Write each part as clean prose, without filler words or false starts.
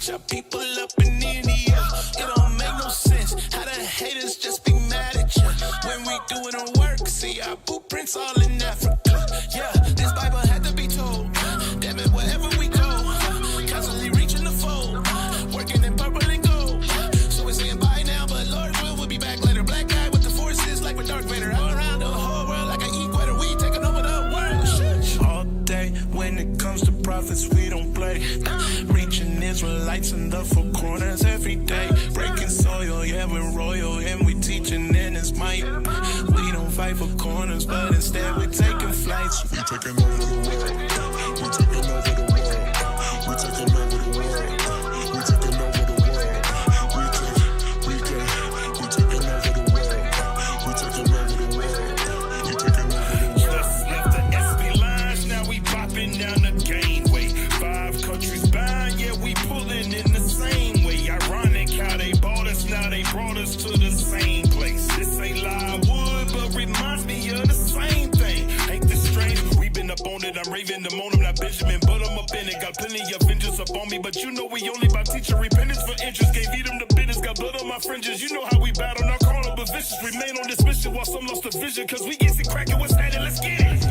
Shot people up in India. It don't make no sense how the haters just be mad at you when we doing our work. See our blueprints all in Africa. Yeah, this Bible had to be told. Damn it, wherever we go, constantly reaching the fold, working in purple and gold. So we're saying bye now, but Lord we'll be back later. Black guy with the forces like with Darth Vader. All around the whole world like an equator. We taking over the world. All day when it comes to prophets, we don't play. Reaching Israelites in the four corners every day. Breaking soil, yeah, we're royal, and we teaching in His might. We don't fight for corners, but instead we're taking flights. We taking over the world. We taking over the world. We taking over the world. We taking over the world. We taking over the world. We taking over the world. We taking over the world. Just left the SB lines, now we popping down the gangway. 5 countries bound, yeah, we pulling in the same way. Ironic how they bought us, now they brought us to the same place. This ain't live wood, but reminds me of the same thing. Ain't this strange? We been up on it, I'm raving the moan, I'm not Benjamin, but I'm up in it. Got plenty of vengeance up on me, but you know we only about teaching repentance for interest. Gave them the business, got blood on my fringes. You know how we battle, not carnal but vicious. Remain on this mission while some lost the vision, cause we get it cracking, what's that? Let's get it.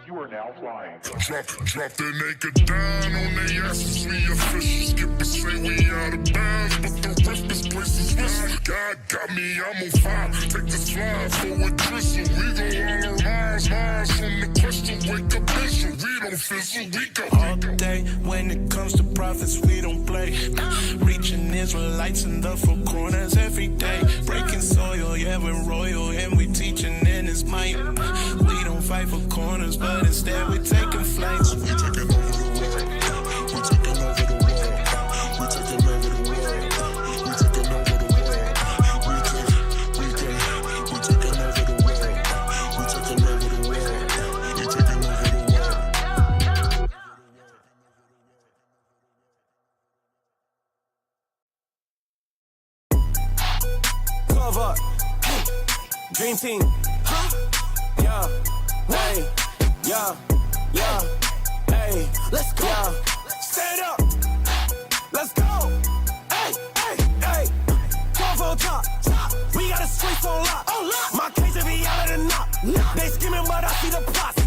You are now flying. Drop the naked down on their asses. We official skippers say we out of bounds, but the rest of this place is whistle. God got me, I'm on fire. Take this fly for a drizzle. We go all around, miles from the crystal. Wake up, visual. We don't fizzle, we go. All day when it comes to prophets, we don't play. Reaching Israelites in the four corners every day. Breaking soil, yeah, we're royal, and we teaching in His might. We don't fight for corners, but instead we're taking flights. We taking over the world. We taking over the world. We taking over the world. We taking over the world. We taking over the world. We taking over the world. We taking over the world. Cover, hey, Dream Team, huh? Yeah, hey, yeah, hey, let's go. Yeah. Stand up, let's go. Hey, 12 on top. We got the streets on lock. My cage be out of the knock. They skimming, but I see the plots.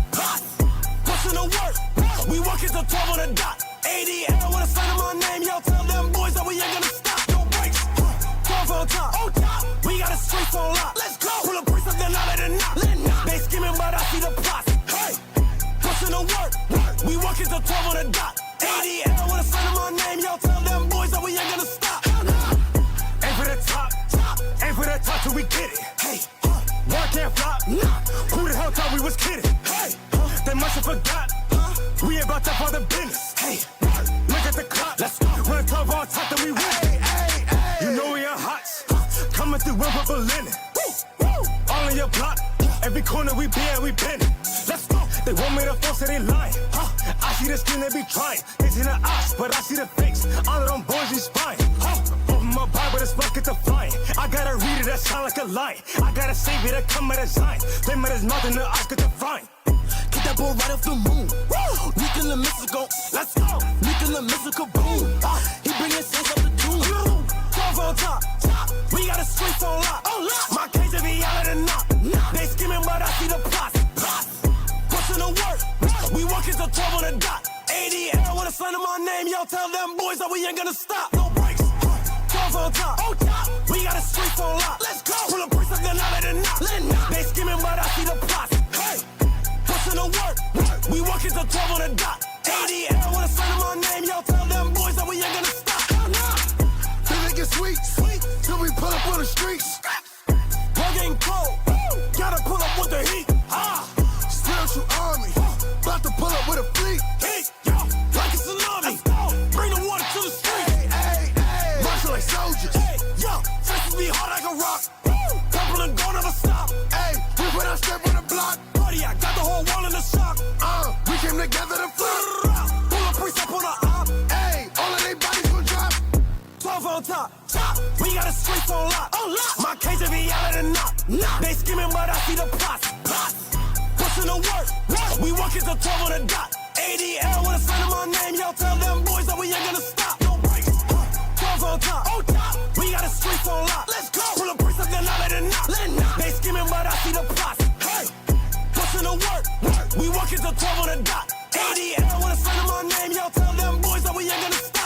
Pushing the work. We working till 12 on the dot. ADL with a sign of my name. Yo, tell them boys that we ain't gonna stop. No breaks. 12 on top. We got the streets on lock. Let's go. Pull a priest up, then out of the knock. They skimming, but I see the plots. Hey, pushing the work. We working till 12 on the dot. ADL with a sign of my name. Yo, tell them boys that we ain't gonna stop. Aim for the top. Aim for the top till we get it. Hey, work can't flop. Who the hell thought we was kidding? Hey, they must have forgot. We ain't about to for the business. Hey, look at the clock. Let's go. Run 12 on top, then we win. You know we are hot. Coming through with purple linen. All in your block. Every corner we be and we been. Let's go. They want me to force it, they lying. I see the skin they be trying. They see the eyes, but I see the fakes. All of them boys be spying. Open my Bible, this bucket to flying. I gotta read it, that sound like a lie. I gotta save it, that come at a sign. They met his mouth in the eyes, get to flying. Get that boy right off the moon. Nick in the mystical. Let's go. Nick in the mystical boom. He bringing sense up the tune. 12 on top. We got the streets on lock. My cage be out of the knock. They skimming, but I see the plots. Pushing the work. We working till 12 on the dot. ADL with a sign of my name. Yo, tell them boys that we ain't gonna stop. No breaks. 12 on top. We got the streets on lock. Let's go. Pull a priest up, then out of the knock. They skimming, but I see the plots. Hey, pushing the work. We working till 12 on the dot. ADL with a sign of my name. Yo, tell them boys that we ain't gonna stop. Till it get sweet, till we pull up on the streets. We're getting cold. Gotta pull up with the heat. Spiritual army, about to pull up with a fleet. Heat, like a tsunami. Bring the water to the street. Marching like soldiers. Faces be hard like a rock. Purple and gold never stop. We put our step on the block. Buddy, I got the whole wall in the shock. We came together to flip. Pull a priest up on the op. All of they bodies gon' drop. 12 on top. We got the streets on lock. My cage be out of the knock. They skimming, but I see the plots. Pushing the work. We working till 12 on the dot. ADL with a sign of my name. Yo, tell them boys that we ain't gonna stop. the 12 on the dot. ADL with a sign of my name, yo, tell them boys that we ain't gonna stop.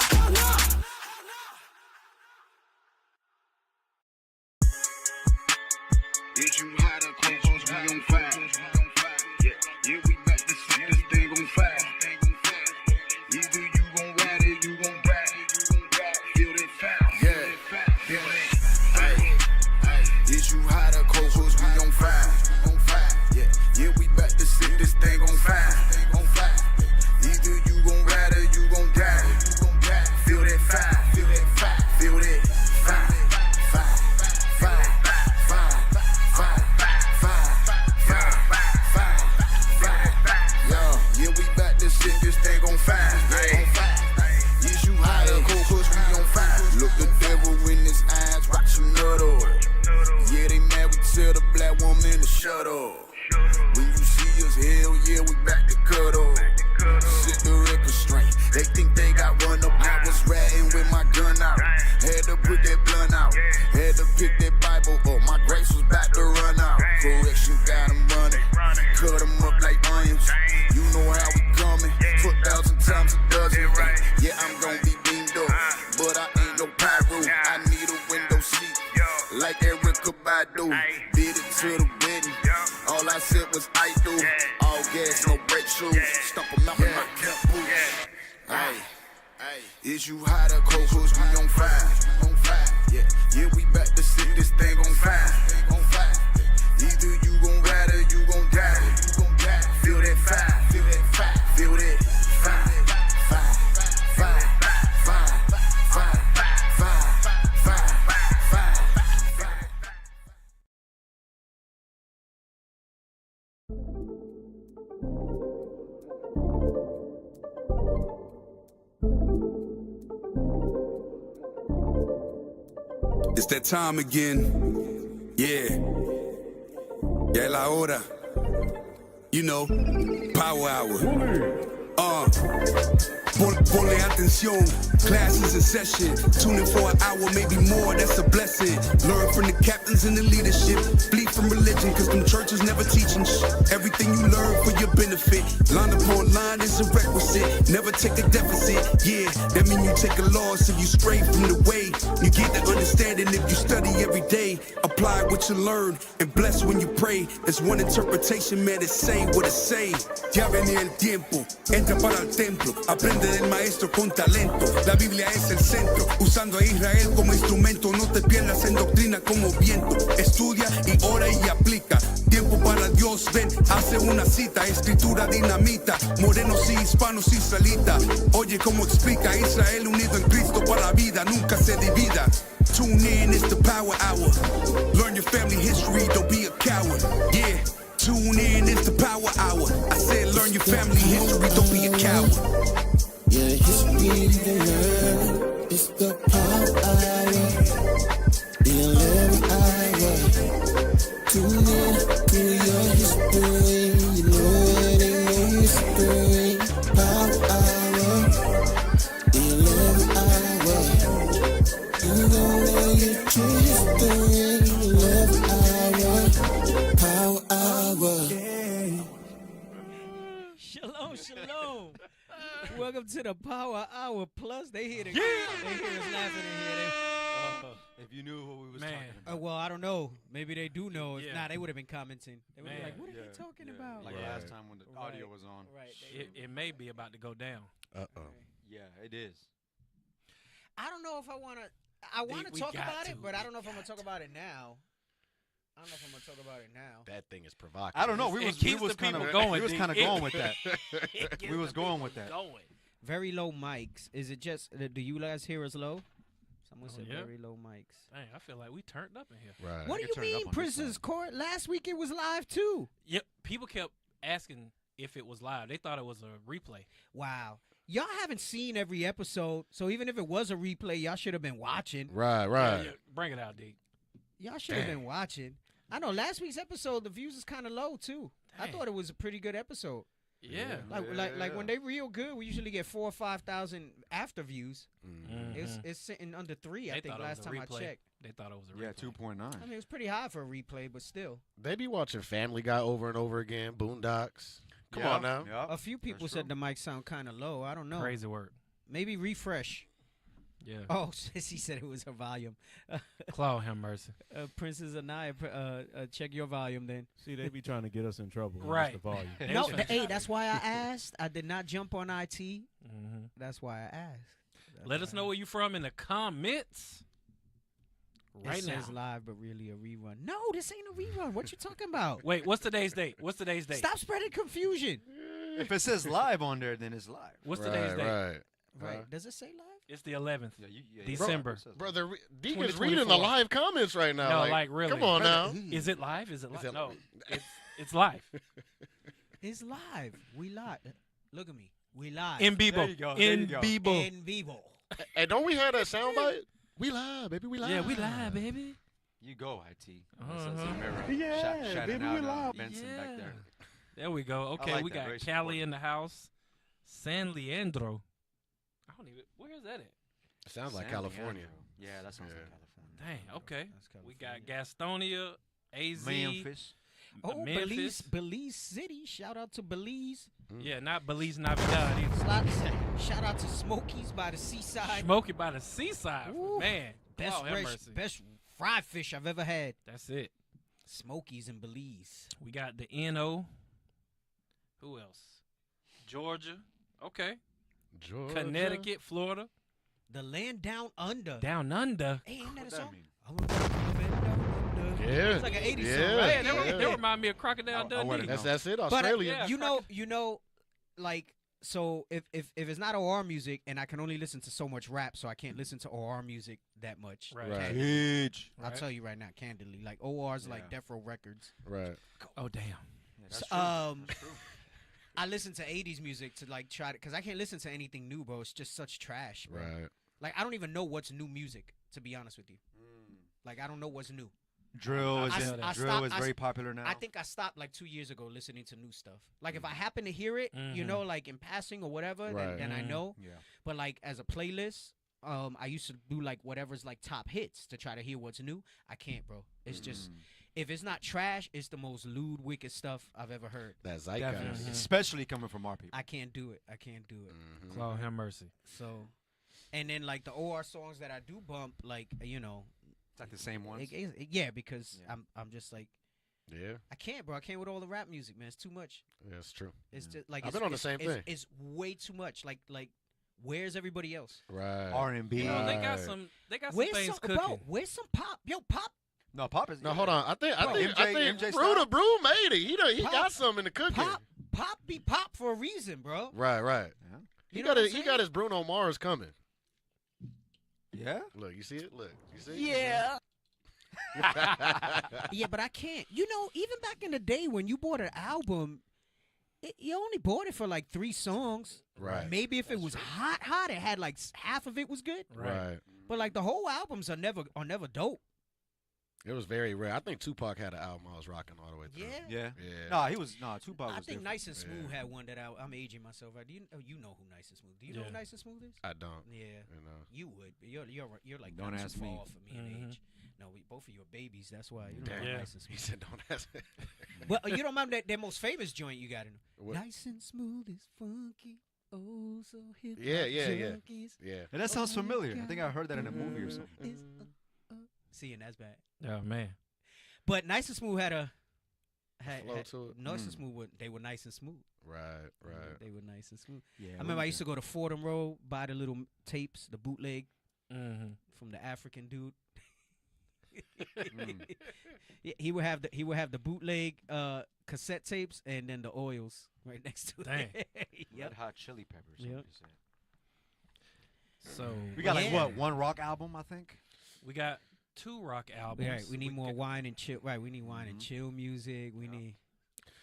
Is you hot or cold, cause we on fire. Yeah, we back to set this thing on fire. Either you gon' ride it, you gon' ride it. Feel that fire, feel that. Is you hot or cold, cause we on fire. Yeah, we back to set this thing on fire. Either you gon' ride it, you gon' die. Feel that fire, feel that fire. Yeah, we back to set this thing on fire. Is you hot or cold, cause we on fire. Look the devil in his eyes, watch him nut up. Yeah, they mad, we tell the black woman to shut up. When you see us, hell yeah, we back to cut off. Sit the record straight, they think they got run up. I was ratting with my gun out. Had to put that blunt out. Had to pick that Bible up. My grace was about to run out. Correction got them running. Cut them up like onions. You know how we coming. 12,000 times a dozen. Yeah, I'm gonna be beamed up. But I ain't no pyro. I need a window seat. Like Erica Badu. Did it to the wedding. All I said was I do. All gas, no brake shoes. Stump them out with my camp boots. Is you hot or cold, cause we on fire. Yeah, we back to set this thing on fire. Either you gon' ride or you gon' die. Feel that fire, feel that fire. It's that time again. Yeah. Ya es la hora. You know, power hour. Ponle atención, class is in session. Tune in for an hour, maybe more, that's a blessing. Learn from the captains and the leadership. Flee from religion, cause them churches never teaching everything you learn for your benefit. Line upon line is a requisite. Never take a deficit, yeah. That mean you take a loss if you stray from the way. You get the understanding if you study every day. Apply what you learn and bless when you pray. There's one interpretation, man, it's say what it say. Ya venía el tiempo, entra para el templo. Aprende del maestro con talento. La Biblia es el centro, usando a Israel como instrumento. No te pierdas en doctrina como viento. Estudia y ora y aplica. Tiempo para Dios, ven, hace una cita. Escritura dinamita, morenos y hispanos israelitas. Oye cómo explica Israel unido en Cristo para la vida, nunca se divida. Tune in, it's the power hour. Learn your family history, don't be a coward. Yeah. Tune in, it's the power hour. I said learn your family history, don't be a coward. Yeah, history to learn. It's the power hour. The 11th hour. Tune in to your history. You know it ain't no mystery. Power hour. The 11th hour. You don't know your history. 11th hour. Power hour. Shalom. Welcome to the Power Hour Plus. They hear the they hear us laughing in here. If you knew what we was talking about. Well, I don't know. Maybe they do know. If not, they would have been commenting. They would be like, "What are you talking about?" Like last time when the audio was on. Right. It may be about to go down. Yeah, it is. I don't know if I want to. I want to talk about it, but I don't know if I'm gonna talk about it now. I don't know if I'm gonna talk about it now. That thing is provocative. I don't know. We was kind of going with that. We was going with that. Very low mics. Is it just? Do you guys hear us low? Someone said very low mics. Dang, I feel like we turned up in here. Right. What do you mean, Prisoners Court? Last week it was live too. Yep. People kept asking if it was live. They thought it was a replay. Wow. Y'all haven't seen every episode, so even if it was a replay, y'all should have been watching. Right. Yeah, bring it out, D. Y'all should have been watching. I know last week's episode, the views is kind of low too. Dang. I thought it was a pretty good episode. Yeah. Like when they real good, we usually get 4,000 or 5,000 after views. Mm-hmm. It's sitting under 3, I think, last time I checked. They thought it was a replay. 2.9. I mean, it was pretty high for a replay, but still. They be watching Family Guy over and over again, Boondocks. Come on now. Yep. A few people said the mic sound kind of low. I don't know. Crazy word. Maybe refresh. Yeah. Oh, he said it was her volume. Claude have mercy. Princess Anaya, check your volume then. See, they be trying to get us in trouble. Right. The volume. No, hey, that's why I asked. I did not jump on IT. Mm-hmm. That's why I asked. Let us know where you from in the comments. Right it now. says live, but really a rerun. No, this ain't a rerun. What you talking about? Wait, what's today's date? Stop spreading confusion. If it says live on there, then it's live. What's today's date? Right. Does it say live? It's the 11th. Yeah, December. Brother, Deacon's reading the live comments right now. No, like really. Come on now. Is it live? Is it live? No, it's live. It's live. We live. Look at me. We live. In vivo. There you go. In vivo. In vivo. Hey, don't we have that soundbite? We live, baby. We live. Yeah, we live, baby. You go, IT. Yeah, baby, we live. Benson back there. There we go. Okay, like we that. got Very Cali supportive. in the house. San Leandro. I don't even. Where is that at? Sounds like San California. Leandro. Yeah, that sounds like California. Dang. Okay. We got Gastonia, AZ, Memphis. Oh, Memphis. Belize City. Shout out to Belize. Yeah, not Belize Navidad either. Shout out to Smokies by the seaside. Smoky by the seaside. Ooh. Man, Best fried fish I've ever had. That's it. Smokies in Belize. We got the NO. Who else? Georgia. Okay. Georgia. Connecticut, Florida. The land down under. Down under. Hey, ain't that a What that song? mean? I wanna go to the land down under. Yeah. It's like an 80s Yeah. song, right? Man, that remind me of Crocodile Dundee. That's it. But Australia. you know, like, so if it's not OR music, and I can only listen to so much rap, so I can't listen to OR music that much. Right. candidly. Huge. I'll tell you right now, candidly, like OR's like Yeah. Death Row Records. Right. Oh, damn. Yeah, that's So, true. That's true. I listen to 80s music to like try to, because I can't listen to anything new, bro. It's just such trash, bro. Right. Like, I don't even know what's new music, to be honest with you. Like, I don't know what's new. Drill is I very popular now. I think I stopped like 2 years ago listening to new stuff. Like, if I happen to hear it, you know, like in passing or whatever, Right. then I know. Yeah. But like as a playlist, I used to do like whatever's like top hits to try to hear what's new. I can't, bro. It's just, if it's not trash, it's the most lewd, wicked stuff I've ever heard. That zeitgeist. Definitely. Especially coming from our people. I can't do it. Claude have mercy. So, and then like the OR songs that I do bump, like, you know, It's like the same ones. yeah, because Yeah. I'm just like, Yeah. I can't, bro. I can't with all the rap music, man. It's too much. Yeah, it's true. It's just like I've it's, been on the it's- same it's- thing. It's way too much. Like where's everybody else? Right. R&B. You know, they got Right. some Where's things some, cooking. bro? Where's some pop? Yo, pop. No, Pop is. No, hold on. I think MJ Brew Brew made it. He Pop- got something in the cooking. Pop be pop for a reason, bro. Right. Yeah. He You know got what it. I'm He got his Bruno Mars coming. Yeah. Look, you see it. Look, you see. Yeah. Yeah, but I can't. You know, even back in the day when you bought an album, you only bought it for like 3 songs. Right. Maybe if it was hot, it had like half of it was good. Right. But like the whole albums are never dope. It was very rare. I think Tupac had an album I was rocking all the way through. Yeah. Yeah. No, Tupac was I think different. Nice and Smooth Yeah. had one that I'm aging myself. Right? Do you know who Nice and Smooth? Do you know Yeah. who Nice and Smooth is? I don't. Yeah. You know. You would, but you're like Don't not ask too me. far for me in age. No, both of you are babies. That's why you don't Damn. know Yeah. Nice and He Smooth. said, "Don't ask me." Well, you don't remember that most famous joint you got in. What? Nice and smooth is funky, oh so hip. Yeah, like yeah, yeah. junkies. Yeah. And that sounds Oh, familiar. I God. think I heard that in a movie or something. Is, See, and that's bad. Oh, man. But Nice and Smooth had Flow to it. Nice and Smooth. They were nice and smooth. Right. Right. They were nice and smooth. Yeah. I remember I used to go to Fordham Road, buy the little tapes, the bootleg Mm-hmm. from the African dude. Mm. Yeah, he would have the bootleg cassette tapes and then the oils right next to Dang. it. Red Yep. Hot Chili Peppers. Yep. somebody said. So We got like Yeah. what, one rock album, I think. we got 2 rock albums. Right, we need more wine and chill. Right, we need wine and chill music. We need.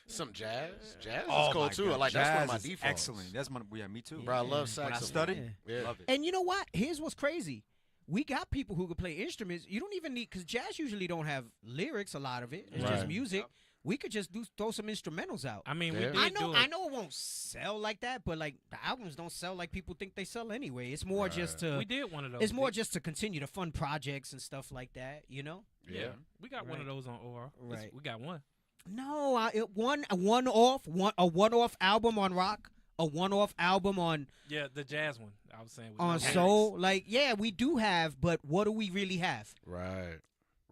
Some jazz. Jazz Oh is cool my too. God. Like that's one of my Jazz is defaults. excellent. That's my me too. Bro, I love When I saxophone. studied, Yeah. love it. And you know what? Here's what's crazy. We got people who can play instruments. You don't even need, because jazz usually don't have lyrics. A lot of it, it's just Right. music. We could just throw some instrumentals out. I mean, Yeah. we did I do know it. it won't sell like that, but like the albums don't sell like people think they sell anyway. It's more just to We did one of those. it's more just to continue to fund projects and stuff like that, you know? Yeah. We got one of those on OR. Right. We got one. No, a one-off album on rock, a one-off album on the jazz one. I was saying on soul. Like, yeah, we do have, but what do we really have? Right.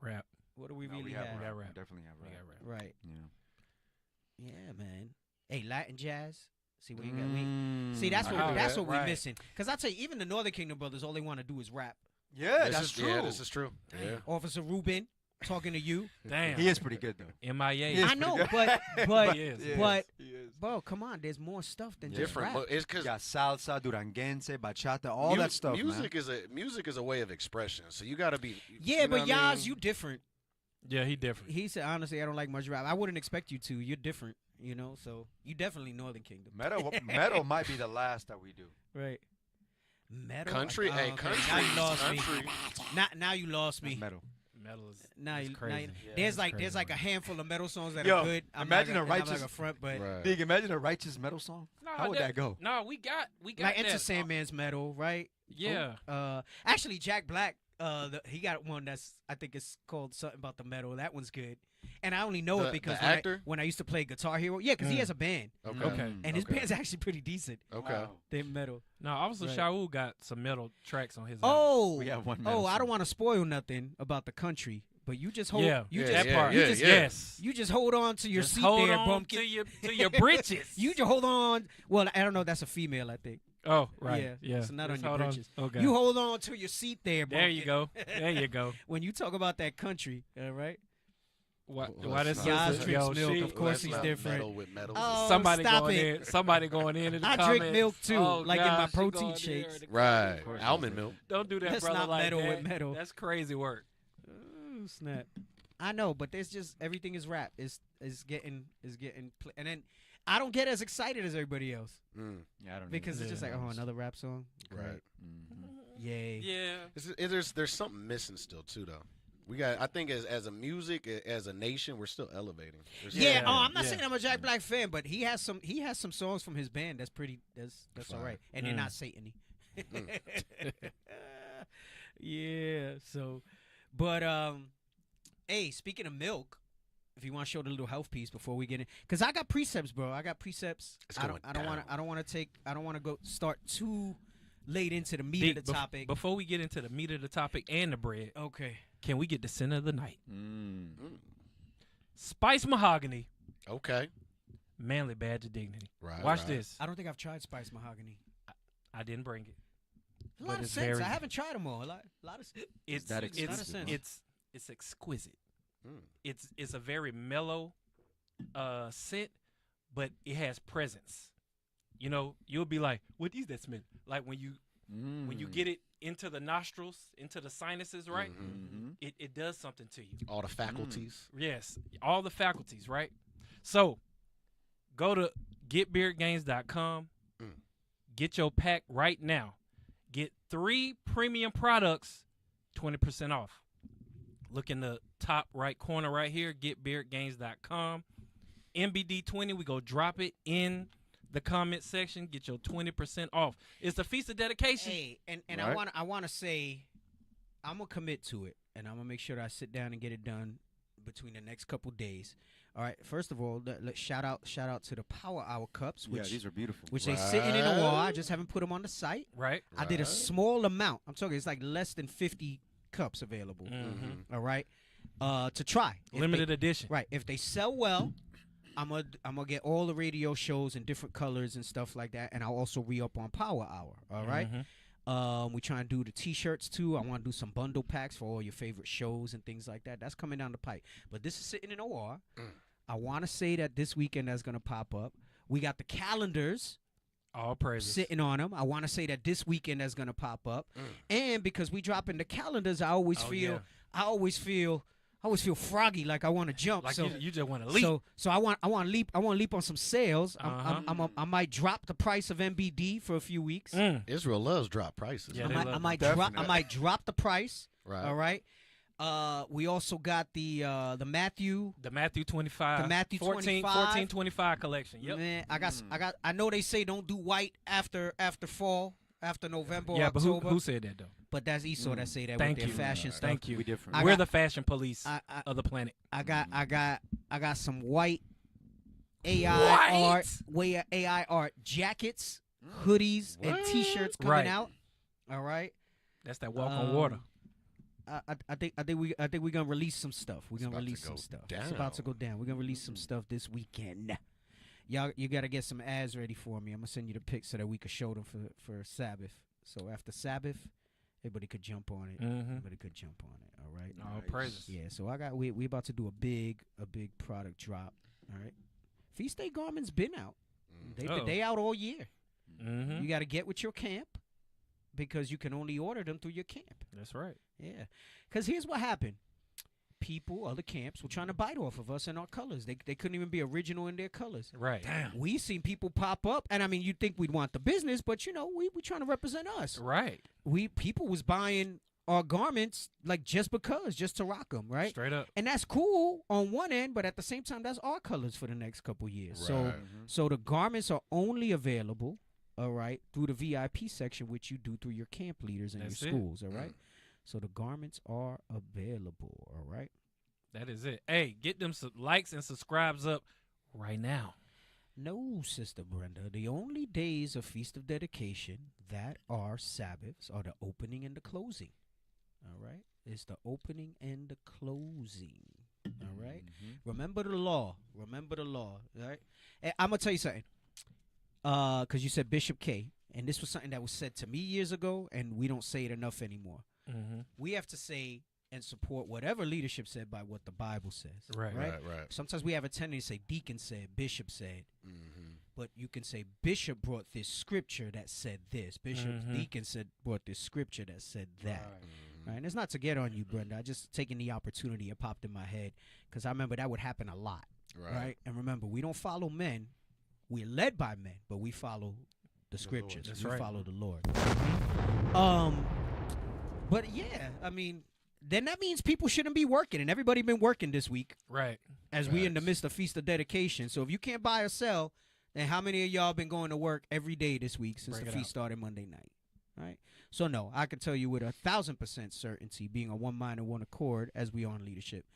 Rap. What do we really We have? rap. Definitely have rap. Right. Yeah. Yeah, man. Hey, Latin jazz. See what you got? See, that's what we're missing. Because I tell you, even the Northern Kingdom brothers, all they want to do is rap. Yeah, that's true. Yeah, this is true. Yeah. Officer Rubin talking to you. Damn. He is pretty good though. MIA. I know, but bro, come on. There's more stuff than just Different. rap. It's because salsa, duranguense, bachata, all that stuff. Music man. is a way of expression. So you got to be. Yeah, you know but what I Yaz, mean? you different. Yeah, he different. He said, honestly, I don't like much rap. I wouldn't expect you to. You're different, you know. So you definitely Northern Kingdom. Metal might be the last that we do. Right. Metal. Country. Hey, country. Now you lost me. Now you lost me. Metal. Metal is crazy. Yeah, there's like a handful of metal songs that Yo, are good. imagine a righteous I'm like a front, but Big. Imagine a righteous metal song. No, How would that go? No, we got like Enter that. Sandman's metal, right? Yeah. Actually, Jack Black. He got one that's I think it's called something about the metal. That one's good, and I only know it because when I used to play Guitar Hero, because he has a band. Okay. And his band's actually pretty decent. Okay. Wow. They're metal. No, Officer Shaul got some metal tracks on his. Oh, we have one. Metal I song. don't want to spoil nothing about the country, but you just hold. Yes. You just hold on to your Just seat hold there, on bumpkin. to your britches. You just hold on. Well, I don't know. That's a female, I think. Oh, right. Yeah. So not Just on your hold britches. Okay. You hold on to your seat there, bumpkin. There you go. There you go. When you talk about that country, all right? Why Well, this Yaz drinks milk. she- Of course he's That's not different. Metal with metal. Oh, somebody stop going it. in. Somebody going in the I comments. drink milk too, Oh, like in my gosh, she protein going in shakes. the Right. comments. Almond milk. Don't do that, That's brother. not like metal that. with metal. That's crazy work. Oh, snap. I know, but there's just everything is rap. Is getting and then I don't get as excited as everybody else Yeah, I don't. because it's just like, oh, another rap song. Right. Mm-hmm. Yay. Yeah. There's something missing still too though. We got. I think as a music, as a nation, we're still elevating. Yeah. Oh, I'm not saying I'm a Jack Black fan, but he has some songs from his band that's pretty. That's all right, and they're not Satan-y. Yeah. So, but hey, speaking of milk, if you want to show the little health piece before we get in, because I got precepts, bro. I got precepts. I don't want to go start too late into the meat of the topic. Before we get into the meat of the topic and the bread, Okay. can we get the sin of the night? Mm. Spice mahogany, Okay. manly badge of dignity. Right. Watch right. this. I don't think I've tried Spice Mahogany. I didn't bring it. A lot But of it's sense. very- I haven't tried them all. A lot of It's that it's exquisite, it's exquisite. Mm. It's a very mellow scent, but it has presence. You know, you'll be like, "What is that smell?" Like when you get it into the nostrils, into the sinuses, right? Mm-hmm. It does something to you. All the faculties. Yes, all the faculties, right? So, go to getbeardgains.com. Mm. Get your pack right now. Get 3 premium products, 20% off. Look in the top right corner right here, getbeardgains.com. MBD20, we go drop it in the comment section. Get your 20% off. It's the Feast of Dedication. Hey, and Right. I want to say, I'm gonna commit to it, and I'm gonna make sure that I sit down and get it done between the next couple days. All right. First of all, let's shout out to the Power Hour cups, Yeah, which these are beautiful. which they sitting in a wall. I just haven't put them on the site. Right? I did a small amount. I'm talking, it's like less than 50 cups available. Mm-hmm. All right, to try. If Limited they- edition. Right. If they sell well, I'm gonna get all the radio shows in different colors and stuff like that, and I'll also re-up on Power Hour. All right. We try and do the T-shirts too. I want to do some bundle packs for all your favorite shows and things like that. That's coming down the pipe. But this is sitting in OR. I want to say that this weekend that's gonna pop up. We got the calendars All praises. sitting on them. I want to say that this weekend that's gonna pop up. And because we drop in the calendars, I always feel froggy, like I want to jump. Like so you just want to leap. So I want to leap on some sales. I might drop the price of MBD for a few weeks. Israel loves drop prices. Yeah, man. they I might drop the price. Right. All right. We also got the Matthew. The Matthew 25. The Matthew 14, 25. 1425 collection. Yep. Man, I know they say don't do white after fall, after November or Yeah, but October. who said that though? But that's Esau that say that Thank with you. their fashion stuff. Thank you. We different. I We're got- the fashion police I of the planet. I got I got some white AI art jackets, hoodies, and T-shirts coming out. All right. That's that walk on water. I think we're gonna release some stuff. We're gonna release some stuff. It's about to go down. We're gonna release some stuff this weekend. Y'all, you gotta get some ads ready for me. I'm gonna send you the pics so that we could show them for Sabbath. So after Sabbath, everybody could jump on it. Everybody could jump on it. All right. All praises. Yeah. So we about to do a big product drop. All right. Feast Day garments been out. They out all year. You got to get with your camp because you can only order them through your camp. That's right. Yeah. Because here's what happened. People, other camps, were trying to bite off of us in our colors. They couldn't even be original in their colors. Right. Damn. We seen people pop up, and I mean, you'd think we'd want the business, but we trying to represent us. Right. People was buying our garments just to rock them, right? Straight up. And that's cool on one end, but at the same time, that's our colors for the next couple years. Right. So the garments are only available, all right, through the VIP section, which you do through your camp leaders and your schools, all right? So the garments are available, all right? That is it. Hey, get them some likes and subscribes up right now. No, Sister Brenda. The only days of Feast of Dedication that are Sabbaths are the opening and the closing, all right? It's the opening and the closing, all right? Remember the law. Remember the law, all right? And I'm going to tell you something, because you said Bishop K, and this was something that was said to me years ago, and we don't say it enough anymore. We have to say and support whatever leadership said by what the Bible says. Right. Sometimes we have a tendency to say deacon said, bishop said. But you can say bishop brought this scripture that said this. Deacon brought this scripture that said that. Right. And it's not to get on you, Brenda. I just taking the opportunity. It popped in my head because I remember that would happen a lot. Right. And remember, we don't follow men. We're led by men, but we follow the scriptures. We follow the Lord. But yeah, I mean, then that means people shouldn't be working, and everybody been working this week. Right. As we in the midst of Feast of Dedication. So if you can't buy or sell, then how many of y'all been going to work every day this week since the feast started Monday night? Right. So no, I can tell you with 1,000% certainty, being on one mind and one accord as we are in leadership,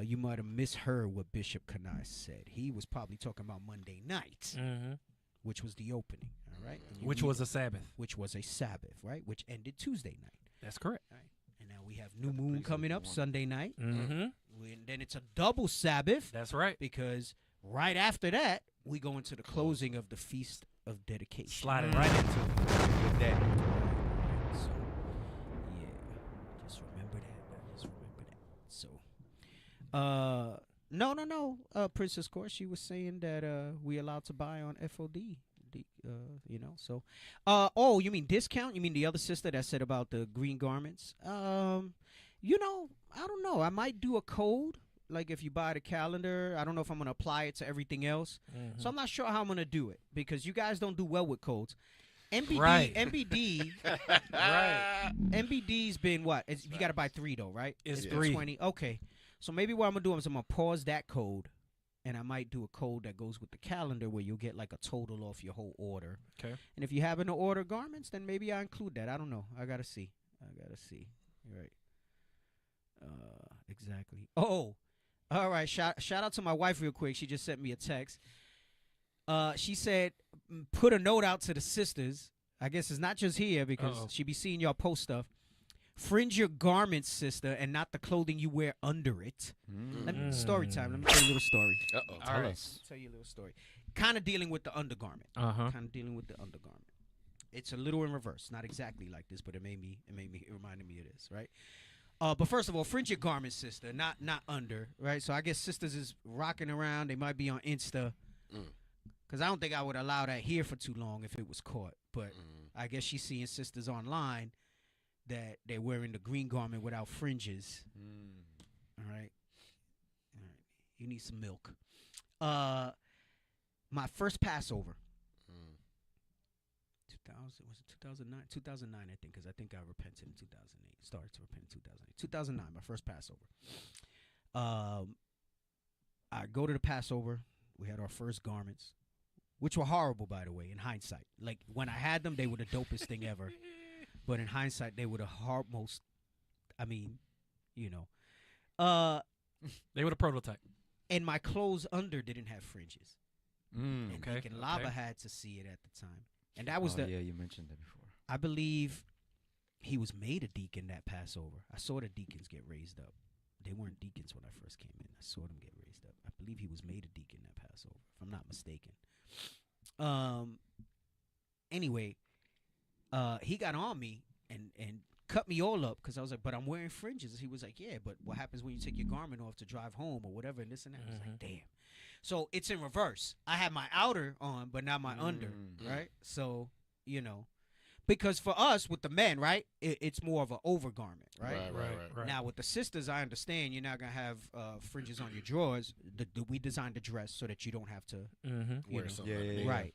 you might have misheard what Bishop Kanai said. He was probably talking about Monday night, which was the opening. All right. Which was a Sabbath. Which was a Sabbath, right? Which ended Tuesday night. That's correct. Right. And now we have new moon coming up Sunday night. And then it's a double Sabbath. That's right. Because right after that, we go into the closing of the Feast of Dedication. Sliding right into it with that. So, yeah. Just remember that. So, no. Princess Court, she was saying that we allowed to buy on FOD. So you mean discount? You mean the other sister that said about the green garments? I don't know. I might do a code, like if you buy the calendar. I don't know if I'm going to apply it to everything else. So I'm not sure how I'm going to do it because you guys don't do well with codes. NBD right. NBD's been what? You got to buy 3 though, right? It's 3. 20. Okay. So maybe what I'm going to do is I'm going to pause that code. And I might do a code that goes with the calendar where you'll get like a total off your whole order. Okay. And if you happen to order garments, then maybe I include that. I don't know. I gotta see. Right. Exactly. Oh, all right. Shout out to my wife real quick. She just sent me a text. She said, put a note out to the sisters. I guess it's not just here because she be seeing y'all post stuff. Fringe your garments, sister, and not the clothing you wear under it. Story time. Let me tell you a little story. Tell us. Tell you a little story. Kind of dealing with the undergarment. It's a little in reverse. Not exactly like this, but it reminded me of this, right? But first of all, fringe your garments, sister, not under, right? So I guess sisters is rocking around. They might be on Insta. Because I don't think I would allow that here for too long if it was caught. But I guess she's seeing sisters online that they're wearing the green garment without fringes. All right. You need some milk. My first Passover. 2000, was it 2009? 2009, I think, because I think I repented in 2008. Started to repent in 2008. 2009, my first Passover. I go to the Passover. We had our first garments, which were horrible, by the way, in hindsight. Like, when I had them, they were the dopest thing ever. But in hindsight, they were the most, they were the prototype. and my clothes under didn't have fringes. And Okay, Deacon Lava okay. had to see it at the time, and that was yeah, you mentioned that before. I believe he was made a deacon that Passover. I saw the deacons get raised up. They weren't deacons when I first came in. I saw them get raised up. I believe he was made a deacon that Passover, if I'm not mistaken. Anyway, he got on me and cut me all up because I was like, but I'm wearing fringes. He was like, yeah, but what happens when you take your garment off to drive home or whatever and this and that? I was like, damn. So it's in reverse. I have my outer on, but not my under, right? So, you know, because for us with the men, right, it's more of an overgarment, right? Right. Now with the sisters, I understand you're not gonna have fringes on your drawers. We designed the dress so that you don't have to Wear know, something. Yeah. right.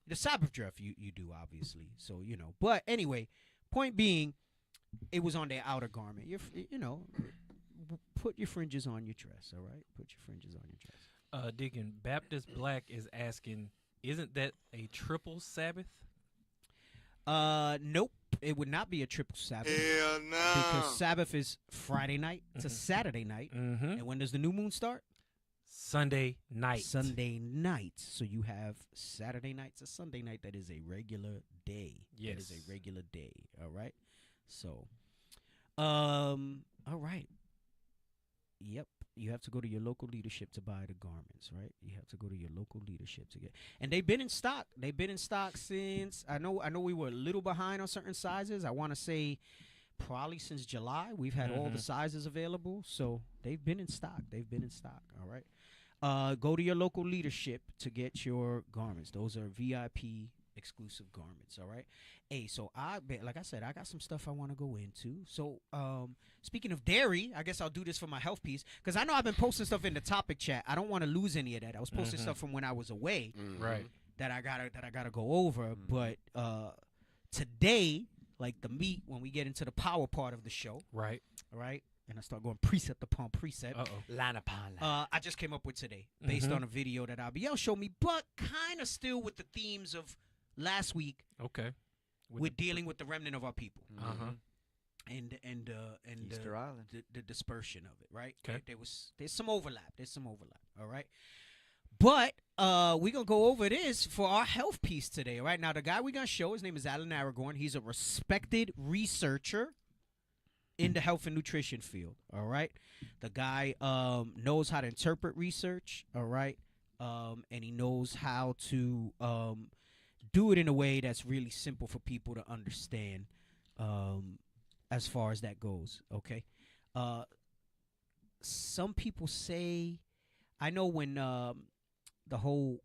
The Sabbath dress you do obviously. So you know, but anyway, point being, it was on their outer garment. You know, put your fringes on your dress. All right, put your fringes on your dress. Deacon Baptist Black is asking, isn't that a triple Sabbath? Nope. It would not be a triple Sabbath. Hell no. Because Sabbath is Friday night to Saturday night. And when does the new moon start? Sunday night. Sunday night. So you have Saturday night to Sunday night. That is a regular day. Yes. That is a regular day. All right. So, all right. Yep. You have to go to your local leadership to buy the garments, right? You have to go to your local leadership to get. And they've been in stock. They've been in stock since I know we were a little behind on certain sizes. I want to say probably since July. We've had all the sizes available. So they've been in stock. All right. Go to your local leadership to get your garments. Those are VIP exclusive garments. All right. Hey, so like I said, I got some stuff I want to go into. So, speaking of dairy, I guess I'll do this for my health piece because I know I've been posting stuff in the topic chat. I don't want to lose any of that. I was posting stuff from when I was away, Right? that I gotta go over. But today, like the meat, when we get into the power part of the show, Right. all right, and I start going precept upon precept. Line upon line. I just came up with today based on a video that Abiel showed me, but kind of still with the themes of last week. Okay. We're dealing with the remnant of our people, and Easter Island, the dispersion of it, right? Okay. There's some overlap. All right, but we're gonna go over this for our health piece today. All right, now the guy we're gonna show, his name is Alan Aragorn. He's a respected researcher in the health and nutrition field. All right, the guy knows how to interpret research. All right, and he knows how to do it in a way that's really simple for people to understand, as far as that goes. Okay. Some people say, I know when the whole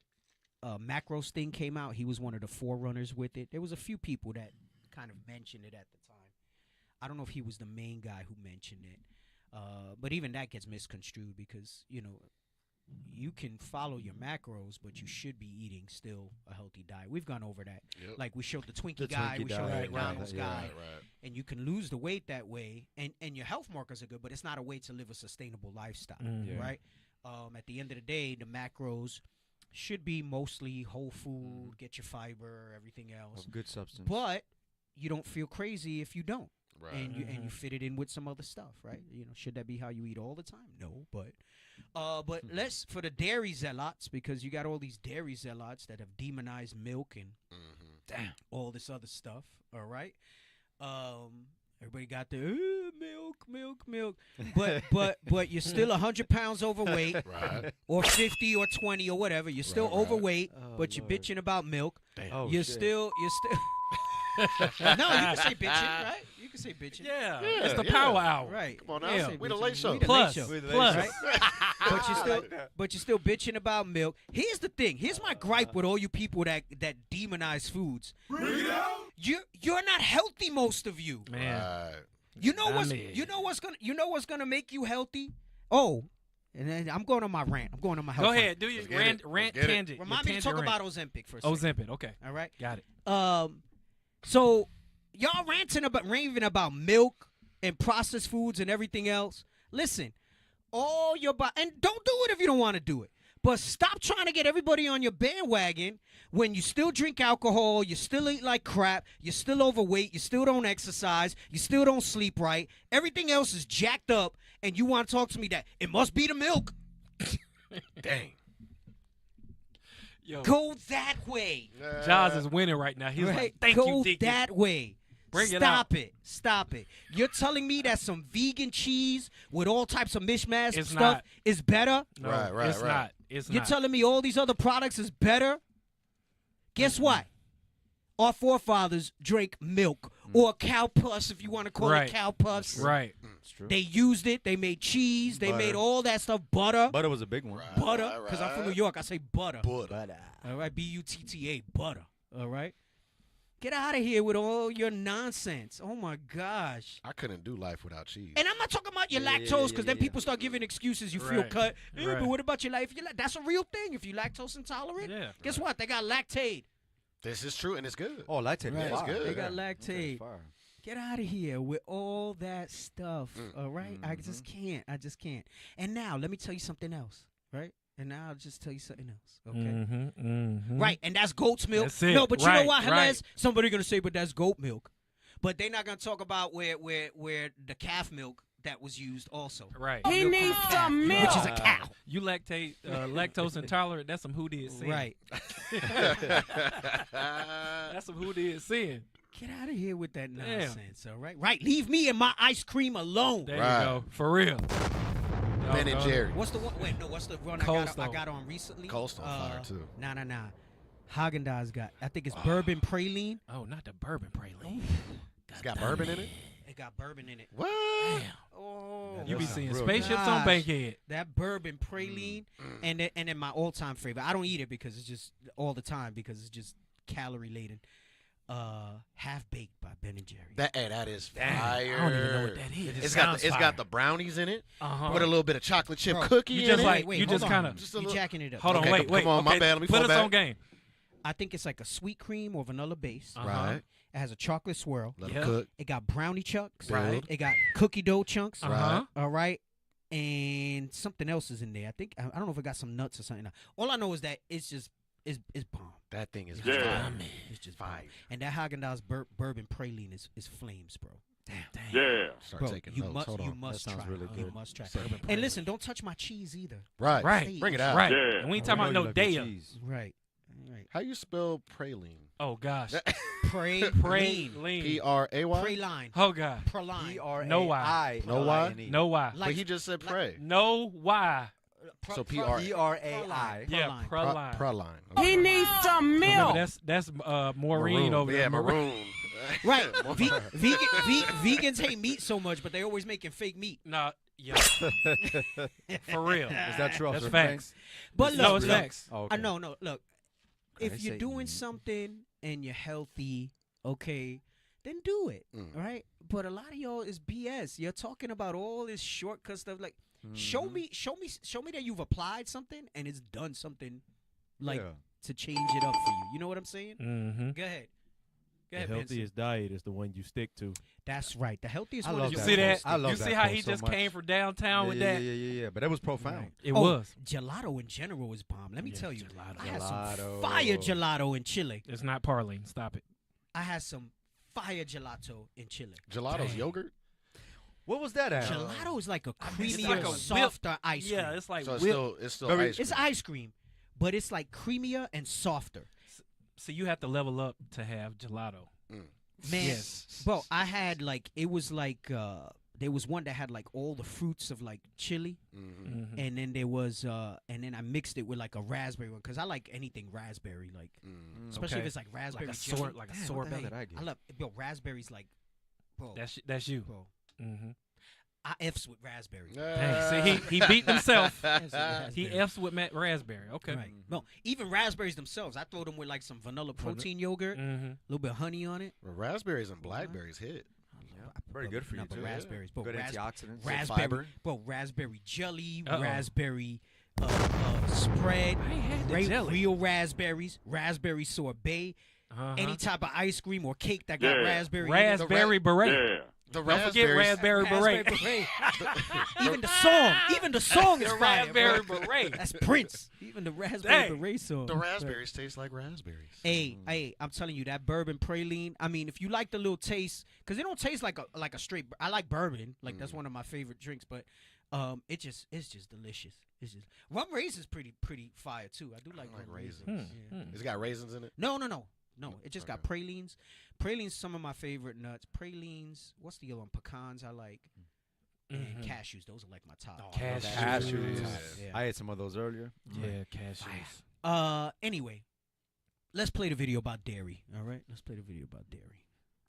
macros thing came out, he was one of the forerunners with it. There was a few people that kind of mentioned it at the time. I don't know if he was the main guy who mentioned it, but even that gets misconstrued because, you know, you can follow your macros, but you should be eating still a healthy diet. We've gone over that. Yep. Like we showed the Twinkie guy, we showed the McDonald's guy, and you can lose the weight that way, and your health markers are good, but it's not a way to live a sustainable lifestyle, right? At the end of the day, the macros should be mostly whole food, get your fiber, everything else. Of good substance. But you don't feel crazy if you don't. Right. And you fit it in with some other stuff, right? You know, should that be how you eat all the time? No, but let's, for the dairy zealots, because you got all these dairy zealots that have demonized milk and all this other stuff. All right, everybody got the milk, but you're still 100 pounds overweight, Right. or 50 or 20 or whatever. You're still overweight, but you're bitching about milk. Oh, You're shit. still. No, you can say bitching, right? You can say bitching. Yeah, it's the power hour. Right. Come on now. Yeah. We the late show. We the late show. Plus. Right? but you're still bitching about milk. Here's the thing. Here's my gripe with all you people that demonize foods. You're not healthy, most of you. Man. Right. You know what's gonna make you healthy? Oh, and then I'm going on my rant. I'm going on my health. Go rant. ahead. Do your Let's get rant, it. rant Let's get it. tangent. Remind me to talk about Ozempic for a second. Ozempic. Okay. All right. Got it. So y'all raving about milk and processed foods and everything else. Listen, all your and don't do it if you don't want to do it. But stop trying to get everybody on your bandwagon when you still drink alcohol, you still eat like crap, you're still overweight, you still don't exercise, you still don't sleep right. Everything else is jacked up, and you want to talk to me that it must be the milk. Dang. Yo, Go that way. Jaws is winning right now. He's like, thank Go you, Deacon. that way. Bring it out. Stop it. You're telling me that some vegan cheese with all types of mishmash It's stuff not. is better? No, Right, it's not. It's You're not. telling me all these other products is better? Guess what? Our forefathers drank milk or cow pus, if you want to call it cow pus. Right. It's true. They used it. They made cheese. They made all that stuff. Butter. Butter was a big one. Butter. Because I'm from New York. I say butter. Butter. All right. B-U-T-T-A. Butter. All right. Get out of here with all your nonsense. Oh, my gosh. I couldn't do life without cheese. And I'm not talking about your lactose, because then people start giving excuses. You feel Right. cut. Yeah, Right. but what about your life? That's a real thing. If you're lactose intolerant, guess what? They got lactate. This is true, and it's good. Oh, lactate. Right. It's It's good. They got Lactate lactate. is fire. Get out of here with all that stuff. All right? I just can't. I just can't. And now, let me tell you something else. Right? And now I'll just tell you something else. Okay? Right. And that's goat's milk. That's it. No, but you know Right, what, Helez? right. Somebody going to say, but that's goat milk. But they're not going to talk about where the calf milk that was used also. Right. He needs some milk. Which is a cow. You lactose intolerant. That's some who did sin. Right. That's some who did sin. Get out of here with that nonsense, all right? Right. Leave me and my ice cream alone. There you go. For real. Ben and Jerry. What's the one? Wait, no. What's the run Cold I Stone. got on recently? Cold Stone fire, too. Nah. Haagen-Dazs got. I think it's bourbon praline. Oh, not the bourbon praline. It's got bourbon in it? It got bourbon in it. What? Oh, You be That seeing sounds real spaceships gosh. on Bankhead. That bourbon praline, and then my all-time favorite. I don't eat it because it's just all the time because it's just calorie laden. Half baked by Ben and Jerry. That is fire. I don't even know what that is. It's got the brownies in it. Uh-huh. With a little bit of chocolate chip Bro, cookie you in just it. like Wait, you hold just on. kind of Just a You little- jacking it up. hold on. Okay, Wait. come on, my Okay, bad, let me put fall us back. on game. I think it's like a sweet cream or vanilla base. Right. It has a chocolate swirl. Let Yeah. it cook. It got brownie chunks. Right. It got cookie dough chunks. Uh-huh. All right. And something else is in there. I don't know if it got some nuts or something. All I know is that it's bomb. That thing is Yeah. fire. It's just Fire. bomb. And that Haagen-Dazs bourbon praline is flames, bro. Damn. Yeah. Start Bro, taking you notes. must Hold you on. must That sounds try. really You good. must try. Bourbon And praline. listen, don't touch my cheese either. Right. Right. Bring it out. Right. Yeah. And we ain't talking about no day. Right. How you spell praline? Oh gosh. Praline. Praline. P-R-A-Y? Praline. Oh god. Praline. No why. No why? No why. But he just said pray. No why. So P-R- P-R-A-I. Yeah. Praline. Praline. Praline. He needs some milk. That's Maureen over there. Yeah, maroon. Right. Vegans hate meat so much, but they always making fake meat. Nah. Yeah. For real. Is that true? That's facts. But look, No, it's look, facts. Oh, okay. no. Look, if I you're say doing meat. something and you're healthy, okay, then do it. Right. But a lot of y'all is BS. You're talking about all this shortcut stuff. Like, show me that you've applied something and it's done something, like Yeah. to change it up for you. You know what I'm saying? Mm-hmm. Go ahead. Go The ahead, Benson. healthiest diet is the one you stick to. That's right. The healthiest I one love is You that see that? I love You see that how quote he so just much. came from downtown with that? Yeah. But that was profound. It Oh, was. Gelato in general is bomb. Let me Yeah, tell you. gelato. I had some Gelato. fire gelato in Chile. It's not Parlene. Stop it. I had some fire gelato in Chile. Gelato's Dang. yogurt? What was that at? Gelato is like a It's creamier, like a softer ice cream. Yeah, it's like So whipped. it's still Very- ice It's cream. ice cream, but it's like creamier and softer. So you have to level up to have gelato. Man, Yes. bro, I had like it was like there was one that had like all the fruits of like chili, Mhm. and then there was and then I mixed it with like a raspberry one because I like anything raspberry, like especially if Okay. it's like raspberry Like a jelly. sort, like a Damn, what the sorbet. hell did I get? I love raspberries like bro. That's you. Bro, Mm-hmm. I F's with raspberries. Dang, see, he beat himself. F's with He raspberries. F's with Matt Raspberry. Okay. Right. No, even raspberries themselves. I throw them with like some vanilla protein yogurt, a Mm-hmm. little bit of honey on it. Well, raspberries and blackberries hit. Very good for you, No, but too. raspberries, bro. Good antioxidants. Raspberry, fiber. bro. Raspberry jelly, Uh-oh. raspberry spread, I ain't had the jelly. real raspberries, raspberry sorbet, Uh-huh. any type of ice cream or cake that got Yeah. raspberry. in it. Raspberry beret. Yeah. The Don't forget raspberry beret. Even the song is The fire. raspberry bro. beret. That's Prince. Even the raspberry Dang. beret song. The raspberries taste like raspberries. Hey, I'm telling you that bourbon praline. I mean, if you like the little taste, because it don't taste like a straight. I like bourbon, like that's one of my favorite drinks. But it's just delicious. It's just rum raisin's pretty fire too. I do like rum raisins. Yeah. It's got raisins in it? No. It just got pralines. Pralines, some of my favorite nuts. Pralines. What's the other one? Pecans I like. And cashews. Those are like my top. Cashews. Yeah. I ate some of those earlier. Yeah, cashews. Anyway, let's play the video about dairy. All right, let's play the video about dairy.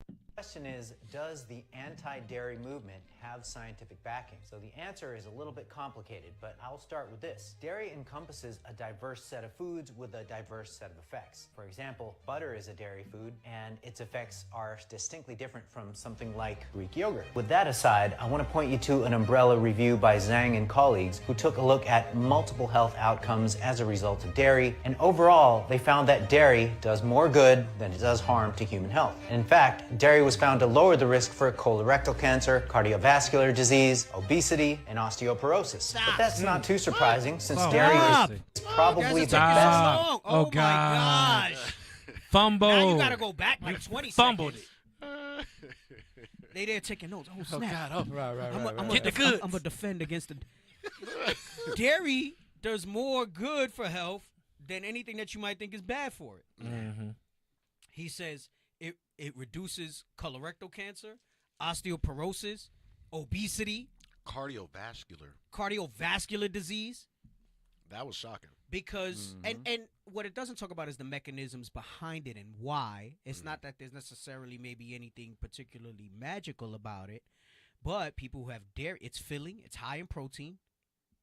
The question is, does the anti-dairy movement have scientific backing? So the answer is a little bit complicated, but I'll start with this. Dairy encompasses a diverse set of foods with a diverse set of effects. For example, butter is a dairy food, and its effects are distinctly different from something like Greek yogurt. With that aside, I want to point you to an umbrella review by Zhang and colleagues who took a look at multiple health outcomes as a result of dairy, and overall, they found that dairy does more good than it does harm to human health. And in fact, dairy was found to lower the risk for colorectal cancer, cardiovascular disease, obesity, and osteoporosis. But that's not too surprising since dairy is probably the best. Oh my gosh. Fumble. Now you gotta go back like 20 Fumbled seconds. They there taking notes. Oh snap. God. I'm Get the goods. I'm gonna defend against the dairy does more good for health than anything that you might think is bad for it. He says it reduces colorectal cancer, osteoporosis, obesity, cardiovascular disease. That was shocking. Because and what it doesn't talk about is the mechanisms behind it and why. It's not that there's necessarily maybe anything particularly magical about it, but people who have dairy, it's filling, it's high in protein,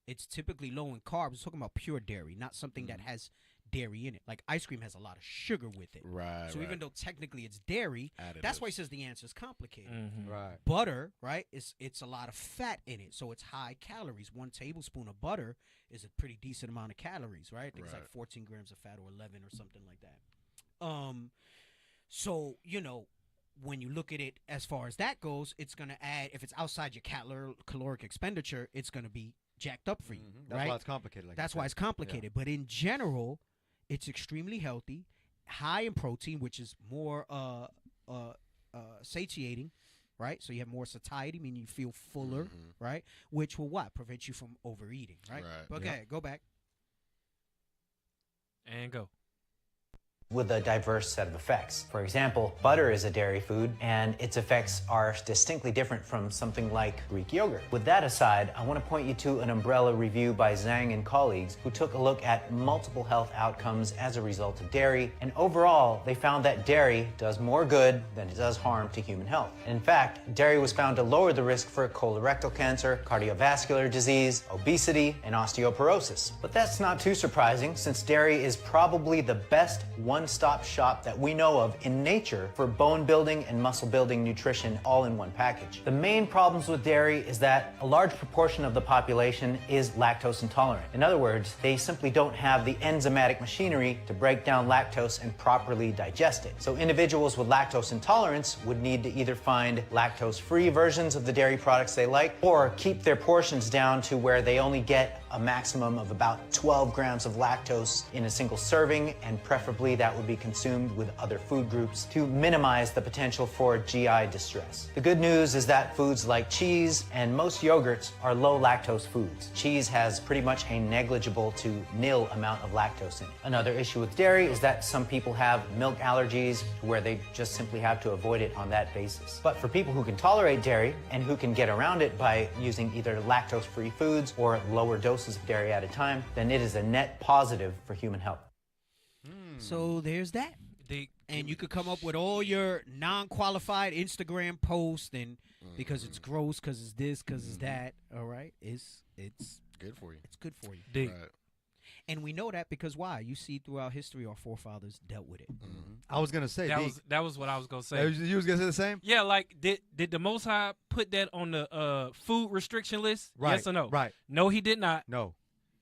it's typically low in carbs. It's talking about pure dairy, not something that has dairy in it. Like ice cream has a lot of sugar with it. Right. So even though technically it's dairy, that's why he says the answer is complicated. Right. Butter, right? It's a lot of fat in it, so it's high calories. 1 tablespoon of butter is a pretty decent amount of calories, right? I think it's like 14 grams of fat or 11 or something like that. So when you look at it as far as that goes, it's gonna add. If it's outside your caloric expenditure, it's gonna be jacked up for you. That's right? why it's complicated. That's why it's complicated. But in general, it's extremely healthy, high in protein, which is more satiating, right? So you have more satiety, meaning you feel fuller, right? Which will prevent you from overeating, right? Okay, go back. And go. With a diverse set of effects. For example, butter is a dairy food, and its effects are distinctly different from something like Greek yogurt. With that aside, I want to point you to an umbrella review by Zhang and colleagues who took a look at multiple health outcomes as a result of dairy, and overall, they found that dairy does more good than it does harm to human health. And in fact, dairy was found to lower the risk for colorectal cancer, cardiovascular disease, obesity, and osteoporosis. But that's not too surprising since dairy is probably the best one-stop shop that we know of in nature for bone building and muscle building nutrition all in one package. The main problems with dairy is that a large proportion of the population is lactose intolerant. In other words, they simply don't have the enzymatic machinery to break down lactose and properly digest it. So individuals with lactose intolerance would need to either find lactose-free versions of the dairy products they like or keep their portions down to where they only get a maximum of about 12 grams of lactose in a single serving, and preferably that would be consumed with other food groups to minimize the potential for GI distress. The good news is that foods like cheese and most yogurts are low lactose foods. Cheese has pretty much a negligible to nil amount of lactose in it. Another issue with dairy is that some people have milk allergies where they just simply have to avoid it on that basis. But for people who can tolerate dairy and who can get around it by using either lactose-free foods or lower doses of dairy at a time, then it is a net positive for human health. So there's that. And you could come up with all your non-qualified Instagram posts, and because it's gross, because it's this, because it's that. All right, it's good for you. It's good for you. Right. And we know that because why? You see, throughout history, our forefathers dealt with it. I was gonna say that was what I was gonna say. You was gonna say the same? Yeah, like did the Most High put that on the food restriction list? Right. Yes or no? Right. No, he did not. No.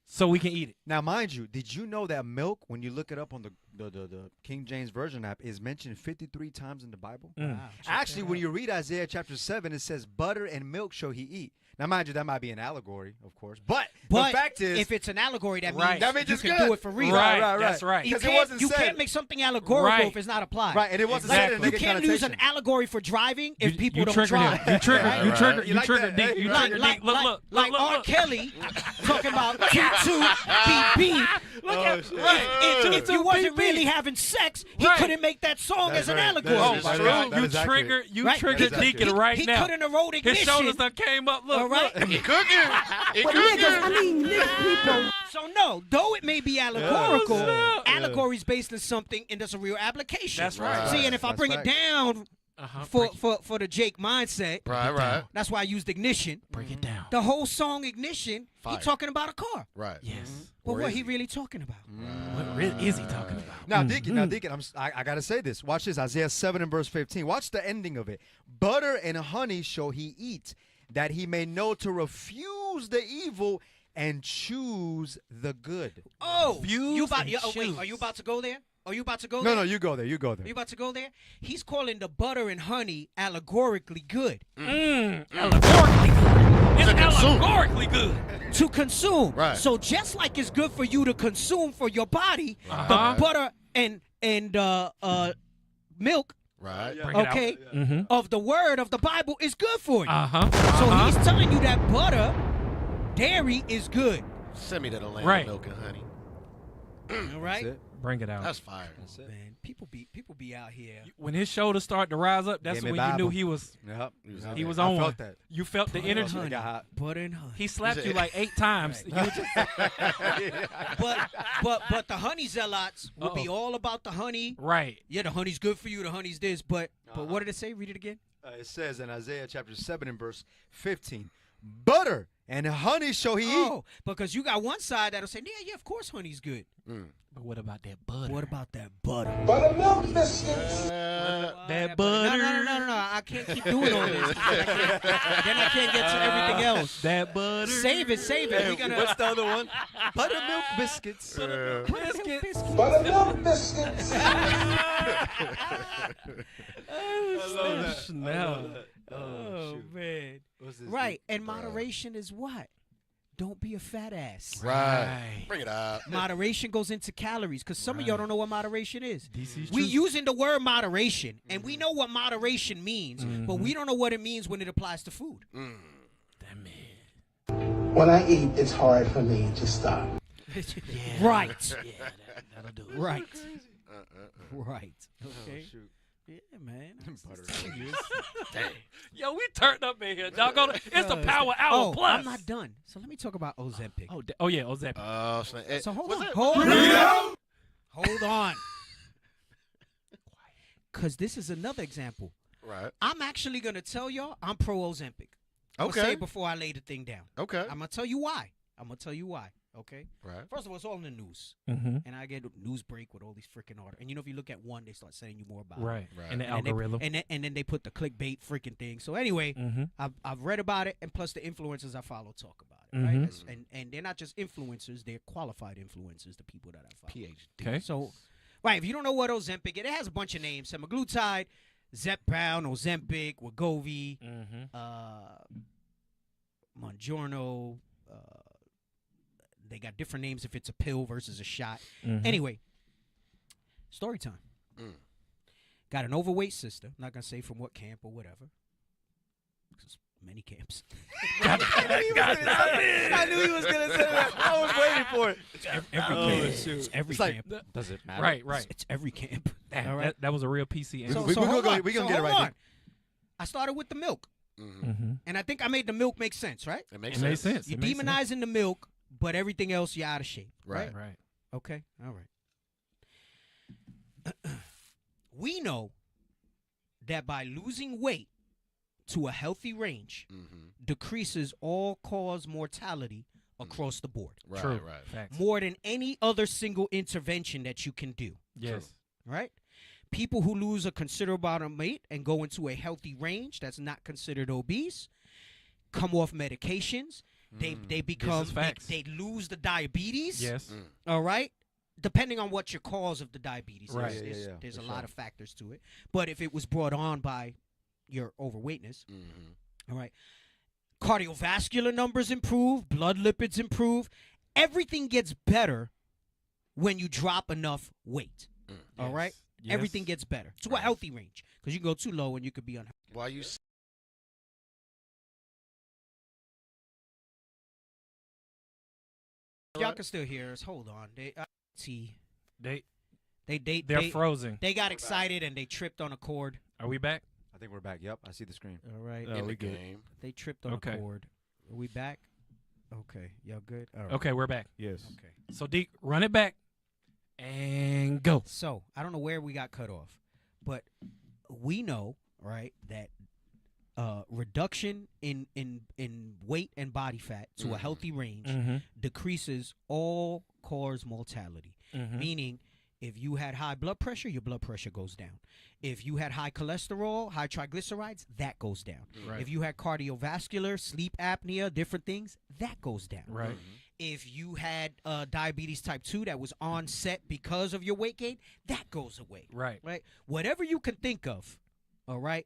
So we can eat it. Now, mind you, did you know that milk, when you look it up on the the King James Version app, is mentioned 53 times in the Bible. Mm. Wow, Actually, when you read Isaiah chapter 7, it says, butter and milk shall he eat. Now, mind you, that might be an allegory, of course. But the fact is, if it's an allegory, that Right. means, That means you it's can good. do it for real. Right, right. that's right. You Because it wasn't can't said. make something allegorical Right. if it's not applied. Right, and it wasn't Exactly. said in You the can't use an connotation. allegory for driving if people you don't triggered drive. him. You triggered. Right? You triggered. You You like triggered that, deep. eh? You Like, triggered like, deep. Look, like, look, like look, R. look. Kelly talking about Q2 beep beep. Look at shit. if you wasn't really having sex, he Right. couldn't make that song That's as an right. allegory. Oh That my is God! that You is accurate. triggered. You Right? triggered He- Deacon he- right he now. couldn't have wrote His ignition. shoulders done came up. Look, All right. look. He cooking. He But cooking. niggas, I mean, niggas, people. So no, though it may be allegorical, Yeah. allegory is based on something and there's a real application. That's right. See, and if I That's bring facts. it down for the Jake mindset, Right. that's why I used ignition. Break it down. The whole song ignition, Fire. he talking about a car. Right. Yes. But Or what is he he? really talking about? What really is he talking about? Now, Deacon, I gotta say this. Watch this, Isaiah 7 and verse 15. Watch the ending of it. Butter and honey shall he eat, that he may know to refuse the evil and choose the good. Oh, you about? and Wait, choose. are you about to go there? Are you about to go No, there? you go there. You go Are there. you about to go there? He's calling the butter and honey allegorically good. Allegorically good. It's allegorically good. To consume. Right. So just like it's good for you to consume for your body, Uh-huh. the butter and milk, Right. Bring it out. okay, Mhm. of the word of the Bible is good for you. Uh-huh. So he's telling you that butter, dairy is good. Send me to the land Right. of milk and honey. All right? That's it. Bring it out. That's fire. That's it. Man, people be out here. When his shoulders start to rise up, that's Gave me when you knew Bible. he was Yep. he was I on felt one. that. You felt the energy. It got hot. Butter and honey. He slapped you like 8 times. You was just- But the honey zealots will be Uh-oh. all about the honey. right. Yeah, the honey's good for you. The honey's this. But what did it say? Read it again. It says in Isaiah chapter 7 and verse 15, butter and honey shall he eat. Oh, because you got one side that'll say, yeah, of course honey's good. But what about that butter? What about that butter? Buttermilk biscuits. That No, butter? no. I can't keep doing all this. Then I can't get to everything else. That butter? Save it. We're gonna. What's the other one? Buttermilk biscuits. Biscuits. Buttermilk biscuits. Now. Oh man. What's this? Right, and moderation is what? Don't be a fat ass. Right. Bring it up. Moderation goes into calories because some of y'all don't know what moderation is. DC's We truth. using the word moderation, and we know what moderation means, but we don't know what it means when it applies to food. That man. When I eat, it's hard for me to stop. Right. Yeah, that'll do it. Right. Right. Okay. shoot. Yeah, man. Yo, we turned up in here, dog. It's the Power Hour Oh, Plus. I'm not done. So let me talk about Ozempic. Oh yeah, Ozempic. Oh, snap. So hold what's on. that? Hold on. Because this is another example. Right. I'm actually going to tell y'all I'm pro Ozempic. I'm Okay. gonna say it before I lay the thing down. Okay. I'm going to tell you why. Okay? Right. First of all, it's all in the news. Mm-hmm. And I get a news break with all these freaking articles. And you know, if you look at one, they start sending you more about Right. Right. And the it. And then algorithm. and then they put the clickbait freaking thing. So anyway, Mm-hmm. I've read about it, and plus the influencers I follow talk about it. Mhm. Right? And they're not just influencers; they're qualified influencers. The people that I follow. PhD. Okay. So, right, if you don't know what Ozempic is, it has a bunch of names: semaglutide, Zepbound, Ozempic, Wegovy, Mm-hmm. Mounjaro. They got different names if it's a pill versus a shot. Mhm. Anyway, story time. Got an overweight sister. I'm not gonna say from what camp or whatever. 'Cause many camps. I knew he was gonna say that. I was waiting for it. Every camp. It's every camp. Does it matter? Right. Right. It's every camp. Damn, All right. that was a real PC answer. So, we so gonna hold go- on. we gonna So get it hold right on. I started with the milk, Mm-hmm. and I think I made the milk make sense, right? It makes It sense. makes sense. You're It makes sense. demonizing the milk, but everything else you're out of shape. Right. Right. Okay. All right. We know that by losing weight to a healthy range decreases all-cause mortality across the board. Right. True. Right. Facts. More than any other single intervention that you can do. Yes. Right? People who lose a considerable amount of weight and go into a healthy range that's not considered obese come off medications. They become facts. they lose the diabetes. Yes. All right. depending on what your cause of the diabetes Right. is. There's for a lot sure. of factors to it. But if it was brought on by your overweightness, all right, cardiovascular numbers improve, blood lipids improve. Everything gets better when you drop enough weight. All right? Yes. Everything gets better. To a healthy range. Because you can go too low and you could be unhealthy. Why you? Y'all can still hear us. Hold on. They're frozen. They got excited and they tripped on a cord. Are we back? I think we're back. Yep, I see the screen. All right. Oh, we good. They tripped on a cord. Are we back? Okay. Y'all good? All right. Okay, we're back. Yes. Okay. So, Deke, run it back and go. So, I don't know where we got cut off, but we know, right, that reduction in weight and body fat to a healthy range decreases all cause mortality. Meaning, if you had high blood pressure, your blood pressure goes down. If you had high cholesterol, high triglycerides, that goes down. Right. If you had cardiovascular, sleep apnea, different things, that goes down. Right. If you had diabetes type 2 that was onset because of your weight gain, that goes away. Right. Right. Whatever you can think of, all right,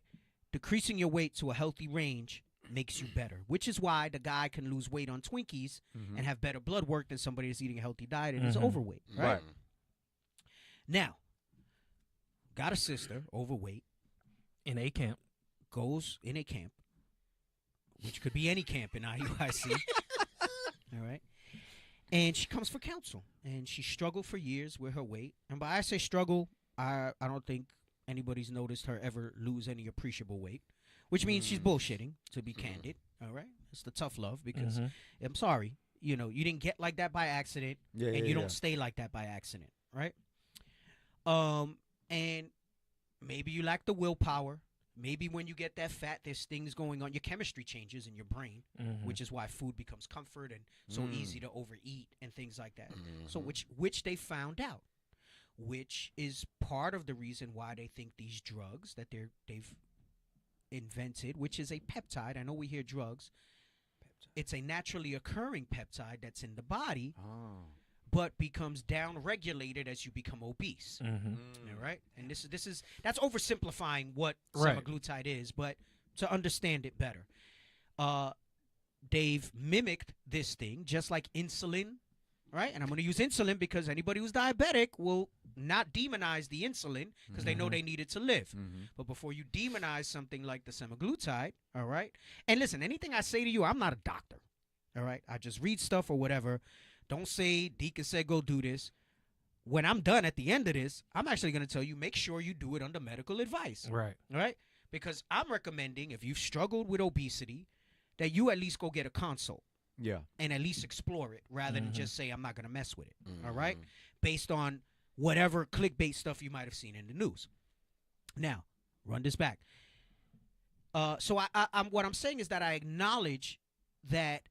decreasing your weight to a healthy range makes you better, which is why the guy can lose weight on Twinkies and have better blood work than somebody that's eating a healthy diet and is overweight. Right. Now, got a sister, overweight. In a camp. Goes in a camp, which could be any camp in IUIC. All right. And she comes for counsel. And she struggled for years with her weight. And by I say struggle, I don't think anybody's noticed her ever lose any appreciable weight, which means she's bullshitting, to be candid. All right. It's the tough love because I'm sorry, you know, you didn't get like that by accident and you don't stay like that by accident. Right. And maybe you lack the willpower. Maybe when you get that fat, there's things going on. Your chemistry changes in your brain, which is why food becomes comfort and so easy to overeat and things like that. So which they found out, which is part of the reason why they think these drugs that they've invented, which is a peptide. I know we hear drugs. It's a naturally occurring peptide that's in the body. But becomes down-regulated as you become obese. All right, and that's oversimplifying what semaglutide is, but to understand it better, they've mimicked this thing just like insulin, right? And I'm going to use insulin because anybody who's diabetic will not demonize the insulin because they know they need it to live. But before you demonize something like the semaglutide, all right, and listen, anything I say to you, I'm not a doctor, all right? I just read stuff or whatever. Don't say, Deacon said go do this. When I'm done at the end of this, I'm actually going to tell you, make sure you do it under medical advice. Right. All right? Because I'm recommending, if you've struggled with obesity, that you at least go get a consult. Yeah. And at least explore it rather than just say, I'm not going to mess with it. All right? Based on whatever clickbait stuff you might have seen in the news. Now, run this back. So I'm what I'm saying is that I acknowledge that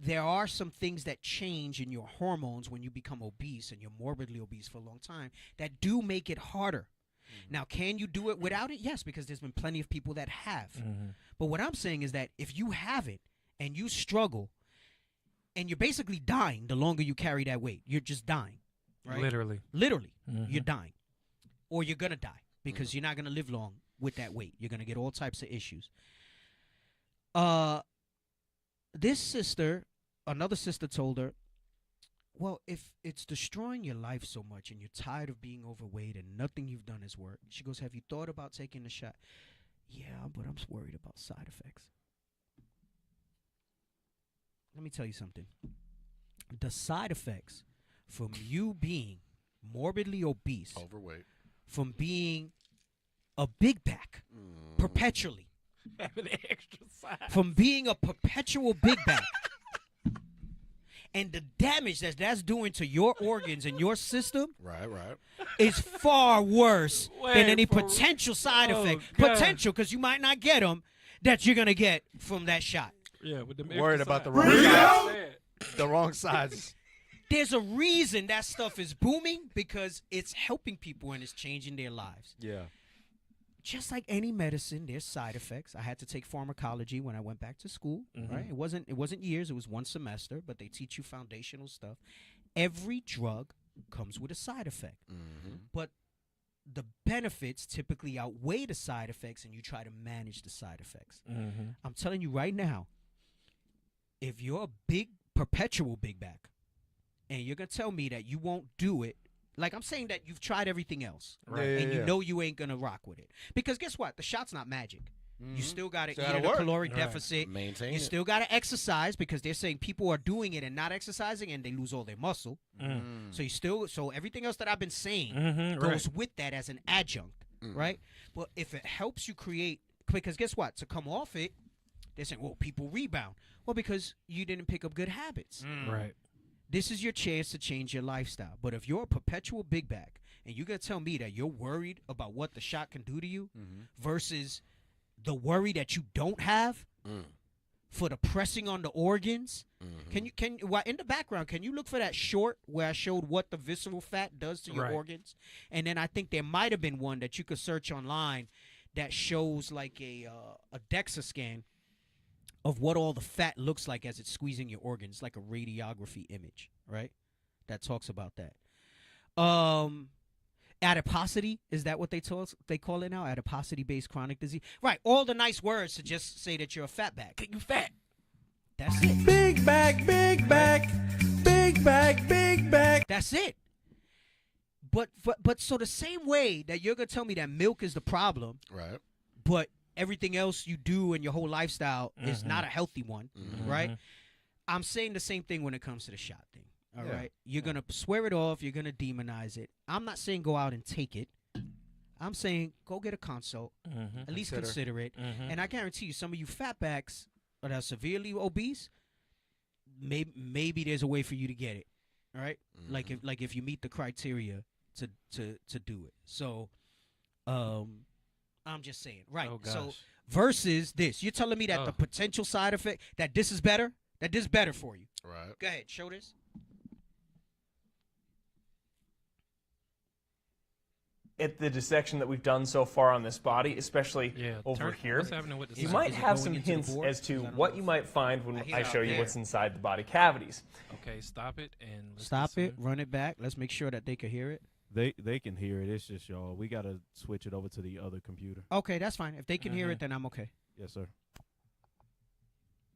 there are some things that change in your hormones when you become obese and you're morbidly obese for a long time that do make it harder. Now, can you do it without it? Yes, because there's been plenty of people that have. But what I'm saying is that if you have it and you struggle and you're basically dying the longer you carry that weight, you're just dying, right? Literally. You're dying. Or you're going to die because you're not going to live long with that weight. You're going to get all types of issues. This sister, another sister told her, well, if it's destroying your life so much and you're tired of being overweight and nothing you've done is work, she goes, have you thought about taking the shot? Yeah, but I'm worried about side effects. Let me tell you something. The side effects from you being morbidly obese, overweight, from being a big back perpetually, having an extra size, from being a perpetual big back, and the damage that's doing to your organs and your system, right, is far worse than any for- potential side Oh, effect. God. Potential, because you might not get them, that you're gonna get from that shot. Yeah, with them Worried extra about the size. wrong size. The wrong size. There's a reason that stuff is booming because it's helping people and it's changing their lives. Yeah. Just like any medicine, there's side effects. I had to take pharmacology when I went back to school. Right? It wasn't years. It was one semester, but they teach you foundational stuff. Every drug comes with a side effect. Mm-hmm. But the benefits typically outweigh the side effects, and you try to manage the side effects. Mm-hmm. I'm telling you right now, if you're a big, perpetual big back, and you're going to tell me that you won't do it, like I'm saying that you've tried everything else, Right. and you know you ain't going to rock with it. Because guess what? The shot's not magic. You still got to eat at a caloric deficit. Maintain you it. still got to exercise, because they're saying people are doing it and not exercising, and they lose all their muscle. So everything else that I've been saying goes with that as an adjunct, right? But if it helps you create, because guess what? To come off it, they're saying, well, people rebound. Well, because you didn't pick up good habits. Right. This is your chance to change your lifestyle. But if you're a perpetual big back, and you're going to tell me that you're worried about what the shot can do to you versus the worry that you don't have for the pressing on the organs. Well, in the background, can you look for that short where I showed what the visceral fat does to your organs? And then I think there might have been one that you could search online that shows like a DEXA scan of what all the fat looks like as it's squeezing your organs, like a radiography image, right? That talks about that. Adiposity, is that what they call it now? Adiposity-based chronic disease. Right, all the nice words to just say that you're a fat back. You fat. That's it. Big back, big back, big back, big back. That's it. But so the same way that you're going to tell me that milk is the problem, right? But everything else you do in your whole lifestyle is not a healthy one, right? I'm saying the same thing when it comes to the shot thing. All right, you're going to swear it off. You're going to demonize it. I'm not saying go out and take it. I'm saying go get a consult. At least consider it. And I guarantee you, some of you fatbacks that are severely obese, maybe there's a way for you to get it. All right, like if you meet the criteria to do it. So, I'm just saying, right? Oh, so gosh. versus this, you're telling me that the potential side effect that this is better, that this is better for you. Right. Go ahead, show this. At the dissection that we've done so far on this body, especially over here, what's happening with the you side? might Is it have going some into the hints board? as to what you might find when I show you what's inside the body cavities. Okay, stop it and let's Stop listen. it, run it back. Let's make sure that they can hear it. They can hear it. It's just y'all. We gotta switch it over to the other computer. Okay, that's fine. If they can hear it, then I'm okay. Yes, sir.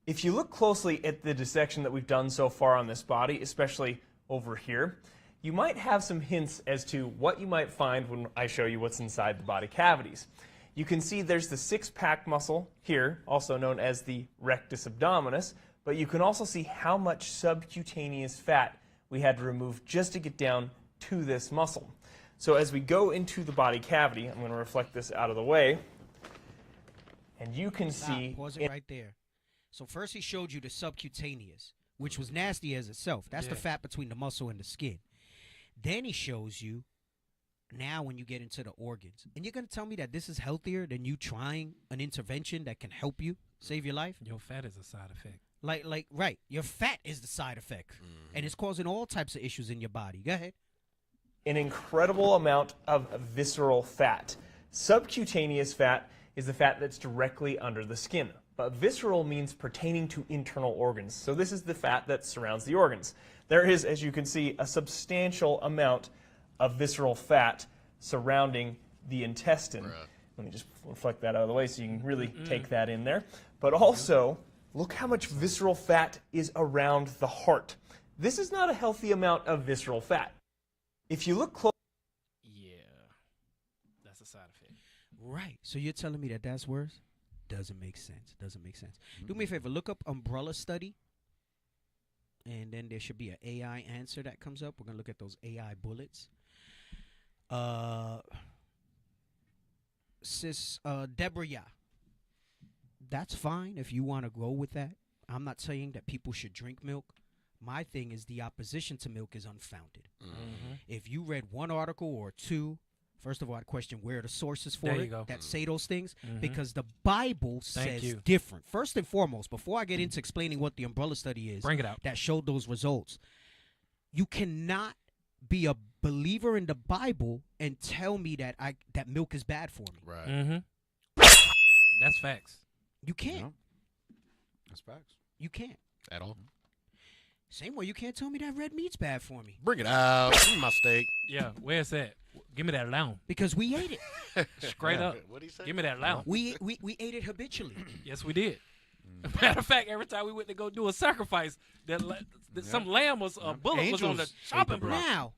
If you look closely at the dissection that we've done so far on this body, especially over here, you might have some hints as to what you might find when I show you what's inside the body cavities. You can see there's the six-pack muscle here, also known as the rectus abdominis, but you can also see how much subcutaneous fat we had to remove just to get down to this muscle. So as we go into the body cavity, I'm going to reflect this out of the way, and you can see... Pause it right there. So first he showed you the subcutaneous, which was nasty as itself. That's the fat between the muscle and the skin. Then he shows you now when you get into the organs. And you're going to tell me that this is healthier than you trying an intervention that can help you save your life? Your fat is a side effect. Right. Your fat is the side effect. And it's causing all types of issues in your body. Go ahead. An incredible amount of visceral fat. Subcutaneous fat is the fat that's directly under the skin. But visceral means pertaining to internal organs. So this is the fat that surrounds the organs. There is, as you can see, a substantial amount of visceral fat surrounding the intestine. Right. Let me just reflect that out of the way so you can really take that in there. But also, look how much visceral fat is around the heart. This is not a healthy amount of visceral fat. If you look close... Yeah, that's a side effect. Right. So you're telling me that that's worse? Doesn't make sense. Doesn't make sense. Do me a favor. Look up umbrella study. And then there should be an AI answer that comes up. We're going to look at those AI bullets. Deborah, yeah. That's fine if you want to go with that. I'm not saying that people should drink milk. My thing is the opposition to milk is unfounded. If you read one article or two, first of all, I'd question where are the sources for it that say those things, because the Bible says different. First and foremost, before I get into explaining what the umbrella study is, bring it out, that showed those results, you cannot be a believer in the Bible and tell me that that milk is bad for me. Right. That's facts. You can't. Yeah. That's facts. You can't. At all. Same way you can't tell me that red meat's bad for me. Bring it out. Give me my steak. Yeah, where's that? Give me that lamb. Because we ate it. Straight up. What'd he say? Give me that lamb. We ate it habitually. Yes, we did. Matter of fact, every time we went to go do a sacrifice, some lamb was a bullet was on the chopping block. Now,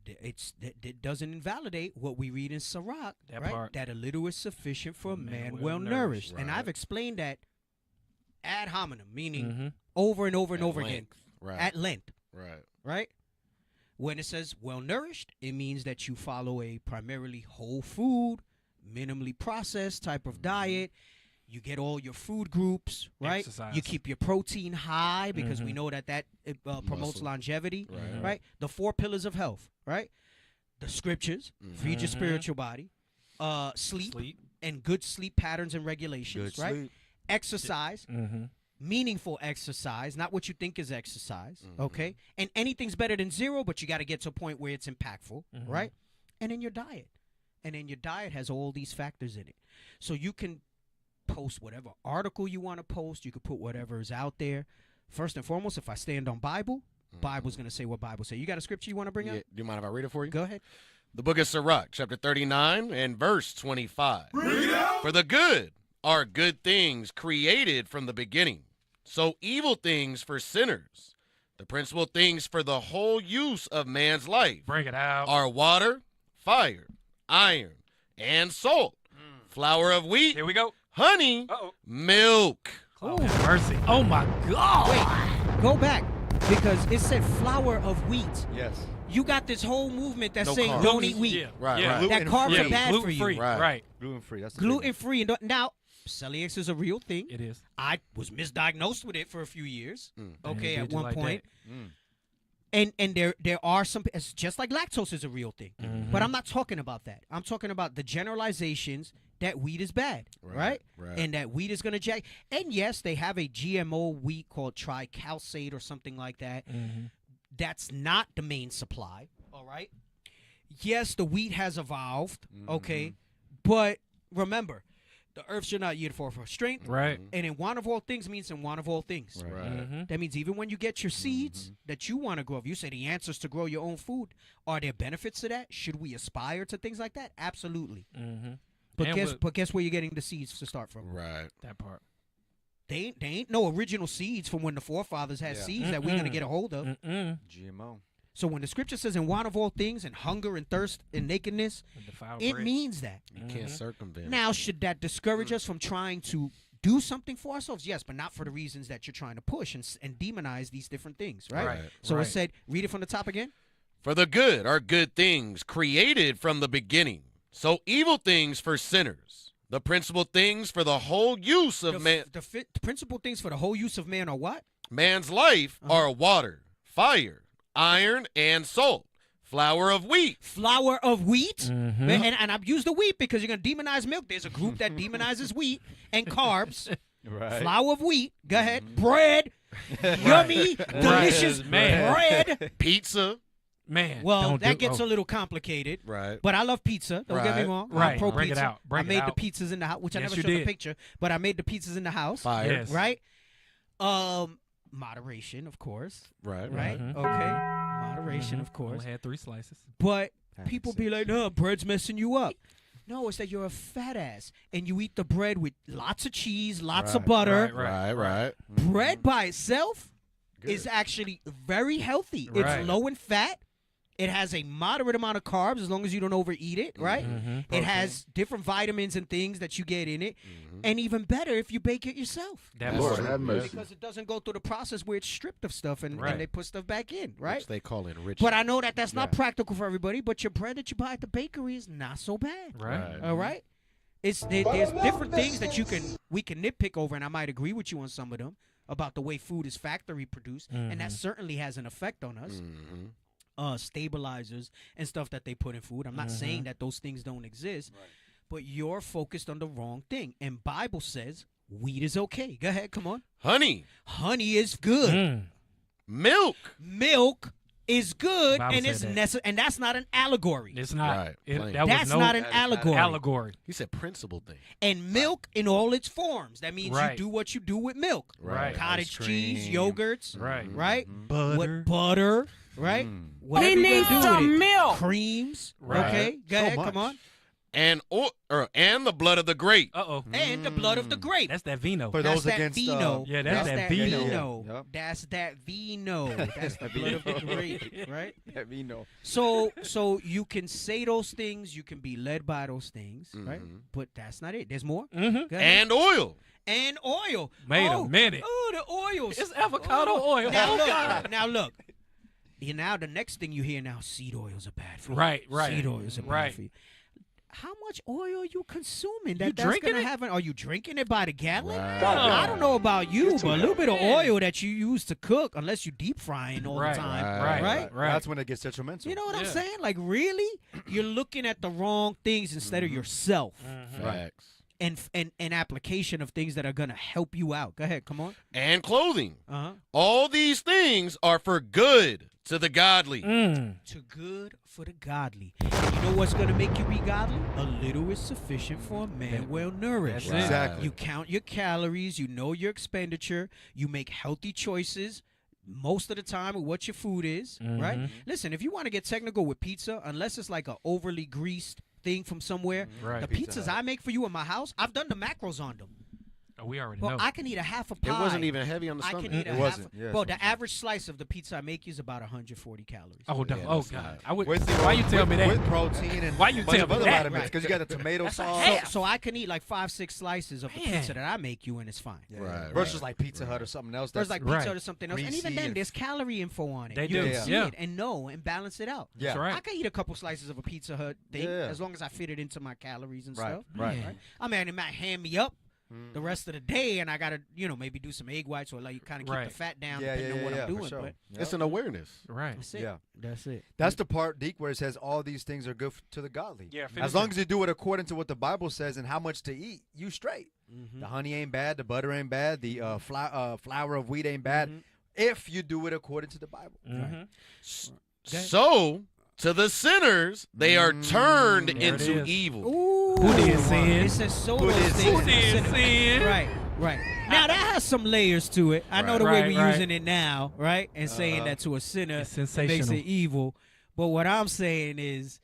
it doesn't invalidate what we read in Sirach, That right? part. That a little is sufficient for a man well nourished. And I've explained that ad hominem, meaning over and over and over again, at length. Right? When it says well nourished, it means that you follow a primarily whole food, minimally processed type of diet. You get all your food groups, right? Exercise. You keep your protein high because we know that promotes longevity, right? The 4 pillars of health, right? The scriptures, feed your spiritual body, sleep, and good sleep patterns and regulations, Good right? sleep. Exercise, meaningful exercise, not what you think is exercise, okay? And anything's better than 0, but you got to get to a point where it's impactful, right? And then your diet. And then your diet has all these factors in it. So you can post whatever article you want to post. You could put whatever is out there. First and foremost, if I stand on Bible, Bible's going to say what Bible say. You got a scripture you want to bring up? Do you mind if I read it for you? Go ahead. The book of Sirach, chapter 39 and verse 25. Bring it out. For the good are good things created from the beginning, so evil things for sinners. The principal things for the whole use of man's life Bring it out. are water, fire, iron, and salt, flour of wheat, Here we go. honey, milk. Oh, mercy. Oh, my God. Wait, go back. Because it said flour of wheat. Yes. You got this whole movement that's No saying carbs. don't eat wheat. Yeah. Right, yeah. right. That carbs are bad for you. Gluten-free. Right. Right. Gluten-free. That's the Gluten free. Now, celiac is a real thing. It is. I was misdiagnosed with it for a few years. Okay, Did at you one like point. that? And there are some, it's just like lactose is a real thing. But I'm not talking about that. I'm talking about the generalizations that wheat is bad, right? And that wheat is going to jack. And yes, they have a GMO wheat called tricalcate or something like that. That's not the main supply, all right? Yes, the wheat has evolved, okay? But remember, the earth should not yield for strength. Right. And in one of all things means in one of all things. That means even when you get your seeds that you want to grow, if you say the answers to grow your own food, are there benefits to that? Should we aspire to things like that? Absolutely. But guess where you're getting the seeds to start from? Right. That part. They ain't no original seeds from when the forefathers had seeds that we're going to get a hold of. GMO. So when the scripture says in want of all things and hunger and thirst and nakedness, it means that. You can't circumvent. Now, should that discourage us from trying to do something for ourselves? Yes, but not for the reasons that you're trying to push and demonize these different things, right? So it said, read it from the top again. For the good are good things created from the beginning, so evil things for sinners. The principal things for the whole use of man. The principal things for the whole use of man are what? Man's life are water, fire, iron, and salt. Flour of wheat. Flour of wheat? And I've used the wheat because you're going to demonize milk. There's a group that demonizes wheat and carbs. Flour of wheat. Go ahead. Bread. Yummy, delicious bread. Pizza. Man. Well, that gets a little complicated. Right. But I love pizza. Don't get me wrong. Right. I'm pro Bring pizza. it out. I made the pizzas in the house, which I never showed the picture, but I made the pizzas in the house. Fire. Yes. Right? Moderation, of course. Right. Right? Okay. Moderation, of course. Only had 3 slices. But people be like, no, bread's messing you up. No, it's that you're a fat ass and you eat the bread with lots of cheese, lots of butter. Right. Bread by itself is actually very healthy. It's low in fat. It has a moderate amount of carbs as long as you don't overeat it, right? It has different vitamins and things that you get in it. And even better if you bake it yourself. Lord have mercy. Because it doesn't go through the process where it's stripped of stuff and they put stuff back in, right? Which they call enrichment. But I know that that's not practical for everybody, but your bread that you buy at the bakery is not so bad. Right. All right? There's different things that we can nitpick over, and I might agree with you on some of them about the way food is factory produced, and that certainly has an effect on us. Stabilizers and stuff that they put in food. I'm not saying that those things don't exist, but you're focused on the wrong thing. And Bible says wheat is okay. Go ahead, come on. Honey. Honey is good. Milk. Milk is good Bible and said it's that. necessary, and that's not an allegory. It's not. Right, plain. That's not an allegory. Allegory. He said principle thing. And milk in all its forms. That means Right. you do what you do with milk. Right. Cottage Ice cheese, cream. yogurts. Right. Right. Butter. What butter. Right. Whatever He you gonna needs do with some it. milk. Creams. Right. Okay. Go So ahead. much. Come on. And the blood of the grape. Uh-oh. And the blood of the grape. That's that vino. For That's those that against vino. Yeah, that's that vino. Yep. That's that vino. That's the blood of the grape, right? That vino. So you can say those things, you can be led by those things, right? But that's not it. There's more. Mm-hmm. Go ahead. And oil. And oil. Wait a minute. Oh, the oils. It's avocado oil. Now Oh, look. God. Now look. Now the next thing you hear now, seed oils are bad for you. Right. Seed oils are bad Right. for you. How much oil are you consuming? You That's drinking gonna it? have are you drinking it by the gallon? Right. I don't know about you, but a little bit of oil that you use to cook, unless you deep frying all Right. the time, Right. That's when it gets detrimental. You know what I'm Yeah. saying? Like, really, you're looking at the wrong things instead of yourself, Facts. and application of things that are gonna help you out. Go ahead, come on. And clothing. Uh-huh. All these things are for good to the godly. To good for the godly. And you know what's gonna make you be godly? A little is sufficient for a man well nourished. That's it. Exactly. You count your calories, you know your expenditure, you make healthy choices most of the time with what your food is, right? Listen, if you want to get technical with pizza, unless it's like a overly greased thing from somewhere, Right. the Pizza pizzas Hut. I make for you in my house, I've done the macros on them. Oh, we already Well, know. I can eat a half a It pie. wasn't even heavy on the I stomach. can eat a It half. wasn't. Yeah, Well, it the wasn't. average slice of the pizza I make is about 140 calories. Oh, Yeah, oh that's God! not- I would. With Why you tell me that? With protein and Why you a bunch tell of me other that? vitamins, because you got the tomato That's a sauce. half. So I can eat like 5-6 slices of the Man. pizza that I make you, and it's fine. Yeah. Right, Versus right, like Pizza Hut or something else. There's That's like pizza Right. or something else, and even greasy then, and- there's calorie info on it. They you do, can see yeah. it and know and balance it out. yeah. That's right. I can eat a couple slices of a Pizza Hut thing Yeah. as long as I fit it into my calories and Right, stuff. right. Man. I mean, it might hand me up the rest of the day, and I gotta, maybe do some egg whites or like kind of keep Right. the fat down Yeah, depending on what I'm for doing. sure. But Yep. It's an awareness. Right. that's it. Yeah. That's it. That's the part, Deke, where it says all these things are good to the godly. Yeah, finish As long it. as you do it according to what the Bible says and how much to eat, you straight. Mhm. The honey ain't bad. The butter ain't bad. The flour of wheat ain't bad. If you do it according to the Bible. Mhm. So, to the sinners, they are turned There it into is. evil. Ooh, Who did sin? It says so Who those did things. sin? Who did sin? Right, right. Now that has some layers to it. I know the way Right, we're right. using it now, right? And saying that to a sinner It's it makes sensational. it evil. But what I'm saying is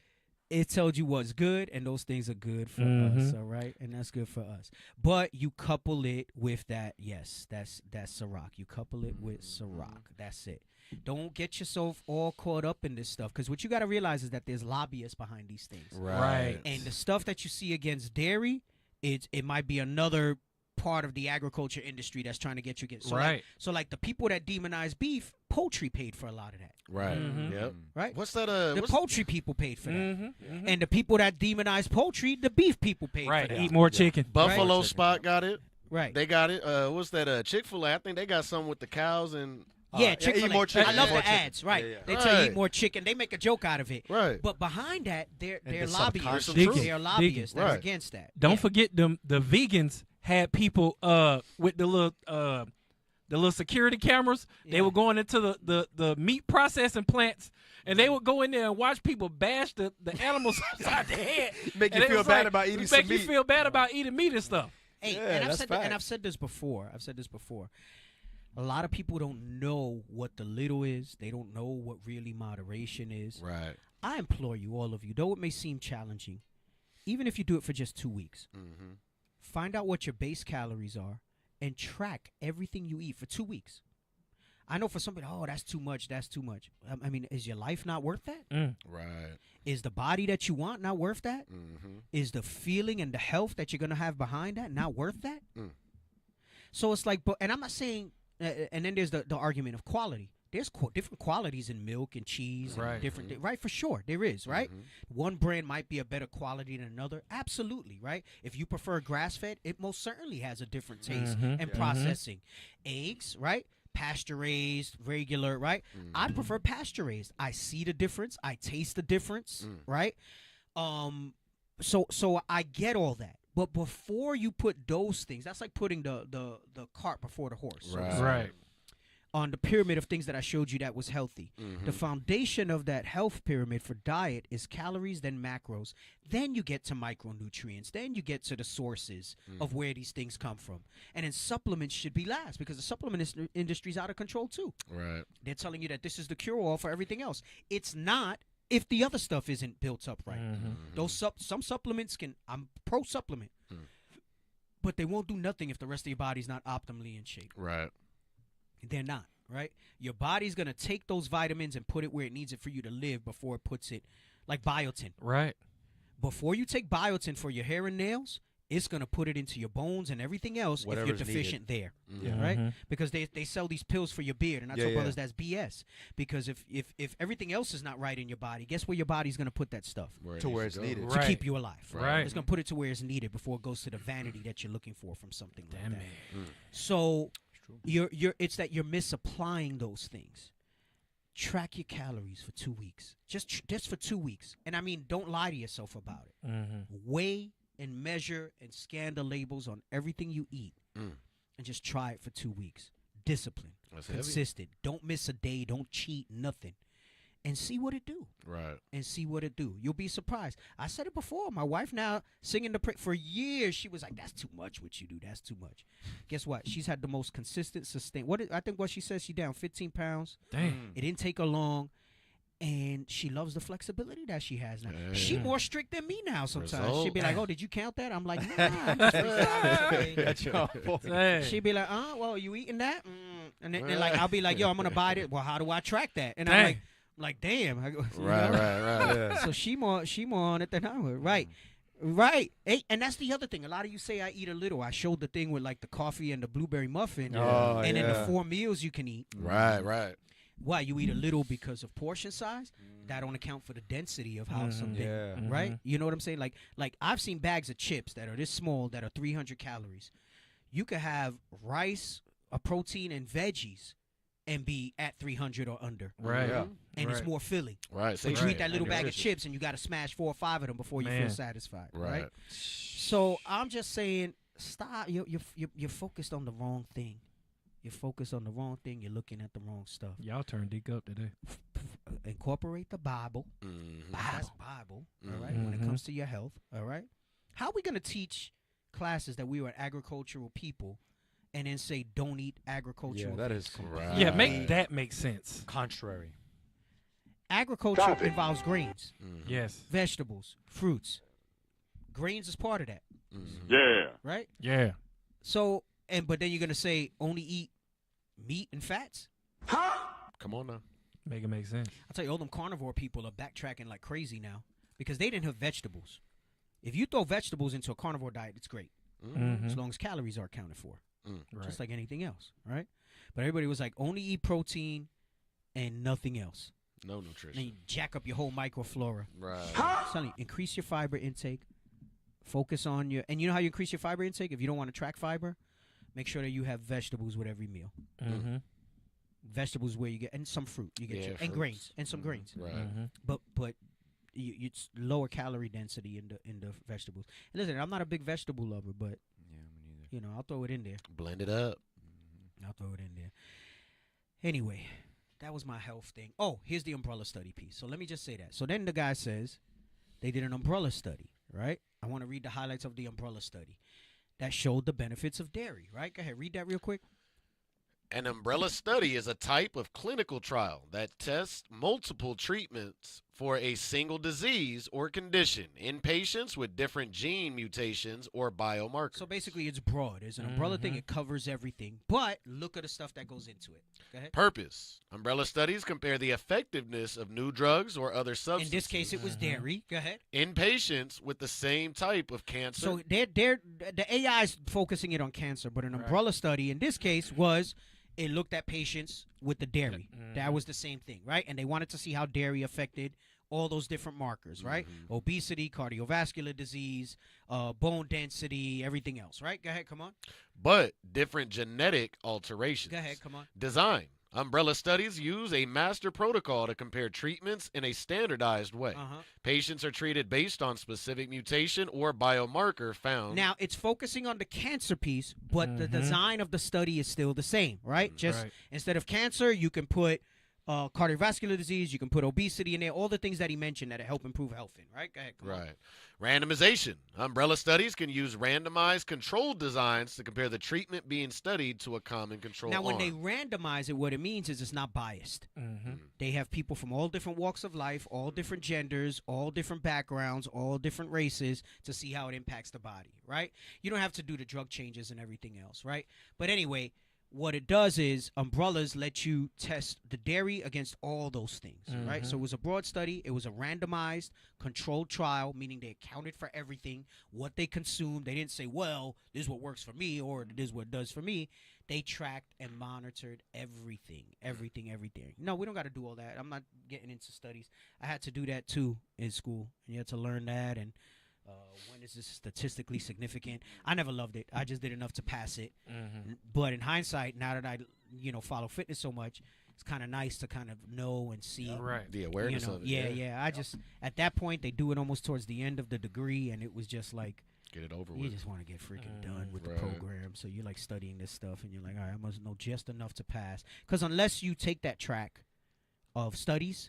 it told you what's good, and those things are good for us, all right? And that's good for us. But you couple it with that, yes, that's Ciroc. You couple it with Ciroc. That's it. Don't get yourself all caught up in this stuff, because what you got to realize is that there's lobbyists behind these things. Right. And the stuff that you see against dairy, it might be another part of the agriculture industry that's trying to get you against. So Right. like the people that demonize beef, poultry paid for a lot of that. Right. Mhm. Yep. Right. What's that? The What's poultry people paid for that. Mhm. And the people that demonize poultry, the beef people paid Right. for that. Eat more chicken. Buffalo Right. Spot got it. Right. They got it. What's that? Chick-fil-A. I think they got something with the cows and. Yeah, Chick-fil-A. eat more chicken, I love eat more the chicken. ads, right? Yeah, yeah. They tell you eat Right. more chicken. They make a joke out of it. Right. But behind that, they're the lobbyists. subconscious They're truth. lobbyists that's Right. against that. Don't Yeah. forget them. The vegans had people with the little security cameras. They Yeah. were going into the meat processing plants, and they would go in there and watch people bash the animals upside the head. Make And you it feel was bad like, about eating make some you meat. feel bad about eating meat and stuff. Hey, Yeah, and that's I've facts. said this before. A lot of people don't know what the little is. They don't know what really moderation is. Right. I implore you, all of you, though it may seem challenging, even if you do it for just 2 weeks, find out what your base calories are and track everything you eat for 2 weeks. I know for somebody, oh, that's too much. I mean, is your life not worth that? Right. Is the body that you want not worth that? Is the feeling and the health that you're going to have behind that not worth that? So it's like, and I'm not saying, and then there's the argument of quality. There's different qualities in milk and cheese, and Right. different, right? For sure, there is, right? One brand might be a better quality than another, absolutely, right? If you prefer grass-fed, it most certainly has a different taste and processing. Eggs, right? Pasture-raised, regular, right? I prefer pasture-raised. I see the difference. I taste the difference, right? So I get all that. But before you put those things, that's like putting the cart before the horse. Right. Right. on the pyramid of things that I showed you that was healthy. Mm-hmm. The foundation of that health pyramid for diet is calories, then macros. Then you get to micronutrients. Then you get to the sources of where these things come from. And then supplements should be last because the supplement industry is out of control too. Right. They're telling you that this is the cure-all for everything else. It's not if the other stuff isn't built up right. Those some supplements I'm pro-supplement. But they won't do nothing if the rest of your body's not optimally in shape. Right. They're not, right? Your body's going to take those vitamins and put it where it needs it for you to live before it puts it, like biotin. Right. Before you take biotin for your hair and nails, it's going to put it into your bones and everything else if you're deficient there, right? Because they sell these pills for your beard, and I tell brothers that's BS. Because if everything else is not right in your body, guess where your body's going to put that stuff? To where it's needed. To keep you alive. Right. It's going to put it to where it's needed before it goes to the vanity that you're looking for from something like that. So it's that you're misapplying those things. Track your calories for 2 weeks. Just for 2 weeks. And I mean, don't lie to yourself about it. Weigh and measure and scan the labels on everything you eat and just try it for 2 weeks. Discipline. That's consistent. heavy. Don't miss a day. Don't cheat. Nothing. And see what it do. Right. And see what it do. You'll be surprised. I said it before. My wife now singing the prayer for years. She was like, "That's too much. What you do? That's too much." Guess what? She's had the most consistent, sustained. I think what she says, she down 15 pounds. Dang. It didn't take her long. And she loves the flexibility that she has now. She more strict than me now sometimes. She'd be like, "Oh, did you count that?" I'm like, "Nah, I'm just freestyling." She'd be like, well, you eating that?" And then like, I'll be like, "Yo, I'm going to buy it." "Well, how do I track that?" And I'm like, "Damn." Right. So she more on it than I would. Right. Hey, and that's the other thing. A lot of you say I eat a little. I showed the thing with like the coffee and the blueberry muffin. And then the 4 meals you can eat. Right. Why? You eat a little because of portion size? That don't account for the density of how something, right? You know what I'm saying? Like I've seen bags of chips that are this small that are 300 calories. You could have rice, a protein, and veggies and be at 300 or under. Right. Yeah. And it's more filling. Right. But you eat that little bag of chips and you got to smash 4 or 5 of them before you feel satisfied. Right. So I'm just saying, stop. You're focused on the wrong thing. You're focused on the wrong thing. You're looking at the wrong stuff. Y'all turned deep up today. Incorporate the Bible. That's Bible. All right. When it comes to your health. All right. How are we going to teach classes that we were agricultural people and then say don't eat agricultural? Yeah, that is right. Yeah, make that make sense. Contrary. Agriculture involves grains. Yes. Vegetables, fruits. Grains is part of that. Yeah. Right? Yeah. So, but then you're going to say only eat meat and fats? Come on now. Make it make sense. I'll tell you, all them carnivore people are backtracking like crazy now because they didn't have vegetables. If you throw vegetables into a carnivore diet, it's great. As long as calories are accounted for. Just like anything else, right? But everybody was like, only eat protein and nothing else. No nutrition. And you jack up your whole microflora. Right. Sonny, increase your fiber intake. Focus on your... And you know how you increase your fiber intake? If you don't want to track fiber, make sure that you have vegetables with every meal. Vegetables where you get... And some fruit. You get and grains. And some grains. Right. But it's lower calorie density in the vegetables. And listen, I'm not a big vegetable lover, but... You know, I'll throw it in there. Blend it up. I'll throw it in there. Anyway, that was my health thing. Oh, here's the umbrella study piece. So let me just say that. So then the guy says they did an umbrella study, right? I want to read the highlights of the umbrella study that showed the benefits of dairy, right? Go ahead, read that real quick. An umbrella study is a type of clinical trial that tests multiple treatments for a single disease or condition in patients with different gene mutations or biomarkers. So basically it's broad. It's an umbrella thing. It covers everything. But look at the stuff that goes into it. Go ahead. Purpose. Umbrella studies compare the effectiveness of new drugs or other substances. In this case, it was dairy. Go ahead. In patients with the same type of cancer. So the AI is focusing it on cancer, but an umbrella study in this case was... It looked at patients with the dairy. That was the same thing, right? And they wanted to see how dairy affected all those different markers, right? Obesity, cardiovascular disease, bone density, everything else, right? Go ahead, come on. But different genetic alterations. Go ahead, come on. Design. Umbrella studies use a master protocol to compare treatments in a standardized way. Patients are treated based on specific mutation or biomarker found. Now, it's focusing on the cancer piece, but the design of the study is still the same, right? Just instead of cancer, you can put cardiovascular disease, you can put obesity in there, all the things that he mentioned that help improve health in, right? Go ahead, come on. Randomization. Umbrella studies can use randomized controlled designs to compare the treatment being studied to a common control Now, when arm. they randomize it, what it means is it's not biased. They have people from all different walks of life, all different genders, all different backgrounds, all different races to see how it impacts the body, right? You don't have to do the drug changes and everything else, right? But anyway, what it does is umbrellas let you test the dairy against all those things, right? So it was a broad study. It was a randomized controlled trial, meaning they accounted for everything, what they consumed. They didn't say, well, this is what works for me or this is what it does for me. They tracked and monitored everything. No, we don't got to do all that. I'm not getting into studies. I had to do that too in school. You had to learn that and when is this statistically significant? I never loved it. I just did enough to pass it. But in hindsight, now that I, follow fitness so much, it's kind of nice to kind of know and see. The awareness of it. Yeah. I just, at that point, they do it almost towards the end of the degree, and it was just like, get it over with. You just want to get freaking done with the program. So you're like studying this stuff, and you're like, all right, I must know just enough to pass. Because unless you take that track of studies,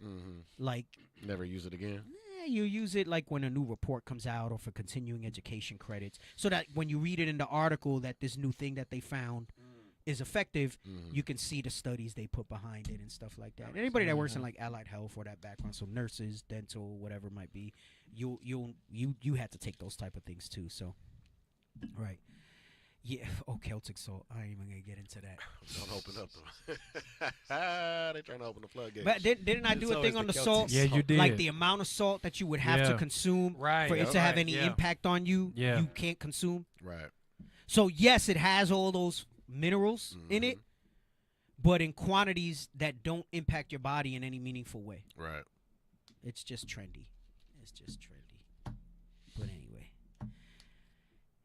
like. Never use it again. You use it like when a new report comes out or for continuing education credits, so that when you read it in the article that this new thing that they found is effective, you can see the studies they put behind it and stuff like that. Anybody that works in like allied health or that background, so nurses, dental, whatever it might be, you had to take those type of things too. So, right. Yeah, Celtic salt. I ain't even gonna get into that. Don't open up them. They trying to open the floodgates. But didn't I do a thing on the salt? Yeah, you did. Like the amount of salt that you would have to consume for it to have any impact on you, you can't consume. Right. So yes, it has all those minerals in it, but in quantities that don't impact your body in any meaningful way. Right. It's just trendy. But anyway.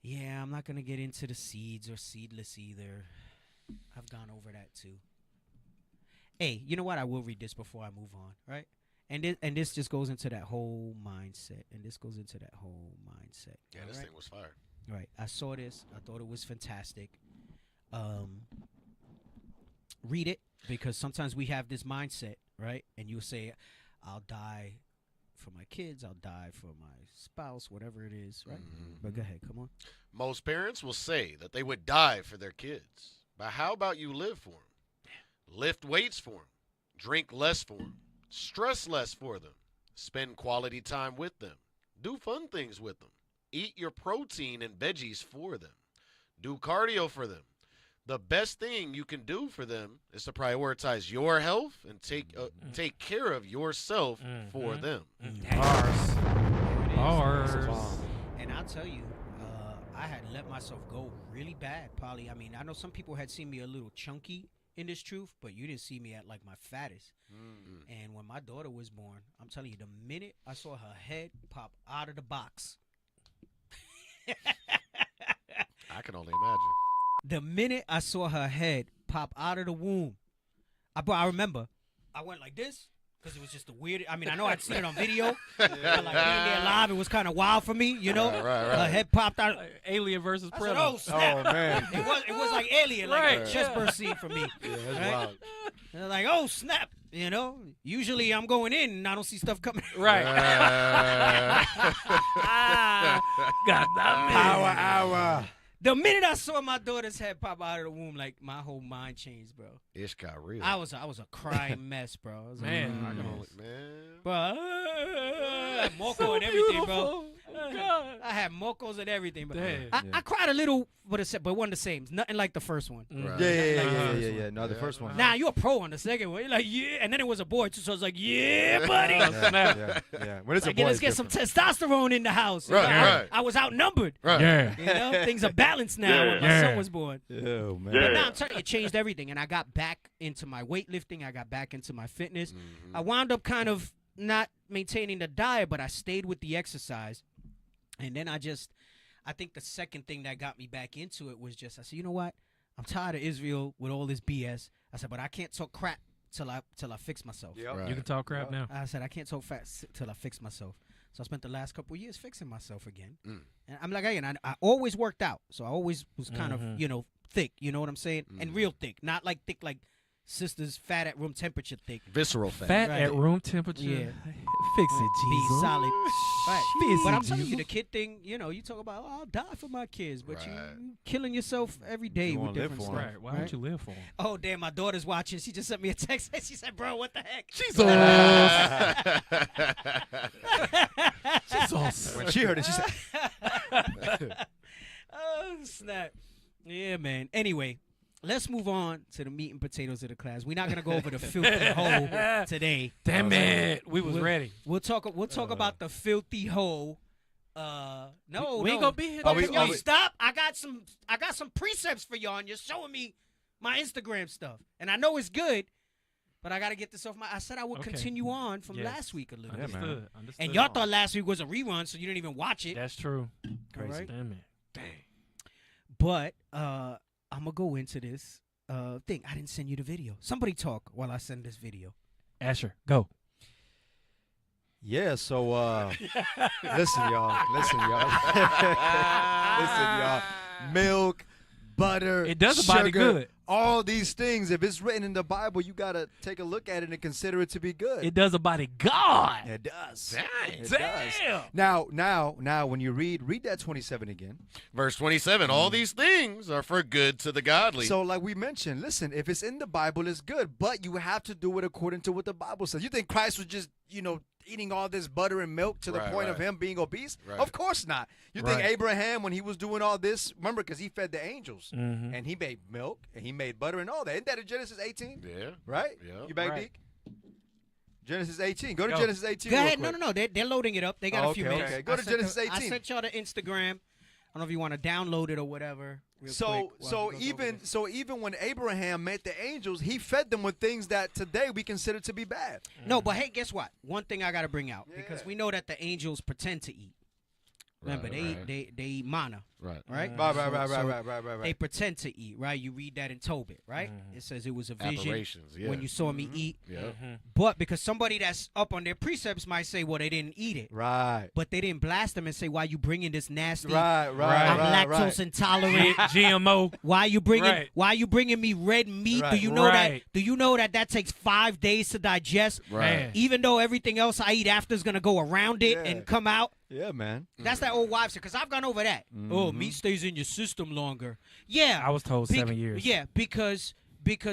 Yeah, I'm not going to get into the seeds or seedless either. I've gone over that too. Hey, you know what? I will read this before I move on, right? And this just goes into that whole mindset. Yeah, this thing was fire. Right. I saw this. I thought it was fantastic. Read it, because sometimes we have this mindset, right? And you'll say, I'll die for my kids, I'll die for my spouse, whatever it is, right? But go ahead, come on. Most parents will say that they would die for their kids. But how about you live for them? Lift weights for them. Drink less for them. Stress less for them. Spend quality time with them. Do fun things with them. Eat your protein and veggies for them. Do cardio for them. The best thing you can do for them is to prioritize your health and take care of yourself for them. Ours. And I'll tell you, I had let myself go really bad, Polly. I mean, I know some people had seen me a little chunky in this truth, but you didn't see me at like my fattest. And when my daughter was born, I'm telling you, the minute I saw her head pop out of the box, I can only imagine. The minute I saw her head pop out of the womb, I remember I went like this, because it was just the weird. I mean, I know I'd seen it on video, but like being there live, it was kind of wild for me, you know. Right. Her head popped out. Alien versus Predator. I said, oh, snap. Oh man, it was like Alien, like a chest burst scene for me. yeah, that's wild. And like, oh snap, you know. Usually I'm going in and I don't see stuff coming. Right. God, Power hour. The minute I saw my daughter's head pop out of the womb, like my whole mind changed, bro. It got real. I was a crying mess, bro. I was Man. like, Man. bro, I had moco and everything, bro. God. I had mocos and everything, but Damn. I cried a little, but wasn't the same. It's nothing like the first one. Right. Yeah. No, the first one. Nah, you're a pro on the second one. You're like, yeah, and then it was a boy too, so I was like, yeah, buddy. Yeah. When it's a boy, let's it's get some different. testosterone in the house. Right. I was outnumbered. Right. Yeah. You know, things are balanced now when my son was born. Oh man. But now I'm telling you, it changed everything, and I got back into my weightlifting. I got back into my fitness. I wound up kind of not maintaining the diet, but I stayed with the exercise. And then I think the second thing that got me back into it was just, I said, you know what? I'm tired of Israel with all this BS. I said, but I can't talk crap till I fix myself. Yep. You can talk crap now. I said I can't talk fat till I fix myself. So I spent the last couple of years fixing myself again. And I'm like, again, I always worked out, so I always was kind of thick. You know what I'm saying? And real thick, not like thick like sisters fat at room temperature thick. Visceral fat. Fat at room temperature. Yeah. Fix it, Be Jesus. solid. Right. Fix But it, I'm telling you, Jesus. the kid thing, you talk about, I'll die for my kids, but you killing yourself every day with different stuff. Right. Why don't you live for them? Oh, damn, my daughter's watching. She just sent me a text. She said, bro, what the heck? Jesus. Jesus. When she heard it, she said, oh, snap. Yeah, man. Anyway, let's move on to the meat and potatoes of the class. We're not going to go over the filthy hole today. Damn it. We was ready. We'll talk about the filthy hole. No, we ain't gonna be here. Yo, stop! I got some precepts for y'all, and you're showing me my Instagram stuff, and I know it's good, but I gotta get this off my. I said I would continue on from last week a little bit. Understood. And y'all thought last week was a rerun, so you didn't even watch it. That's true. Crazy. Right? Damn it. Dang. But I'm gonna go into this thing. I didn't send you the video. Somebody talk while I send this video. Asher, go. yeah, so listen, y'all. Listen, y'all. Milk, butter, It does a body sugar, good. all these things. If it's written in the Bible, you got to take a look at it and consider it to be good. It does a body God. It does. Dang. It does. Now, when you read that 27 again. Verse 27, all these things are for good to the godly. So like we mentioned, listen, if it's in the Bible, it's good, but you have to do it according to what the Bible says. You think Christ was just, eating all this butter and milk to the point of him being obese? Right. Of course not. You think Abraham, when he was doing all this, remember, because he fed the angels, and he made milk, and he made butter and all that. Isn't that in Genesis 18? Yeah. Right? Yeah. You back, Right. Deke? Genesis 18. Go to Genesis 18 Go real ahead. quick. No. They're loading it up. They got a few minutes. Okay. Go to Genesis 18. I sent y'all the Instagram. I don't know if you want to download it or whatever. Real quick while he goes over this. Even when Abraham met the angels, he fed them with things that today we consider to be bad. No, but hey, guess what? One thing I got to bring out, because we know that the angels pretend to eat. Remember, they eat manna. Right. Right? Right. They pretend to eat, right? You read that in Tobit, right? It says it was a vision Apparitions, yeah. when you saw me eat. Yeah. But because somebody that's up on their precepts might say, well, they didn't eat it. Right. But they didn't blast them and say, why you bringing this nasty? Right. I'm lactose intolerant. GMO. Why you bringing me red meat? Right. Do you know that takes 5 days to digest? Right. Even though everything else I eat after is gonna go around it and come out. Yeah, man. That's that old wives' because I've gone over that. Oh, meat stays in your system longer. Yeah. I was told 7 years. Yeah, because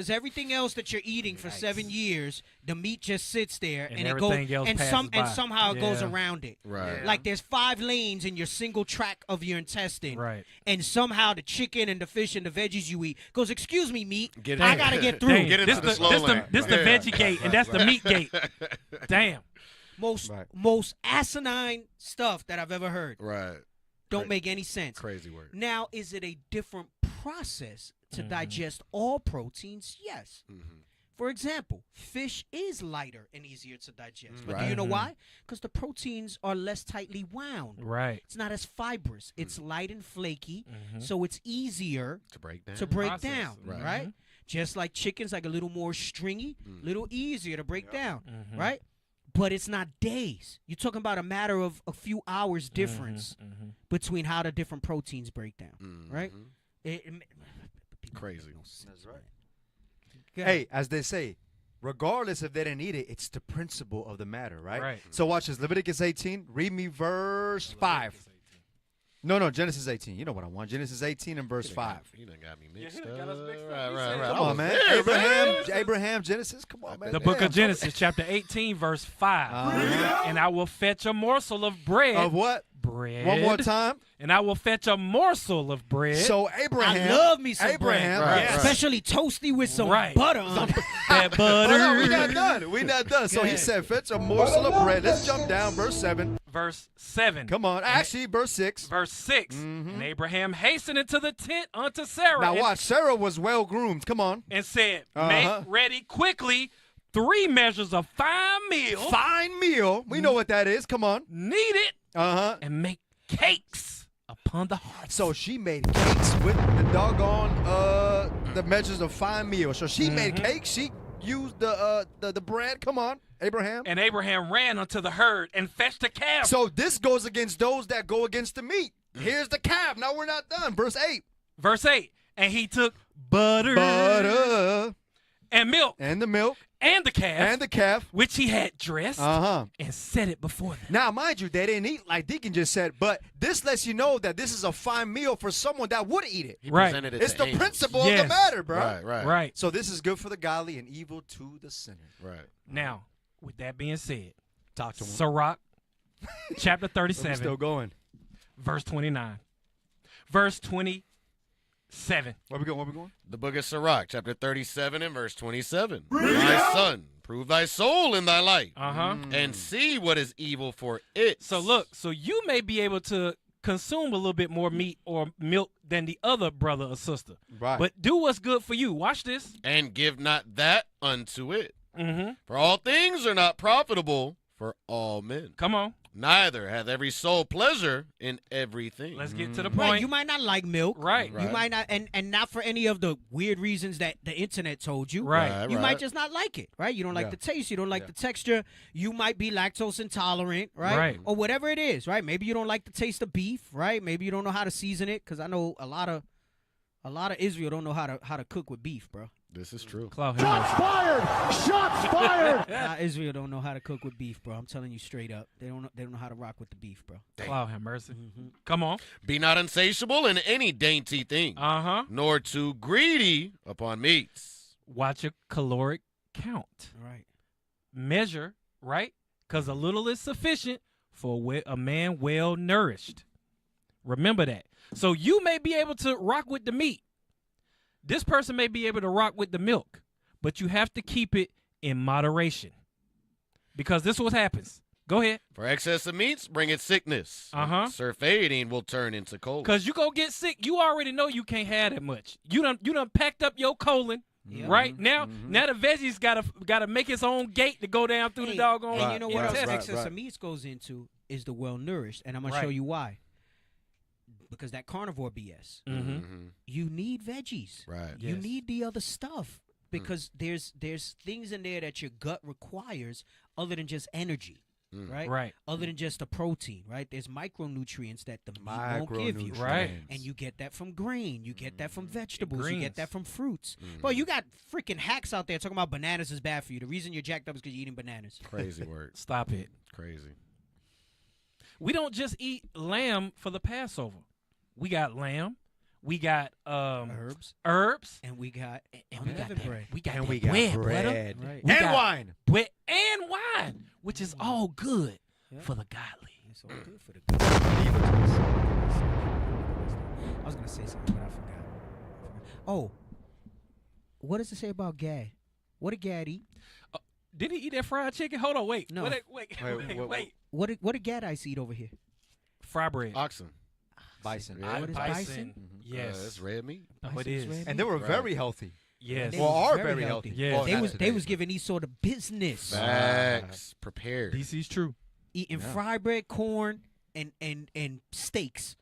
everything else that you're eating for 7 years, the meat just sits there and it goes and somehow it goes around it. Right. Like there's 5 lanes in your single track of your intestine. Right. And somehow the chicken and the fish and the veggies you eat goes, excuse me, meat. Get I in. gotta get through. Get into the slow lane. This the veggie gate, and that's the meat gate. Damn. Most asinine stuff that I've ever heard. Right. Don't make any sense. Crazy word. Now, is it a different process to digest all proteins? Yes. For example, fish is lighter and easier to digest. But do you know why? Because the proteins are less tightly wound. Right. It's not as fibrous. It's light and flaky, so it's easier To break down. down. Right? Just like chicken's like a little more stringy, little easier to break down. Right? But it's not days. You're talking about a matter of a few hours difference between how the different proteins break down, right? Crazy. That's right. Hey, as they say, regardless if they didn't eat it, it's the principle of the matter, right? Right. So watch this. Leviticus 18. Read me verse 5. No, Genesis 18. You know what I want. Genesis 18 and verse 5. You done got me mixed he up. done got us mixed up. Right. Come on, man. Abraham, Genesis. Come on, man. The book of Genesis, chapter 18, verse 5. And I will fetch a morsel of bread. Of what? Bread. One more time. And I will fetch a morsel of bread. So Abraham. I love me some Abraham, bread. right. Especially toasty with some Right. butter on it. that butter. Oh, no, we not done. So he said, fetch a morsel of bread. Let's jump down. Verse 7. Verse 7. Come on. Actually, verse 6. Verse 6. And Abraham hastened into the tent unto Sarah. Now watch. Sarah was well groomed. Come on. And said, make ready quickly 3 measures of fine meal. Fine meal. We know what that is. Come on. Knead it. Uh-huh. And make cakes of upon the heart. So she made cakes with the doggone the measures of fine meal. So she made cakes. She used the bread. Come on, Abraham. And Abraham ran unto the herd and fetched a calf. So this goes against those that go against the meat. Here's the calf. Now we're not done. Verse 8. Verse 8. And he took butter and milk and the milk and the calf which he had dressed and set it before them. Now, mind you, they didn't eat like Deacon just said, but this lets you know that this is a fine meal for someone that would eat it. He presented it It's to the angels. principle of the matter, bro. Right. So this is good for the godly and evil to the sinner. Right. Now, with that being said, talk to him. Sirach, chapter 37. We're still going. Verse 29. Verse 27. Where we going? The book of Sirach, chapter 37 and verse 27. My son, prove thy soul in thy light, and see what is evil for it. So look, so you may be able to consume a little bit more meat or milk than the other brother or sister. Right. But do what's good for you. Watch this. And give not that unto it. For all things are not profitable for all men. Come on. Neither hath every soul pleasure in everything. Let's get to the Right, point. you might not like milk. Right. You might not, and not for any of the weird reasons that the internet told you. Right. You might just not like it, right? You don't like the taste. You don't like the texture. You might be lactose intolerant, right? Right. Or whatever it is, right? Maybe you don't like the taste of beef, right? Maybe you don't know how to season it, because I know a lot of Israel don't know how to cook with beef, bro. This is true. Shots fired! Shots fired! Israel don't know how to cook with beef, bro. I'm telling you straight up. They don't know how to rock with the beef, bro. Cloud have mercy. Come on. Be not insatiable in any dainty thing, nor too greedy upon meats. Watch your caloric count. Right. Measure, right? Because a little is sufficient for a man well nourished. Remember that. So you may be able to rock with the meat. This person may be able to rock with the milk, but you have to keep it in moderation. Because this is what happens. Go ahead. For excess of meats bringeth sickness. Surfeiting will turn into cold. Because you go get sick, you already know you can't have that much. You done packed up your colon. Right now the veggies gotta make its own gate to go down through the doggone. And you know what else excess of meats goes into is the well nourished, and I'm gonna show you why. Because that carnivore BS, you need veggies. Right. You need the other stuff because there's things in there that your gut requires other than just energy. Right? Right. Other than just the protein, right? There's micronutrients that the meat won't give you. Right. And you get that from grain. You get that from vegetables. You get that from fruits. Well, you got freaking hacks out there talking about bananas is bad for you. The reason you're jacked up is because you're eating bananas. Crazy word. Stop it. Crazy. We don't just eat lamb for the Passover. We got lamb. We got herbs, and we got unleavened bread. We got and that bread, brother. Right. We And got wine. bread and wine, which is all good for the godly. It's all good for the godly. I was gonna say something, but I forgot. Oh, what does it say about Gad? What did Gad eat? Did he eat that fried chicken? Hold on, wait. No. Wait. What did Gadites eat over here? Fry bread. Oxen. Bison. What is bison? Yes. It's red meat. It is. And they were very healthy. Yes. They Well, was are very healthy. Yeah. Well, They was giving these sort of business. Facts. Prepared. DC's true. Eating fried bread, corn, and steaks.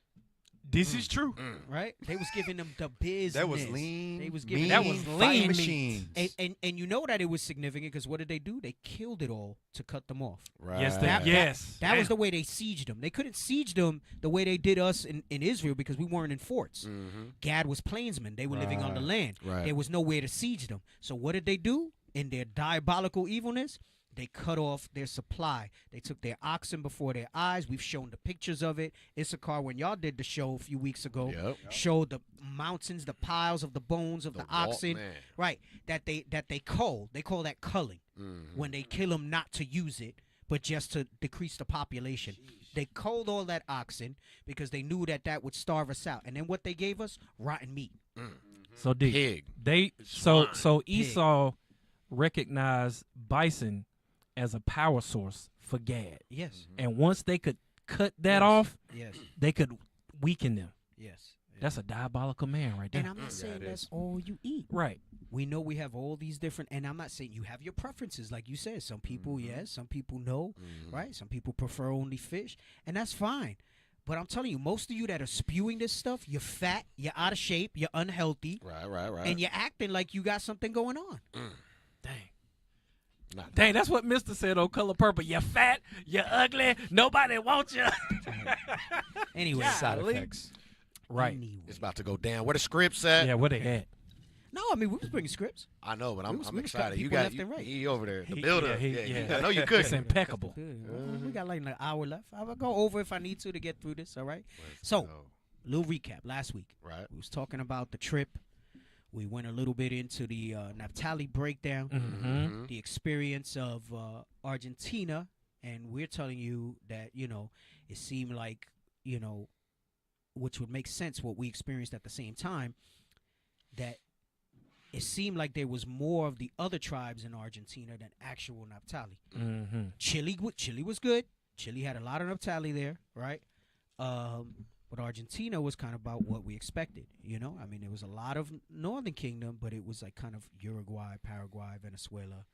This is true. Right? They was giving them the business. That was lean. They was giving That was lean machines. and you know that it was significant because what did they do? They killed it all to cut them off. Right. Yes. That was the way they sieged them. They couldn't siege them the way they did us in Israel because we weren't in forts. Gad was plainsmen. They were living on the land. Right. There was nowhere to siege them. So what did they do? In their diabolical evilness, they cut off their supply. They took their oxen before their eyes. We've shown the pictures of it. Issachar, when y'all did the show a few weeks ago, showed the mountains, the piles of the bones of the oxen. Right. That they cull. They call that culling. When they kill them not to use it, but just to decrease the population. They culled all that oxen because they knew that would starve us out. And then what they gave us? Rotten meat. So Pig. So Esau recognized bison as a power source for Gad. Yes. And once they could cut that off, they could weaken them. Yes. That's a diabolical man right there. And I'm not saying that's all you eat. Right. We know we have all these different, and I'm not saying you have your preferences, like you said. Some people, yes. Some people, no. Right? Some people prefer only fish, and that's fine. But I'm telling you, most of you that are spewing this stuff, you're fat, you're out of shape, you're unhealthy. Right. And you're acting like you got something going on. Dang. Dang, that's what Mister said on Color Purple. You're fat, you're ugly, nobody wants you. Anyway. Side effects. Right. Anyway. It's about to go down. Where the scripts at? Yeah, where they at? No, I mean, we was bringing scripts. I know, but I'm we was excited. You people got left and right. he over there, the He- builder. yeah, I know you It's could. impeccable. We got like an hour left. I'll go over if I need to get through this, all right? So, little recap. Last week, Right. we was talking about the trip. We went a little bit into the Naphtali breakdown, the experience of Argentina, and we're telling you that, it seemed like, which would make sense what we experienced at the same time, that it seemed like there was more of the other tribes in Argentina than actual Naphtali. Chile was good. Chile had a lot of Naphtali there, right? But Argentina was kind of about what we expected, I mean, there was a lot of Northern Kingdom, but it was like kind of Uruguay, Paraguay, Venezuela,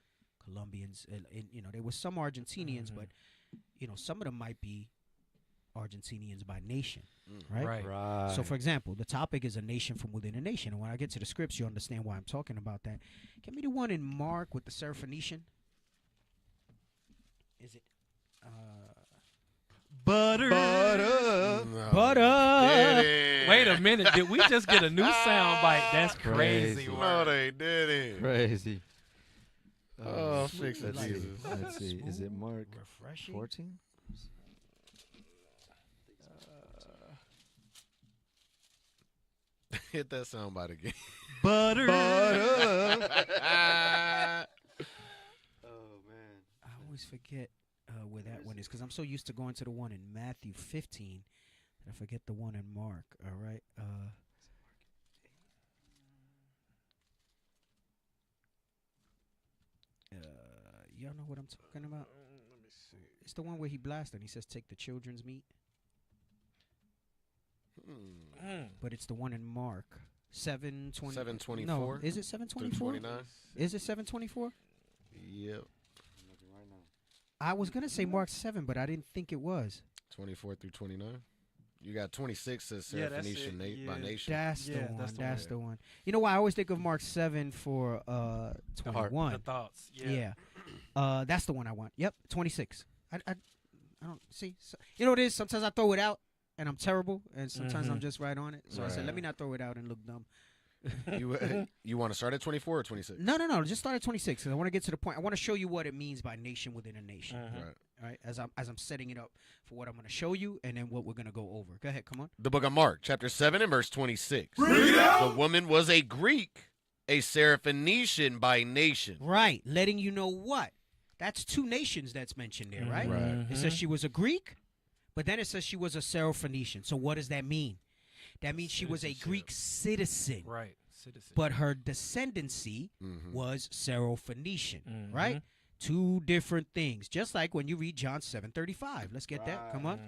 Colombians. And there were some Argentinians, but, some of them might be Argentinians by nation, right? So, for example, the topic is a nation from within a nation. And when I get to the scripts, you understand why I'm talking about that. Give me the one in Mark with the Syrophoenician. Is it? Butter. Wait a minute. Did we just get a new sound bite? That's crazy. No, they didn't. Crazy. Oh, fix it, Jesus. Let's see. Is it Mark Refreshing. 14? Hit that sound bite again. Butter. Oh, man. I always forget where that one is because I'm so used to going to the one in Matthew 15 that I forget the one in Mark. All right. Y'all know what I'm talking about? Let me see. It's the one where he blasted and he says, take the children's meat. But it's the one in Mark. 7:20. 7:24. No, is it 7:24? Is it 7:24? Yep. I was gonna say Mark 7, but I didn't think it was. 24 through 29. You got 26 as that's Syrophoenician it. by nation. That's the one. that's the That's one. the one. You know why I always think of Mark 7 for 21. The thoughts. Yeah. That's the one I want. Yep, 26. I don't see. So, you know what it is? Sometimes I throw it out and I'm terrible, and sometimes I'm just right on it. So I said, let me not throw it out and look dumb. You want to start at 24 or 26? No. Just start at 26 because I want to get to the point. I want to show you what it means by nation within a nation. Right. All right, as I'm setting it up for what I'm going to show you and then what we're going to go over. Go ahead, come on. The book of Mark, chapter 7 and verse 26. The woman was a Greek, a Syrophoenician by nation. Right, letting you know what? That's two nations that's mentioned there, right? It says she was a Greek, but then it says she was a Syrophoenician. So what does that mean? That means she was a Greek citizen. Right, citizen. But her descendancy was Syrophoenician, right? Two different things. Just like when you read John 7:35. Let's get that. Come on.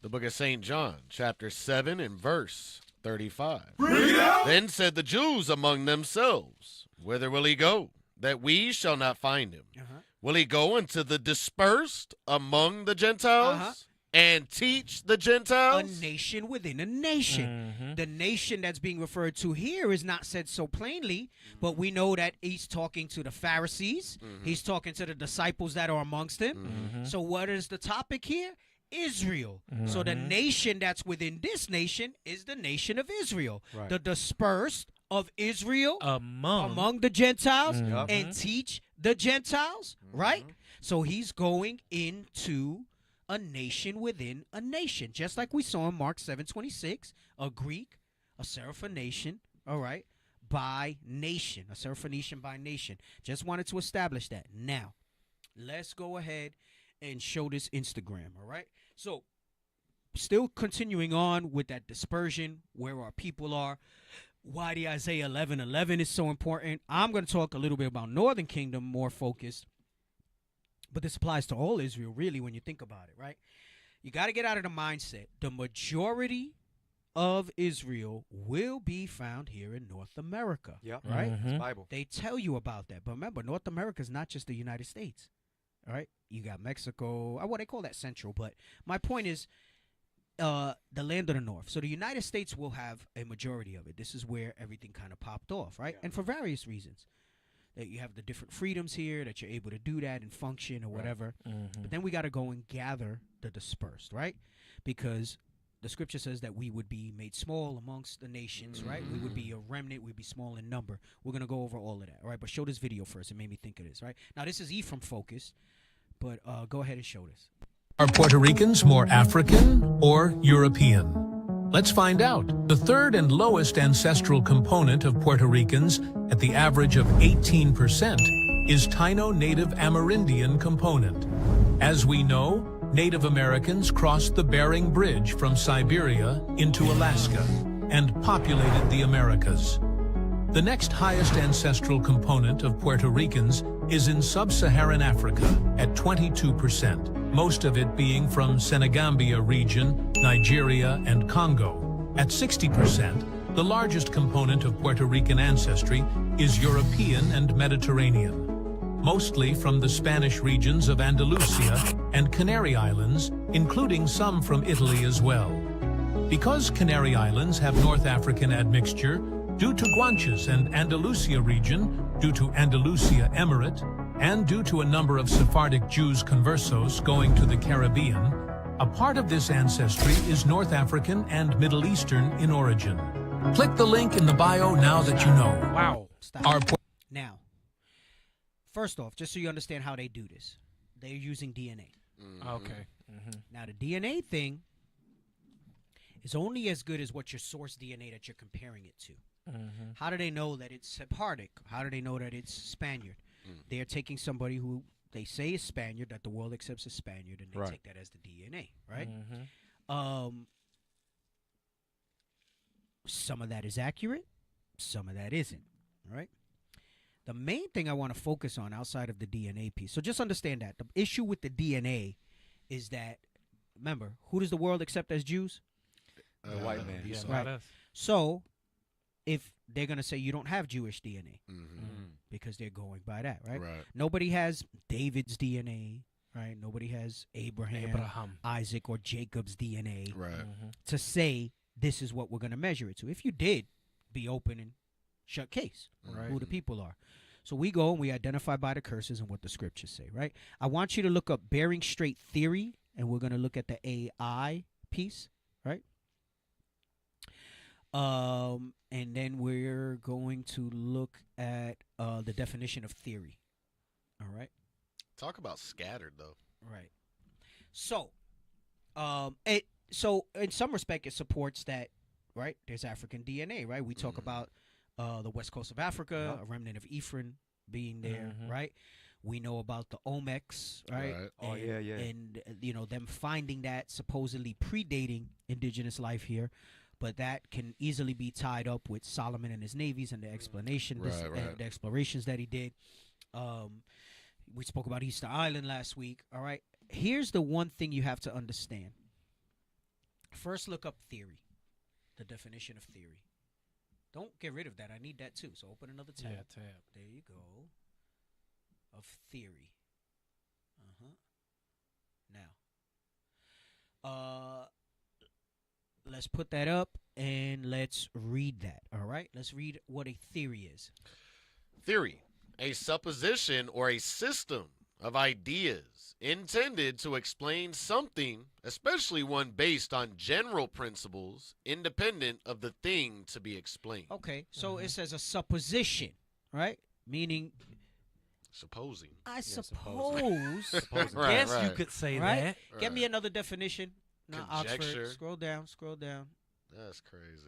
The book of St. John, chapter 7 and verse 35. Then said the Jews among themselves, whither will he go, that we shall not find him? Will he go into the dispersed among the Gentiles and teach the Gentiles? A nation within a nation. The nation that's being referred to here is not said so plainly, but we know that he's talking to the Pharisees. He's talking to the disciples that are amongst him. So what is the topic here? Israel. So the nation that's within this nation is the nation of Israel. The dispersed of Israel among the Gentiles and teach the Gentiles, right? So he's going into a nation within a nation, just like we saw in Mark 7:26, a Greek, a Syrophoenician, all right, by nation, a Syrophoenician by nation. Just wanted to establish that. Now, let's go ahead and show this Instagram, all right? So, still continuing on with that dispersion, where our people are, why the Isaiah 11:11 is so important. I'm going to talk a little bit about Northern Kingdom, more focused. But this applies to all Israel, really, when you think about it, right? You got to get out of the mindset. The majority of Israel will be found here in North America, right? It's Bible. They tell you about that. But remember, North America is not just the United States. All right, you got Mexico. What they call that Central, but my point is, the land of the North. So the United States will have a majority of it. This is where everything kind of popped off, right? And for various reasons, that you have the different freedoms here, that you're able to do that and function or whatever. But then we got to go and gather the dispersed, right? Because the scripture says that we would be made small amongst the nations, right? We would be a remnant. We'd be small in number. We're going to go over all of that, all right? But show this video first. It made me think of this, right? Now, this is Ephraim focused, but go ahead and show this. Are Puerto Ricans more African or European? Let's find out. The third and lowest ancestral component of Puerto Ricans, at the average of 18%, is Taino Native Amerindian component. As we know, Native Americans crossed the Bering Bridge from Siberia into Alaska and populated the Americas. The next highest ancestral component of Puerto Ricans is in sub-Saharan Africa at 22%, most of it being from Senegambia region, Nigeria, and Congo. At 60%, the largest component of Puerto Rican ancestry is European and Mediterranean, mostly from the Spanish regions of Andalusia and Canary Islands, including some from Italy as well. Because Canary Islands have North African admixture, due to Guanches and Andalusia region, due to Andalusia Emirate, and due to a number of Sephardic Jews conversos going to the Caribbean, a part of this ancestry is North African and Middle Eastern in origin. Click the link in the bio now that you know. Wow. Now, first off, just so you understand how they do this, they're using DNA. Okay. Now, the DNA thing is only as good as what your source DNA that you're comparing it to. How do they know that it's Sephardic? How do they know that it's Spaniard? They're taking somebody who they say is Spaniard, that the world accepts as Spaniard, and they take that as the DNA, right? Some of that is accurate, some of that isn't, right? The main thing I want to focus on outside of the DNA piece, so just understand that the issue with the DNA is that, remember, who does the world accept as Jews? The white man. Yeah, Right. So, if they're going to say you don't have Jewish DNA, because they're going by that, right? Nobody has David's DNA, right? Nobody has Abraham, Isaac, or Jacob's DNA to say this is what we're going to measure it to. If you did, be open and shut case, who the people are. So we go and we identify by the curses and what the scriptures say, right? I want you to look up Bering Strait theory, and we're going to look at the AI piece, right? And then we're going to look at the definition of theory. All right. Talk about scattered, though. Right. So, so in some respect, it supports that, right? There's African DNA, right? We talk about the west coast of Africa, a remnant of Ephraim being there, right? We know about the Olmecs, right? Oh, yeah. And, you know, them finding that supposedly predating indigenous life here. But that can easily be tied up with Solomon and his navies and the explanation, the explorations that he did. We spoke about Easter Island last week. All right. Here's the one thing you have to understand. First, look up theory, the definition of theory. Don't get rid of that. I need that too. So open another tab. Yeah, tab. There you go. Of theory. Now, let's put that up and let's read that. All right. Let's read what a theory is. Theory, a supposition or a system of ideas intended to explain something, especially one based on general principles independent of the thing to be explained. Okay. So it says a supposition, right? Meaning supposing. I suppose. Yes, you could say that. Get me another definition. Not Conjecture. Oxford. Scroll down. Scroll down. That's crazy.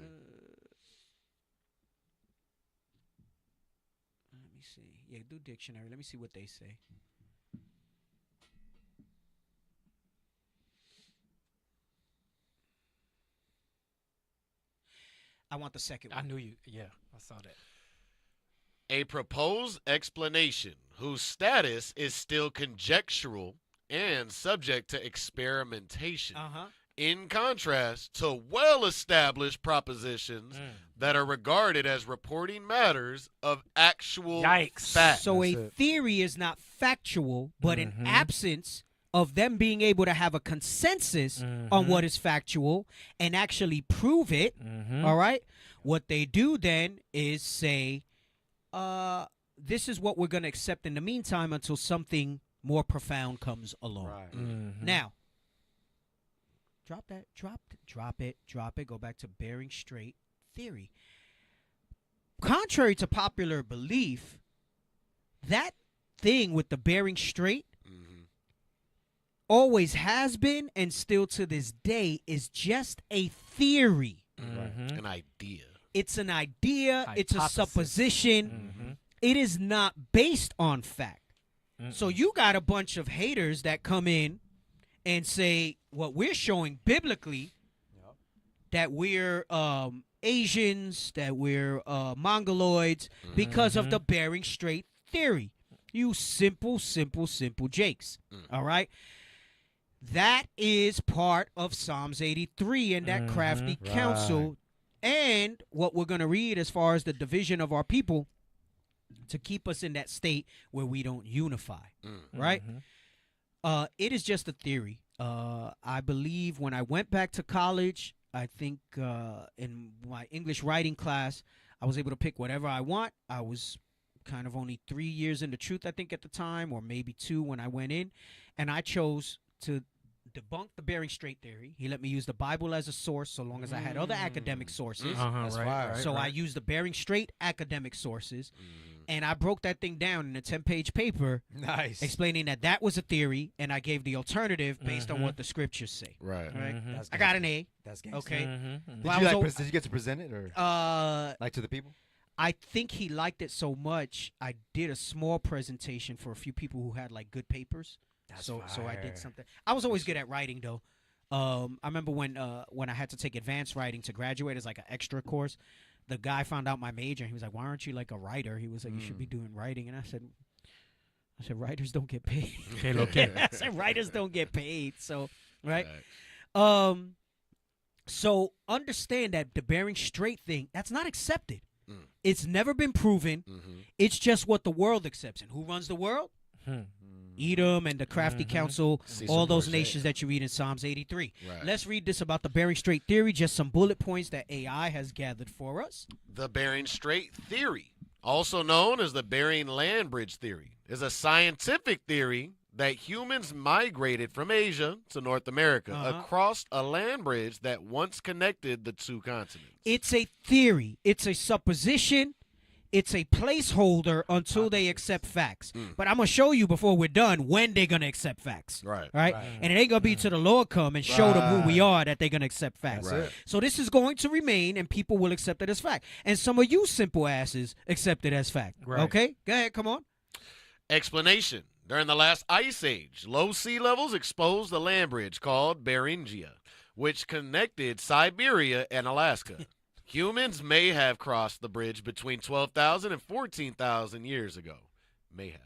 Let me see. Yeah, do dictionary. Let me see what they say. I want the second one. I knew you. Yeah, I saw that. A proposed explanation whose status is still conjectural and subject to experimentation in contrast to well-established propositions that are regarded as reporting matters of actual fact. So a theory is not factual, but an absence of them being able to have a consensus on what is factual and actually prove it, all right? What they do then is say, this is what we're going to accept in the meantime until something more profound comes along. Right. Now, drop it, go back to bearing straight theory. Contrary to popular belief, that thing with the bearing straight always has been and still to this day is just a theory. An idea. It's an idea. It's a supposition. It is not based on fact. So you got a bunch of haters that come in and say what we're showing biblically, that we're Asians, that we're Mongoloids because of the bearing straight theory. You simple jakes. All right? That is part of Psalms 83 and that crafty counsel. And what we're going to read as far as the division of our people to keep us in that state where we don't unify, right? It is just a theory. I believe when I went back to college, I think in my English writing class, I was able to pick whatever I want. I was kind of only 3 years in the truth, I think, at the time, or maybe 2 when I went in. And I chose to debunk the bearing straight theory. He let me use the Bible as a source so long as I had other academic sources. I used the bearing straight academic sources. And I broke that thing down in a 10-page paper explaining that that was a theory, and I gave the alternative based on what the scriptures say. Right. I got an A. That's okay. Did you get to present it or like to the people? I think he liked it so much, I did a small presentation for a few people who had like good papers. So I did something. I was always good at writing, though. I remember when I had to take advanced writing to graduate as like an extra course. The guy found out my major, and he was like, "Why aren't you like a writer?" He was like, "You should be doing writing." And I said, "Writers don't get paid." I said, "Writers don't get paid." So right. So understand that the bearing straight thing, that's not accepted. It's never been proven. It's just what the world accepts. And who runs the world? Edom and the crafty counsel, all those nations that you read in Psalms 83. Let's read this about the bearing straight theory, just some bullet points that AI has gathered for us. The bearing straight theory, also known as the Bering Land Bridge theory, is a scientific theory that humans migrated from Asia to North America across a land bridge that once connected the two continents. It's a theory. It's a supposition. It's a placeholder until they accept facts. But I'm going to show you before we're done when they're going to accept facts. Right. And it ain't going to be till the Lord come and show them who we are that they're going to accept facts. So this is going to remain, and people will accept it as fact. And some of you simple asses accept it as fact. Okay? Go ahead. Come on. Explanation. During the last ice age, low sea levels exposed the land bridge called Beringia, which connected Siberia and Alaska. Humans may have crossed the bridge between 12,000 and 14,000 years ago. May have.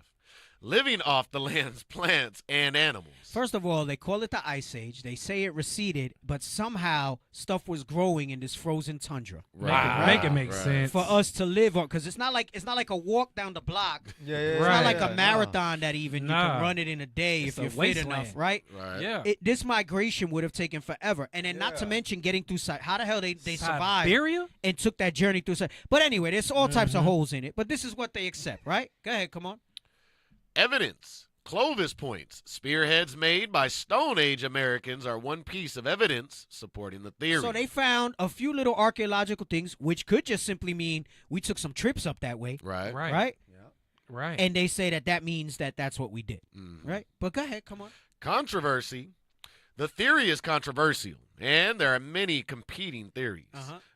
Living off the land's plants and animals. First of all, they call it the Ice Age. They say it receded, but somehow stuff was growing in this frozen tundra. Make it make sense for us to live on, because it's not like a walk down the block. It's not like a marathon that even you can run it in a day if you're fit enough, right? This migration would have taken forever, and then not to mention getting through. How the hell they survived and took that journey through? But anyway, there's all types of holes in it. But this is what they accept, right? Go ahead, come on. Evidence. Clovis points. Spearheads made by Stone Age Americans are one piece of evidence supporting the theory. So they found a few little archaeological things, which could just simply mean we took some trips up that way. Right. And they say that means that's what we did. Right. But go ahead. Come on. Controversy. The theory is controversial, and there are many competing theories.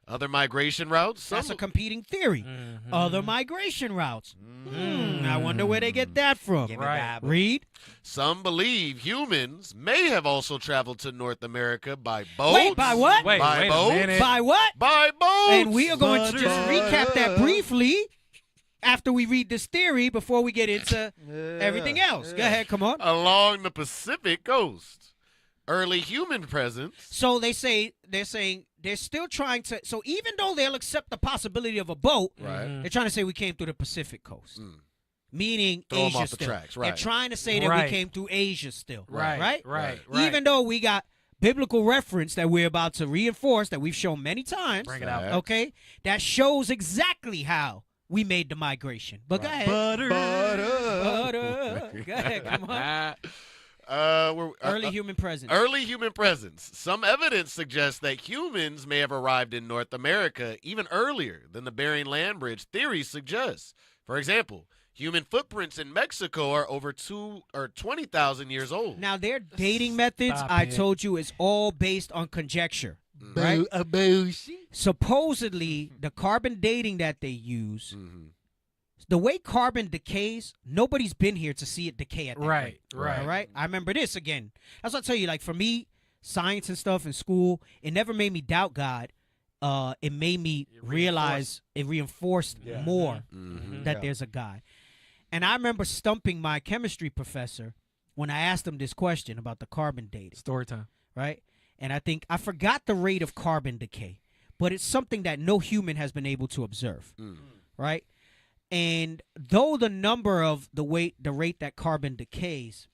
Other migration routes. That's a competing theory. Other migration routes. I wonder where they get that from. Read. Some believe humans may have also traveled to North America by boat. Wait, by what? By boat. By what? By boat. And we are going to just recap that briefly after we read this theory before we get into everything else. Go ahead, come on. Along the Pacific coast. Early human presence. So they're saying they're still trying to. So even though they'll accept the possibility of a boat, they're trying to say we came through the Pacific coast, meaning Throw 'em Asia off the still. tracks, They're right. trying to say that we came through Asia still, right? Even though we got biblical reference that we're about to reinforce that we've shown many times. Bring it out. Okay, that shows exactly how we made the migration. But go ahead, Butter. Go ahead, come on. Early human presence. Early human presence. Some evidence suggests that humans may have arrived in North America even earlier than the Bering Land Bridge theory suggests. For example, human footprints in Mexico are over 20,000 years old. Now, their dating methods, I told you, is all based on conjecture. Right? Supposedly, the carbon dating that they use, the way carbon decays, nobody's been here to see it decay at that rate. Right. All right? I remember this again. That's what I tell you. Like, for me, science and stuff in school, it never made me doubt God. It made me realize, it reinforced more that there's a God. And I remember stumping my chemistry professor when I asked him this question about the carbon dating. Story time. Right? And I forgot the rate of carbon decay, but it's something that no human has been able to observe. Right? And though the number of the rate that carbon decays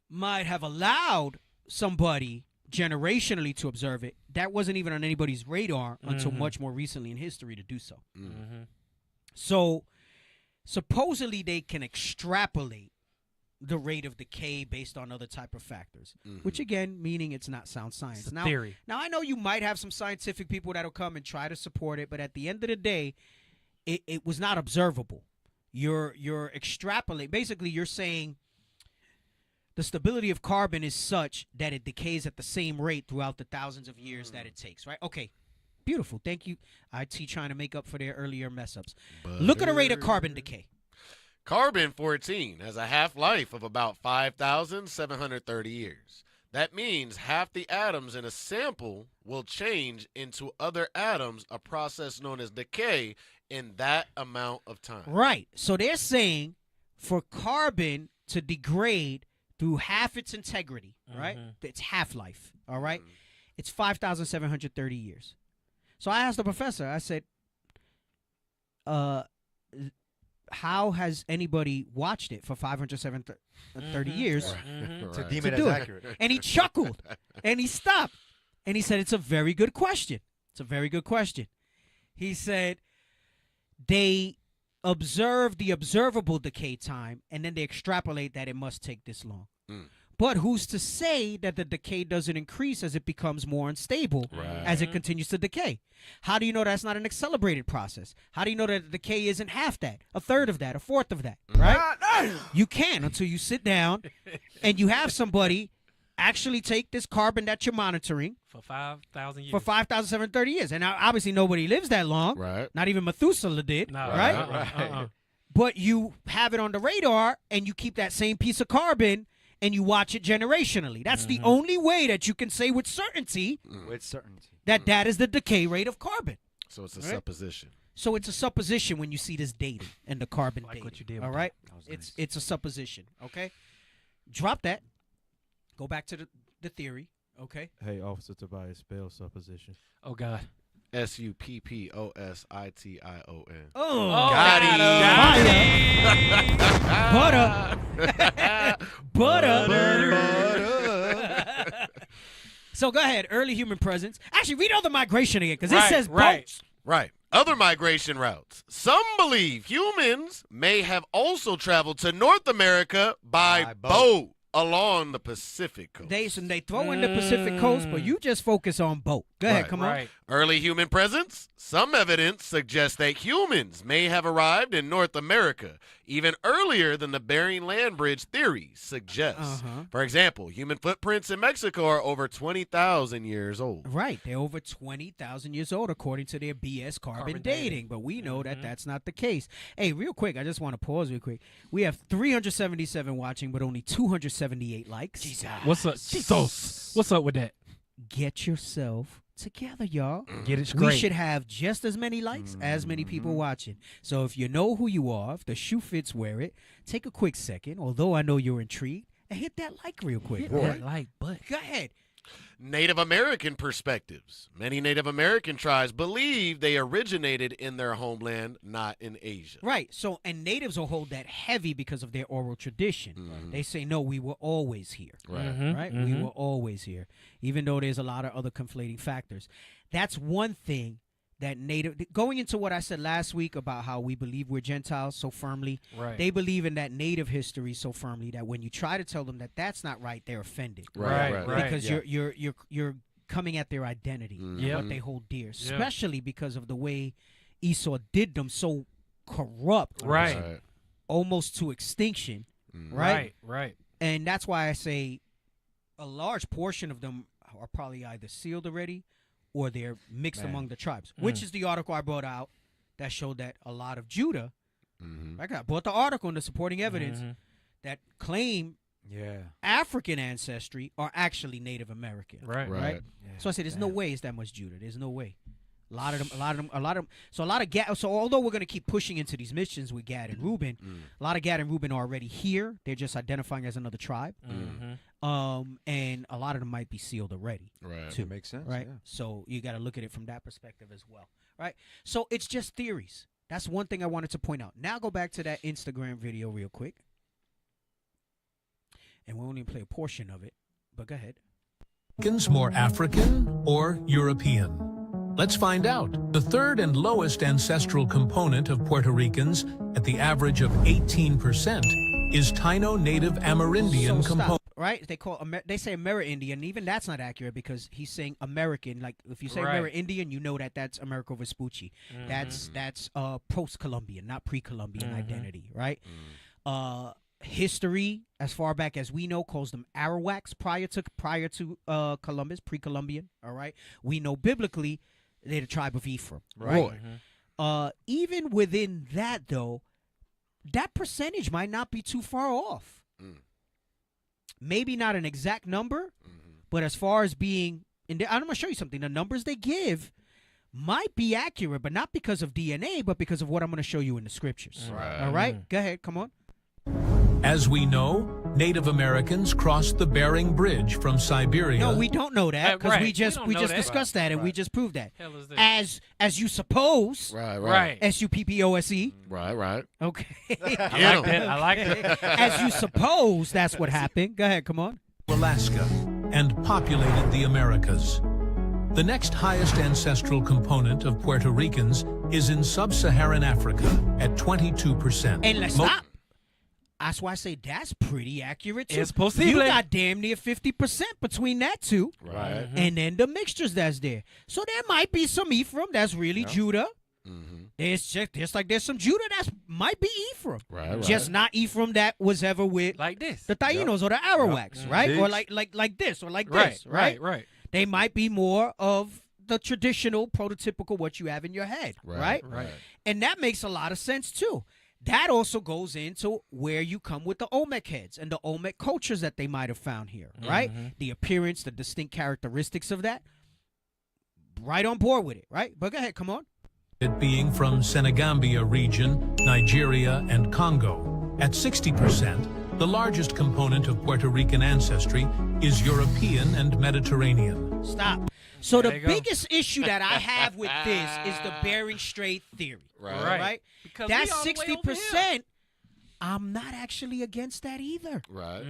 might have allowed somebody generationally to observe it, that wasn't even on anybody's radar until much more recently in history to do so. So supposedly they can extrapolate the rate of decay based on other type of factors, which again, meaning it's not sound science. It's a theory. Now, I know you might have some scientific people that'll come and try to support it, but at the end of the day, it was not observable. You're extrapolating. Basically, you're saying the stability of carbon is such that it decays at the same rate throughout the thousands of years that it takes, right? Okay, beautiful. Thank you, IT, trying to make up for their earlier mess-ups. Look at the rate of carbon decay. Carbon-14 has a half-life of about 5,730 years. That means half the atoms in a sample will change into other atoms, a process known as decay, in that amount of time. Right. So they're saying for carbon to degrade through half its integrity, right? Its half-life, all right? It's 5,730 years. So I asked the professor, I said, how has anybody watched it for 530 years to deem it as accurate? And he chuckled, and he stopped, and he said, it's a very good question. It's a very good question. He said, they observe the observable decay time, and then they extrapolate that it must take this long. But who's to say that the decay doesn't increase as it becomes more unstable as it continues to decay? How do you know that's not an accelerated process? How do you know that the decay isn't half that, a third of that, a fourth of that, right? You can't until you sit down and you have somebody actually take this carbon that you're monitoring for 5,000 years. For 5,730 years. And now, obviously nobody lives that long. Right. Not even Methuselah did. No, right? But you have it on the radar and you keep that same piece of carbon and you watch it generationally. That's the only way that you can say with certainty that is the decay rate of carbon. So it's a supposition. So it's a supposition when you see this dating and the carbon dating. What you did all right? It's a supposition, okay? Drop that. Go back to the theory, okay? Hey, Officer Tobias, spell supposition. Oh, God. SUPPOSITION. Oh, got him. Butter. So go ahead. Early human presence. Actually, read all the migration again because it says boats. Right. Other migration routes. Some believe humans may have also traveled to North America by boat along the Pacific coast. They throw in the Pacific coast, but you just focus on boat. Go ahead, come on. Early human presence. Some evidence suggests that humans may have arrived in North America even earlier than the Bering Land Bridge theory suggests. For example, human footprints in Mexico are over 20,000 years old. Right. They're over 20,000 years old according to their BS carbon dating. But we know that that's not the case. Hey, real quick, I just want to pause real quick. We have 377 watching, but only 278 likes. Jesus. What's up? What's up with that? Get yourself together, y'all. Get it straight. We should have just as many likes as many people watching. So if you know who you are, if the shoe fits, wear it. Take a quick second, although I know you're intrigued, and hit that like real quick. Hit all that right? like button. Go ahead. Native American perspectives. Many Native American tribes believe they originated in their homeland, not in Asia. Right. So, and natives will hold that heavy because of their oral tradition. They say, no, we were always here. Right. Right? We were always here, even though there's a lot of other conflating factors. That's one thing that going into what I said last week about how we believe we're Gentiles so firmly, they believe in that native history so firmly that when you try to tell them that that's not right, they're offended. Right. Because you're coming at their identity, and what they hold dear, especially because of the way Esau did them so corrupt, almost to extinction, right? And that's why I say a large portion of them are probably either sealed already or they're mixed among the tribes, which is the article I brought out that showed that a lot of Judah, I brought the article and the supporting evidence that claim African ancestry are actually Native American. Right. Yeah. So I said, there's no way it's that much Judah. There's no way. A lot of them. So a lot of Gad. So although we're going to keep pushing into these missions with Gad and Reuben, a lot of Gad and Reuben are already here. They're just identifying as another tribe. And a lot of them might be sealed already. Right. Too. That makes sense. Right. Yeah. So you got to look at it from that perspective as well. Right. So it's just theories. That's one thing I wanted to point out. Now go back to that Instagram video real quick. And we'll only play a portion of it. But go ahead. More African or European? Let's find out. The third and lowest ancestral component of Puerto Ricans, at the average of 18%, is Taino Native Amerindian component. Right? They say Amerindian, and even that's not accurate because he's saying American. Like if you say Amerindian, you know that's Americo Vespucci. That's post-Columbian, not pre-Columbian identity, right? History, as far back as we know, calls them Arawaks prior to Columbus, pre-Columbian. All right, we know biblically they're the tribe of Ephraim, right? Even within that, though, that percentage might not be too far off. Maybe not an exact number, but as far as being, and I'm going to show you something. The numbers they give might be accurate, but not because of DNA, but because of what I'm going to show you in the scriptures. All right, go ahead, come on. As we know, Native Americans crossed the Bering Bridge from Siberia. No, we don't know that because we just discussed that and we just proved that. As you suppose. Right. SUPPOSE. Right. Okay. I like that. As you suppose, that's what happened. Go ahead, come on. Alaska and populated the Americas. The next highest ancestral component of Puerto Ricans is in sub-Saharan Africa at 22%. And let's stop. That's why I say that's pretty accurate, too. It's possible. You got damn near 50% between that two. Right. And then the mixtures that's there. So there might be some Ephraim that's really Judah. It's just like there's some Judah that might be Ephraim. Just not Ephraim that was ever with like this. The Tainos or the Arawaks, right? Or like this or like this, right? They might be more of the traditional, prototypical what you have in your head, right? And that makes a lot of sense, too. That also goes into where you come with the Olmec heads and the Olmec cultures that they might have found here, right? The appearance, the distinct characteristics of that. Right on board with it, right? But go ahead, come on. It being from Senegambia region, Nigeria, and Congo. At 60%, the largest component of Puerto Rican ancestry is European and Mediterranean. Stop. So the biggest issue that I have with this is the Bering Strait theory. Right? Because that's 60%. I'm not actually against that either. Right.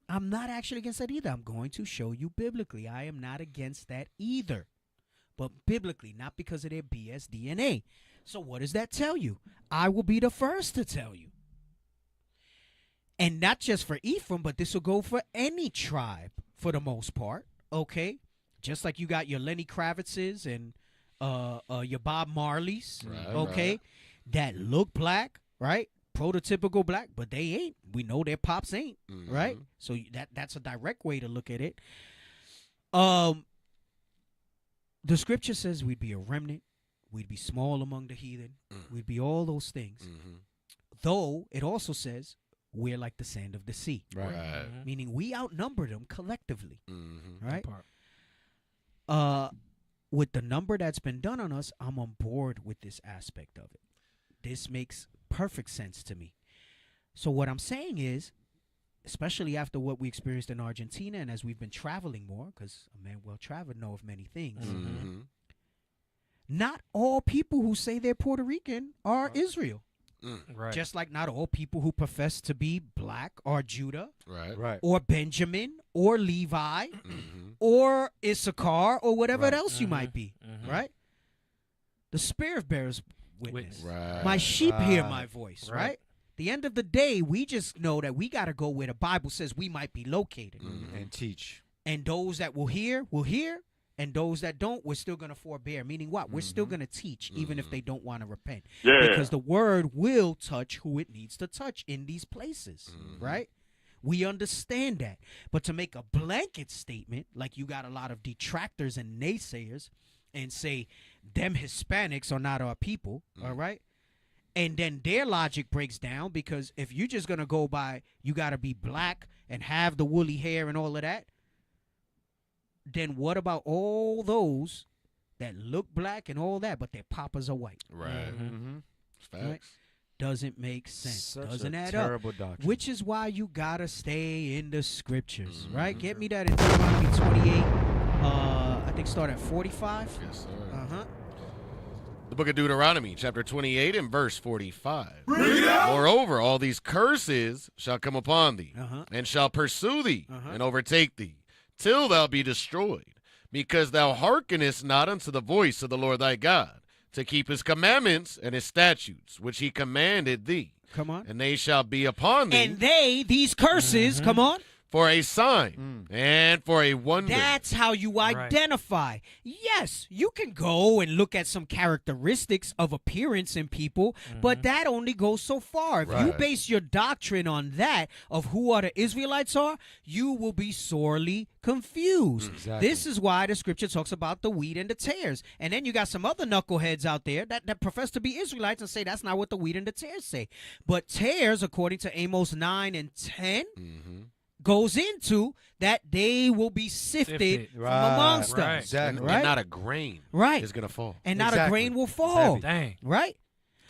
I'm not actually against that either. I'm going to show you biblically. I am not against that either. But biblically, not because of their BS DNA. So what does that tell you? I will be the first to tell you. And not just for Ephraim, but this will go for any tribe for the most part. Okay? Just like you got your Lenny Kravitzes and your Bob Marleys, that look black, right? Prototypical black, but they ain't. We know their pops ain't, right? So that's a direct way to look at it. The scripture says we'd be a remnant, we'd be small among the heathen, we'd be all those things. Though it also says we're like the sand of the sea, meaning we outnumber them collectively, right? With the number that's been done on us, I'm on board with this aspect of it. This makes perfect sense to me. So what I'm saying is, especially after what we experienced in Argentina, and as we've been traveling more, because a man well-traveled know of many things. Mm-hmm. Not all people who say they're Puerto Rican are Israel. Right. Just like not all people who profess to be black are Judah, Right. or Benjamin, or Levi, or Issachar, or whatever else you might be, right? The Spirit bears witness. Right. My sheep hear my voice, right? The end of the day, we just know that we got to go where the Bible says we might be located. And teach. And those that will hear, and those that don't, we're still going to forbear. Meaning what? We're still going to teach, even if they don't want to repent. Yeah. Because the word will touch who it needs to touch in these places, right? We understand that. But to make a blanket statement, like you got a lot of detractors and naysayers, and say, them Hispanics are not our people, all right? And then their logic breaks down, because if you're just going to go by, you got to be black and have the woolly hair and all of that, then what about all those that look black and all that, but their papas are white? Right. Facts. Right? Doesn't make sense. Such Doesn't a add terrible up. doctrine. Which is why you got to stay in the scriptures, right? Get me that in Deuteronomy 28. I think start at 45. Yes, sir. Uh-huh. The book of Deuteronomy, chapter 28 and verse 45. Moreover, all these curses shall come upon thee, and shall pursue thee, and overtake thee, till thou be destroyed, because thou hearkenest not unto the voice of the Lord thy God, to keep his commandments and his statutes, which he commanded thee. Come on. And they shall be upon thee. And these curses, come on. For a sign and for a wonder. That's how you identify. Yes, you can go and look at some characteristics of appearance in people, but that only goes so far. If you base your doctrine on that, of who are the Israelites are, you will be sorely confused. Exactly. This is why the scripture talks about the wheat and the tares. And then you got some other knuckleheads out there that profess to be Israelites and say that's not what the wheat and the tares say. But tares, according to Amos 9 and 10, goes into that they will be sifted from amongst us. Exactly. And not a grain is going to fall. And not a grain will fall. Dang. Right?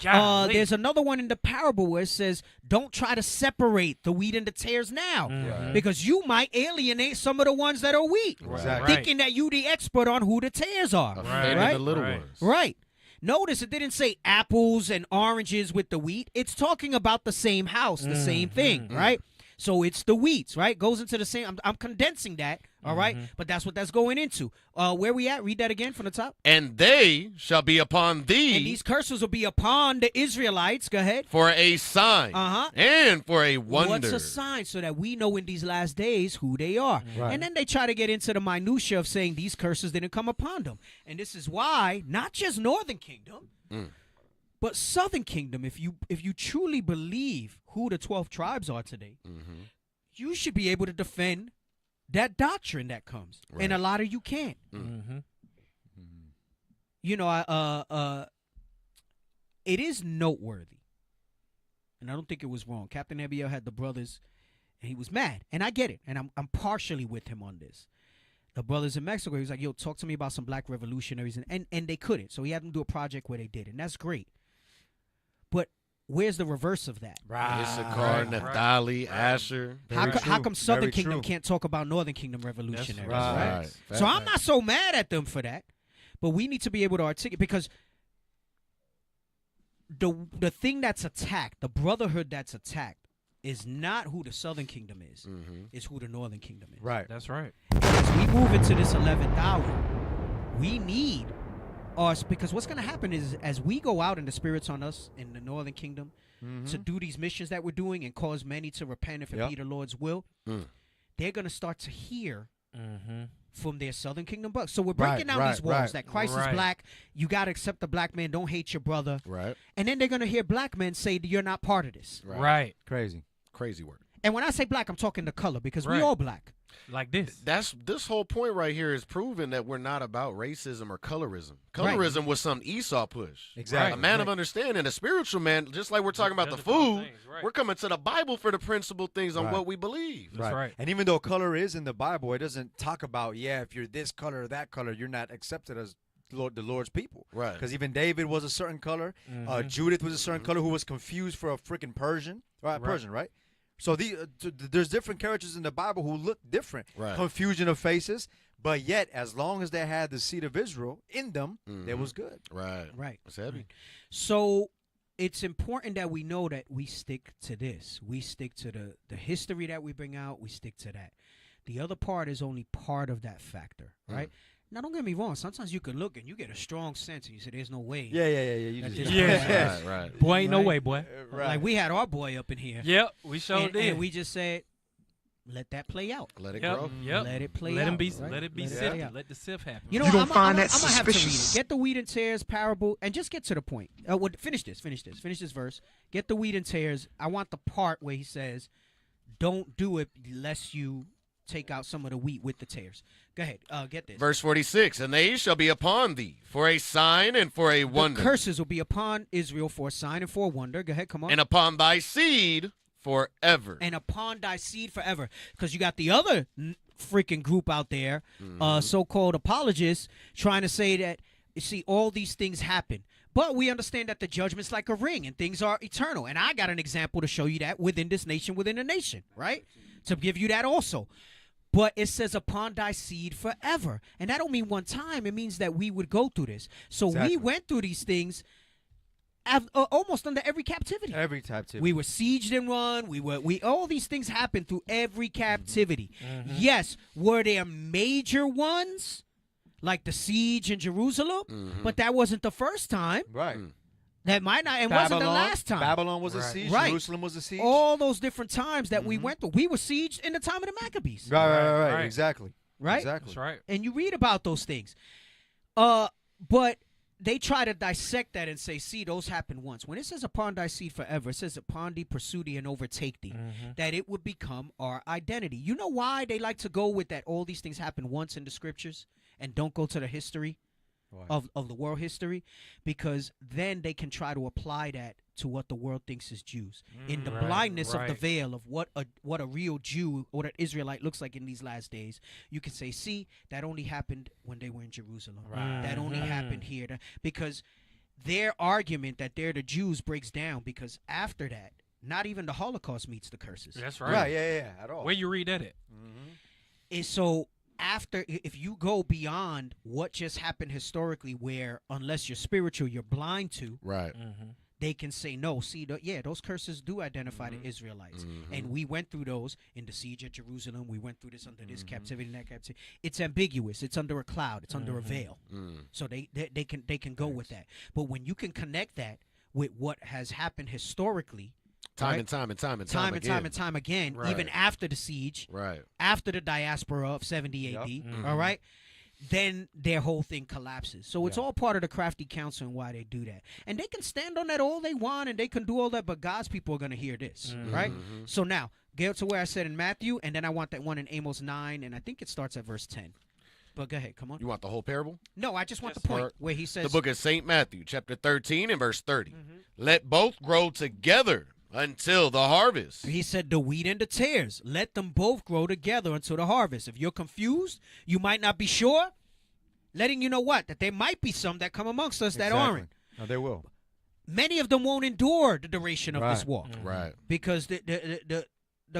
There's another one in the parable where it says, don't try to separate the wheat and the tares now, because you might alienate some of the ones that are wheat, thinking that you the expert on who the tares are. Right. The little ones. Right. Notice it didn't say apples and oranges with the wheat. It's talking about the same house, the same thing, right? So it's the wheats, right? Goes into the same. I'm condensing that, all right? But that's what that's going into. Where we at? Read that again from the top. And they shall be upon thee. And these curses will be upon the Israelites. Go ahead. For a sign. And for a wonder. What's a sign? So that we know in these last days who they are. And then they try to get into the minutia of saying these curses didn't come upon them. And this is why, not just Northern Kingdom, but Southern Kingdom, if you truly believe who the 12 tribes are today, you should be able to defend that doctrine that comes. And a lot of you can't. You know, it is noteworthy, and I don't think it was wrong. Captain Abiel had the brothers, and he was mad. And I get it, and I'm partially with him on this. The brothers in Mexico, he was like, yo, talk to me about some black revolutionaries, and they couldn't. So he had them do a project where they did, and that's great. But where's the reverse of that? Issachar, Naphtali, Asher. How come Southern Kingdom can't talk about Northern Kingdom revolutionaries? Right. So I'm not so mad at them for that, but we need to be able to articulate, because the thing that's attacked, the brotherhood that's attacked, is not who the Southern Kingdom is. It's who the Northern Kingdom is. Right. That's right. And as we move into this 11th hour, we need us, because what's going to happen is as we go out and the Spirit's on us in the Northern Kingdom to do these missions that we're doing and cause many to repent if it be the Lord's will, they're going to start to hear from their Southern Kingdom bucks. So we're breaking down these walls that Christ is black. You got to accept the black man. Don't hate your brother. Right. And then they're going to hear black men say you're not part of this. Right. Crazy word. And when I say black, I'm talking the color, because we all black. Like this. This whole point right here is proving that we're not about racism or colorism. Colorism was some Esau push. Exactly. A man of understanding, a spiritual man, just like we're talking about the food, we're coming to the Bible for the principal things on what we believe. That's right. And even though color is in the Bible, it doesn't talk about, if you're this color or that color, you're not accepted as the Lord's people. Right. Because even David was a certain color. Judith was a certain color who was confused for a freaking Persian. Persian, right? So there's different characters in the Bible who look different. Right. Confusion of faces, but yet as long as they had the seed of Israel in them, that was good. Right. Right. It's heavy. Right. So it's important that we know that we stick to this. We stick to the history that we bring out. We stick to that. The other part is only part of that factor, right? Now, don't get me wrong. Sometimes you can look and you get a strong sense and you say, there's no way. Yeah. You that just, this- Right. Boy, ain't no way, boy. Right. Like, we had our boy up in here. Yep, we sure did. And we just said, let that play out. Let it Yep. grow. Yep. Let it play Let out. him be. right? Let it be Let play sifted. out. Let the sift happen. You know, You don't I'm find gonna that have to read it. suspicious? Get the wheat and tares parable, and just get to the point. Finish this verse. Get the wheat and tares. I want the part where he says, "Don't do it lest you take out some of the wheat with the tares." Go ahead. Get this. Verse 46, and they shall be upon thee for a sign and for a wonder. The curses will be upon Israel for a sign and for a wonder. Go ahead. Come on. And upon thy seed forever. And upon thy seed forever. Because you got the other freaking group out there, so-called apologists, trying to say that, you see, all these things happen. But we understand that the judgment's like a ring and things are eternal. And I got an example to show you that within this nation, within a nation, right? To give you that also. But it says upon thy seed forever. And that don't mean one time. It means that we would go through this. So we went through these things almost under every captivity. Every captivity. We were sieged in one. We all these things happened through every captivity. Yes, were there major ones like the siege in Jerusalem? But that wasn't the first time. Right. That might not, and wasn't the last time. Babylon was a siege. Right. Jerusalem was a siege. All those different times that we went through. We were sieged in the time of the Maccabees. Right. Exactly. Right? Exactly. That's right. And you read about those things. But they try to dissect that and say, see, those happened once. When it says upon thy seed forever, it says upon thee, pursue thee, and overtake thee, that it would become our identity. You know why they like to go with that all these things happen once in the scriptures and don't go to the history of the world history? Because then they can try to apply that to what the world thinks is Jews. In the blindness of the veil of what a real Jew or an Israelite looks like in these last days, you can say, see, that only happened when they were in Jerusalem. That only happened here. Because their argument that they're the Jews breaks down, because after that, not even the Holocaust meets the curses. That's right. Right, yeah, at all. Where you read that at? And so after, if you go beyond what just happened historically, where unless you're spiritual, you're blind to, Right. they can say, no, see, those curses do identify the Israelites. And we went through those in the siege at Jerusalem. We went through this under this captivity and that captivity. It's ambiguous. It's under a cloud. It's under a veil. So they can go with that. But when you can connect that with what has happened historically, Time and time again, even after the siege, after the diaspora of 70 AD, all right, then their whole thing collapses. So it's all part of the crafty counsel and why they do that. And they can stand on that all they want and they can do all that, but God's people are going to hear this, right? So now, get to where I said in Matthew, and then I want that one in Amos 9, and I think it starts at verse 10. But go ahead, come on. You want the whole parable? No, I just want the point where he says... The book of St. Matthew, chapter 13 and verse 30. Let both grow together until the harvest. He said the wheat and the tares, let them both grow together until the harvest. If you're confused, you might not be sure, letting you know what? That there might be some that come amongst us that aren't. No, they will. Many of them won't endure the duration of this walk. Right. Because the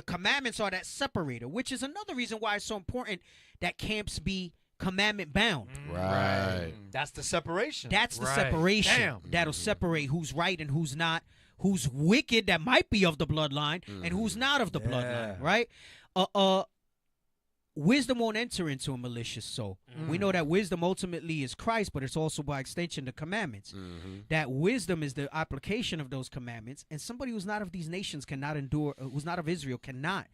commandments are that separator, which is another reason why it's so important that camps be commandment bound. Right. That's the separation. That's the separation. Damn. That'll separate who's right and who's not, who's wicked that might be of the bloodline and who's not of the bloodline, right? Wisdom won't enter into a malicious soul. We know that wisdom ultimately is Christ, but it's also by extension the commandments. That wisdom is the application of those commandments, and somebody who's not of these nations cannot endure, who's not of Israel cannot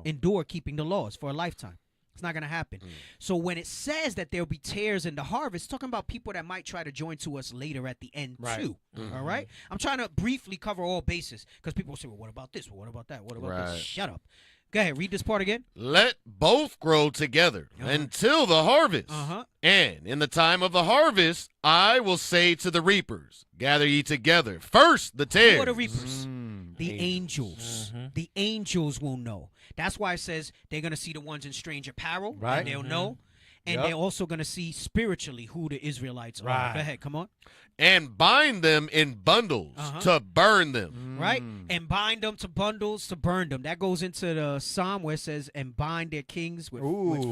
endure keeping the laws for a lifetime. It's not going to happen. So when it says that there'll be tares in the harvest, it's talking about people that might try to join to us later at the end too. All right? I'm trying to briefly cover all bases because people will say, well, what about this? Well, what about that? What about this? Shut up. Go ahead. Read this part again. Let both grow together until the harvest. And in the time of the harvest, I will say to the reapers, gather ye together. First the tares. Who are the reapers? The angels. The angels will know. That's why it says they're going to see the ones in strange apparel. Right. And they'll know. And they're also going to see spiritually who the Israelites are. Go ahead, come on. And bind them in bundles to burn them. Right? And bind them to bundles to burn them. That goes into the Psalm where it says, and bind their kings with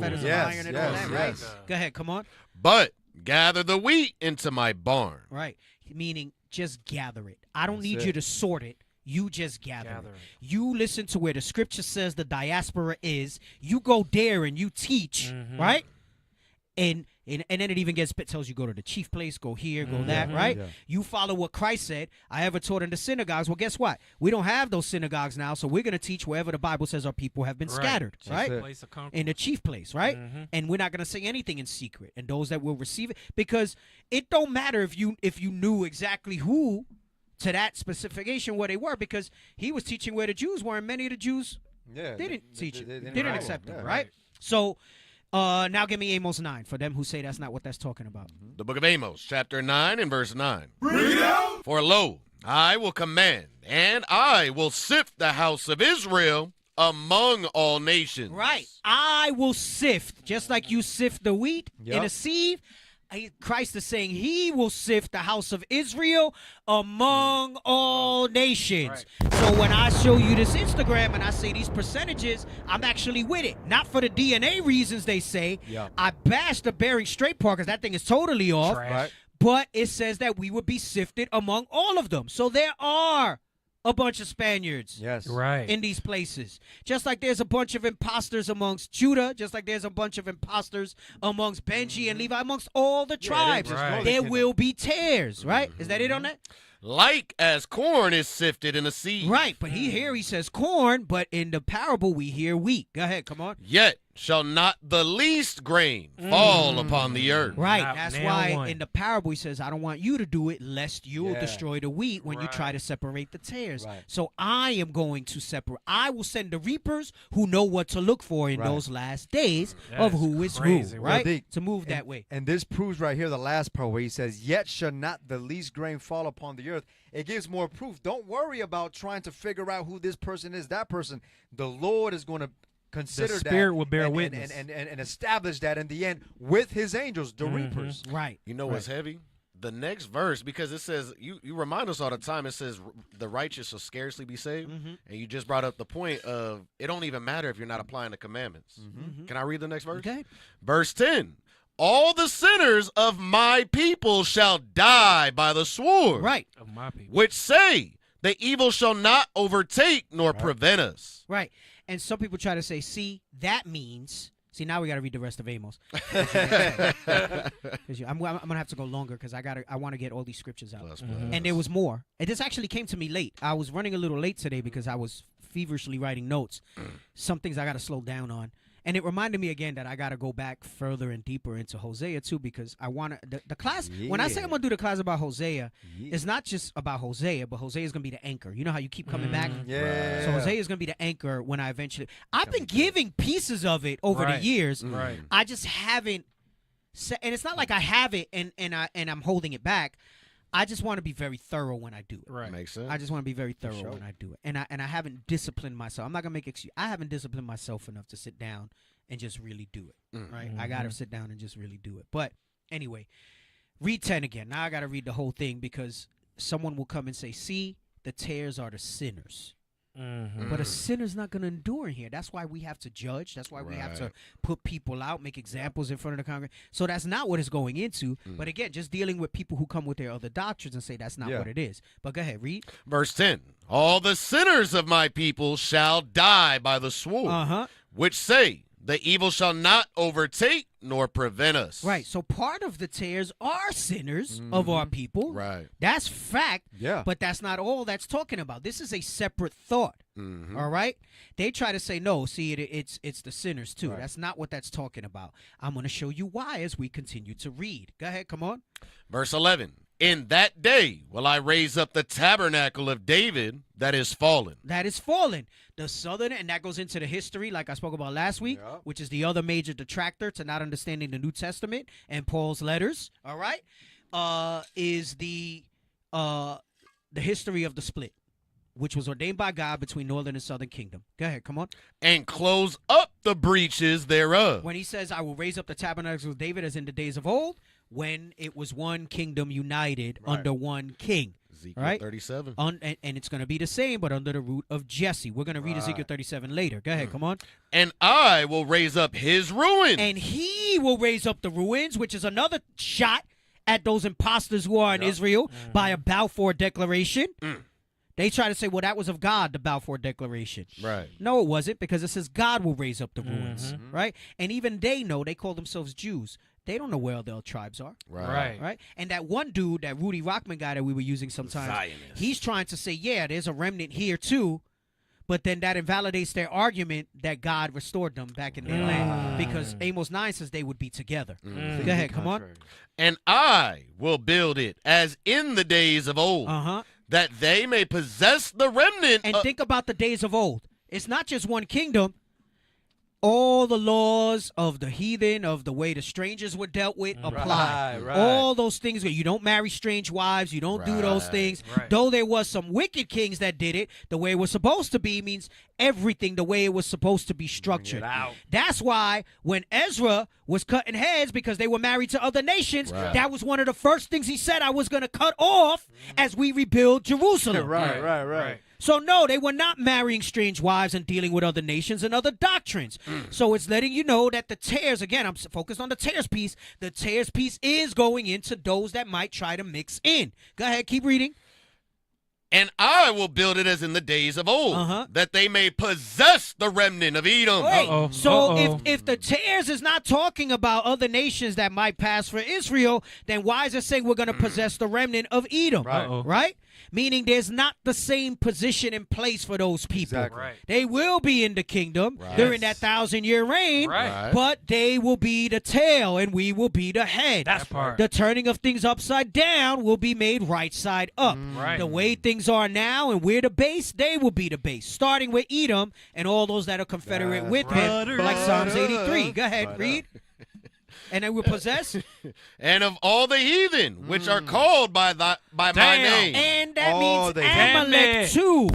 fetters of iron and all that, right? Go ahead, come on. But gather the wheat into my barn. Right. Meaning just gather it. I don't need you to sort it. You just gather it. You listen to where the scripture says the diaspora is. You go there and you teach, right? And then it even tells you go to the chief place, go here, go that, right? Yeah. You follow what Christ said. I ever taught in the synagogues. Well, guess what? We don't have those synagogues now, so we're going to teach wherever the Bible says our people have been scattered, right? In the chief place, right? And we're not going to say anything in secret. And those that will receive it, because it don't matter if you knew exactly who to that specification where they were, because he was teaching where the Jews were, and many of the Jews didn't teach it, didn't accept it, right? So now give me Amos 9 for them who say that's not what that's talking about. The book of Amos, chapter 9 and verse 9. Read out. For lo, I will command, and I will sift the house of Israel among all nations. Right. I will sift, just like you sift the wheat in a sieve. Christ is saying he will sift the house of Israel among all nations. So when I show you this Instagram and I say these percentages, I'm actually with it. Not for the DNA reasons they say. I bash the Bering Strait part because that thing is totally off. But it says that we would be sifted among all of them. So there are a bunch of Spaniards in these places. Just like there's a bunch of imposters amongst Judah, just like there's a bunch of imposters amongst Benji and Levi, amongst all the tribes. There will be tares, right? Is that it on that? Like as corn is sifted in a sieve. Right, but he says corn, but in the parable we hear wheat. Go ahead, come on. Yet shall not the least grain fall upon the earth. Right, that's why in the parable he says, I don't want you to do it, lest you'll destroy the wheat when you try to separate the tares. So I am going to separate. I will send the reapers who know what to look for in those last days of who is who, right? To move that way. And this proves right here the last part where he says, yet shall not the least grain fall upon the earth. It gives more proof. Don't worry about trying to figure out who this person is, that person. The Lord is going to consider the Spirit that will bear witness and establish that in the end with his angels, the reapers. Right. You know what's heavy? The next verse, because it says, you remind us all the time, it says the righteous will scarcely be saved. And you just brought up the point of it don't even matter if you're not applying the commandments. Can I read the next verse? Okay. Verse 10. All the sinners of my people shall die by the sword. Right. Of my people. Which say, the evil shall not overtake nor prevent us. Right. And some people try to say, see, that means... See, now we got to read the rest of Amos. I'm going to have to go longer because I want to get all these scriptures out. And there was more. And this actually came to me late. I was running a little late today because I was feverishly writing notes. Some things I got to slow down on. And it reminded me again that I got to go back further and deeper into Hosea, too, because I want to... The class... When I say I'm going to do the class about Hosea, it's not just about Hosea, but Hosea is going to be the anchor. You know how you keep coming back? So Hosea is going to be the anchor when I eventually... I've been giving pieces of it over the years. I just haven't... And it's not like I have it and I'm holding it back. I just want to be very thorough when I do it. Right. Makes sense. I just want to be very thorough when I do it. And I haven't disciplined myself. I'm not going to make excuse. I haven't disciplined myself enough to sit down and just really do it. Right? I got to sit down and just really do it. But anyway, read 10 again. Now I got to read the whole thing because someone will come and say, see, the tares are the sinners. But a sinner's not going to endure in here. That's why we have to judge. That's why we have to put people out, make examples in front of the Congress. So that's not what it's going into. But again, just dealing with people who come with their other doctrines and say that's not what it is. But go ahead, read. Verse 10. All the sinners of my people shall die by the sword, which say, the evil shall not overtake nor prevent us. Right. So part of the tares are sinners of our people. Right. That's fact. Yeah. But that's not all that's talking about. This is a separate thought. All right. They try to say, no, see, it's the sinners too. Right. That's not what that's talking about. I'm going to show you why as we continue to read. Go ahead. Come on. Verse 11. In that day will I raise up the tabernacle of David that is fallen. That is fallen. The southern, and that goes into the history like I spoke about last week, which is the other major detractor to not understanding the New Testament and Paul's letters, all right, is the history of the split. which was ordained by God between northern and southern kingdom. Go ahead, come on. And close up the breaches thereof. When he says, I will raise up the tabernacles of David as in the days of old, when it was one kingdom united under one king. Ezekiel 37. And it's going to be the same, but under the root of Jesse. We're going to read Ezekiel 37 later. Go ahead, come on. And I will raise up his ruins. And he will raise up the ruins, which is another shot at those imposters who are in Israel by a Balfour Declaration. They try to say, well, that was of God, the Balfour Declaration. Right. No, it wasn't, because it says God will raise up the ruins, right? And even they know, they call themselves Jews. They don't know where their tribes are. Right. And that one dude, that Rudy Rockman guy that we were using sometimes, Zionist. He's trying to say, yeah, there's a remnant here too, but then that invalidates their argument that God restored them back in their land, because Amos 9 says they would be together. Go ahead, come on. And I will build it as in the days of old, that they may possess the remnant. And think about the days of old. It's not just one kingdom. All the laws of the heathen, of the way the strangers were dealt with, apply. All those things. You don't marry strange wives. You don't do those things. Though there was some wicked kings that did it, the way it was supposed to be means everything the way it was supposed to be structured. That's why when Ezra was cutting heads because they were married to other nations, that was one of the first things he said I was going to cut off as we rebuild Jerusalem. Right. So, no, they were not marrying strange wives and dealing with other nations and other doctrines. So it's letting you know that the tares, again, I'm focused on the tares piece. The tares piece is going into those that might try to mix in. Go ahead, keep reading. And I will build it as in the days of old, that they may possess the remnant of Edom. Wait, so if the tares is not talking about other nations that might pass for Israel, then why is it saying we're going to possess the remnant of Edom? Right? Meaning there's not the same position in place for those people. They will be in the kingdom during that 1,000-year reign, but they will be the tail and we will be the head. That's part. The turning of things upside down will be made right side up. The way things are now and we're the base, they will be the base. Starting with Edom and all those that are confederate with him, like Psalms 83. Go ahead, read. And they will possess. And of all the heathen, which are called by my name. And that means Amalek too.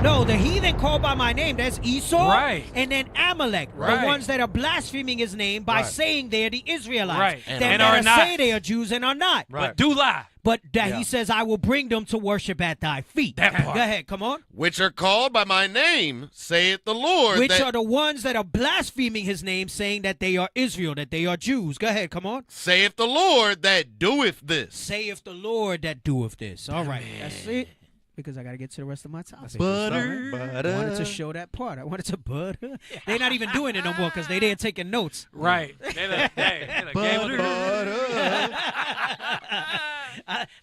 No, the heathen called by my name, that's Esau. And then Amalek, the ones that are blaspheming his name by saying they're the Israelites. And are not. Say they are Jews and are not. But do lie. But that he says, I will bring them to worship at thy feet. Go ahead, come on. Which are called by my name, saith the Lord. Which are the ones that are blaspheming his name, saying that they are Israel, that they are Jews. Go ahead, come on. Saith the Lord that doeth this. Saith the Lord that doeth this. All right, that's it. Because I got to get to the rest of my topic. Butter. I wanted to show that part. I wanted to butter. They're not even doing it no more because they didn't taking notes.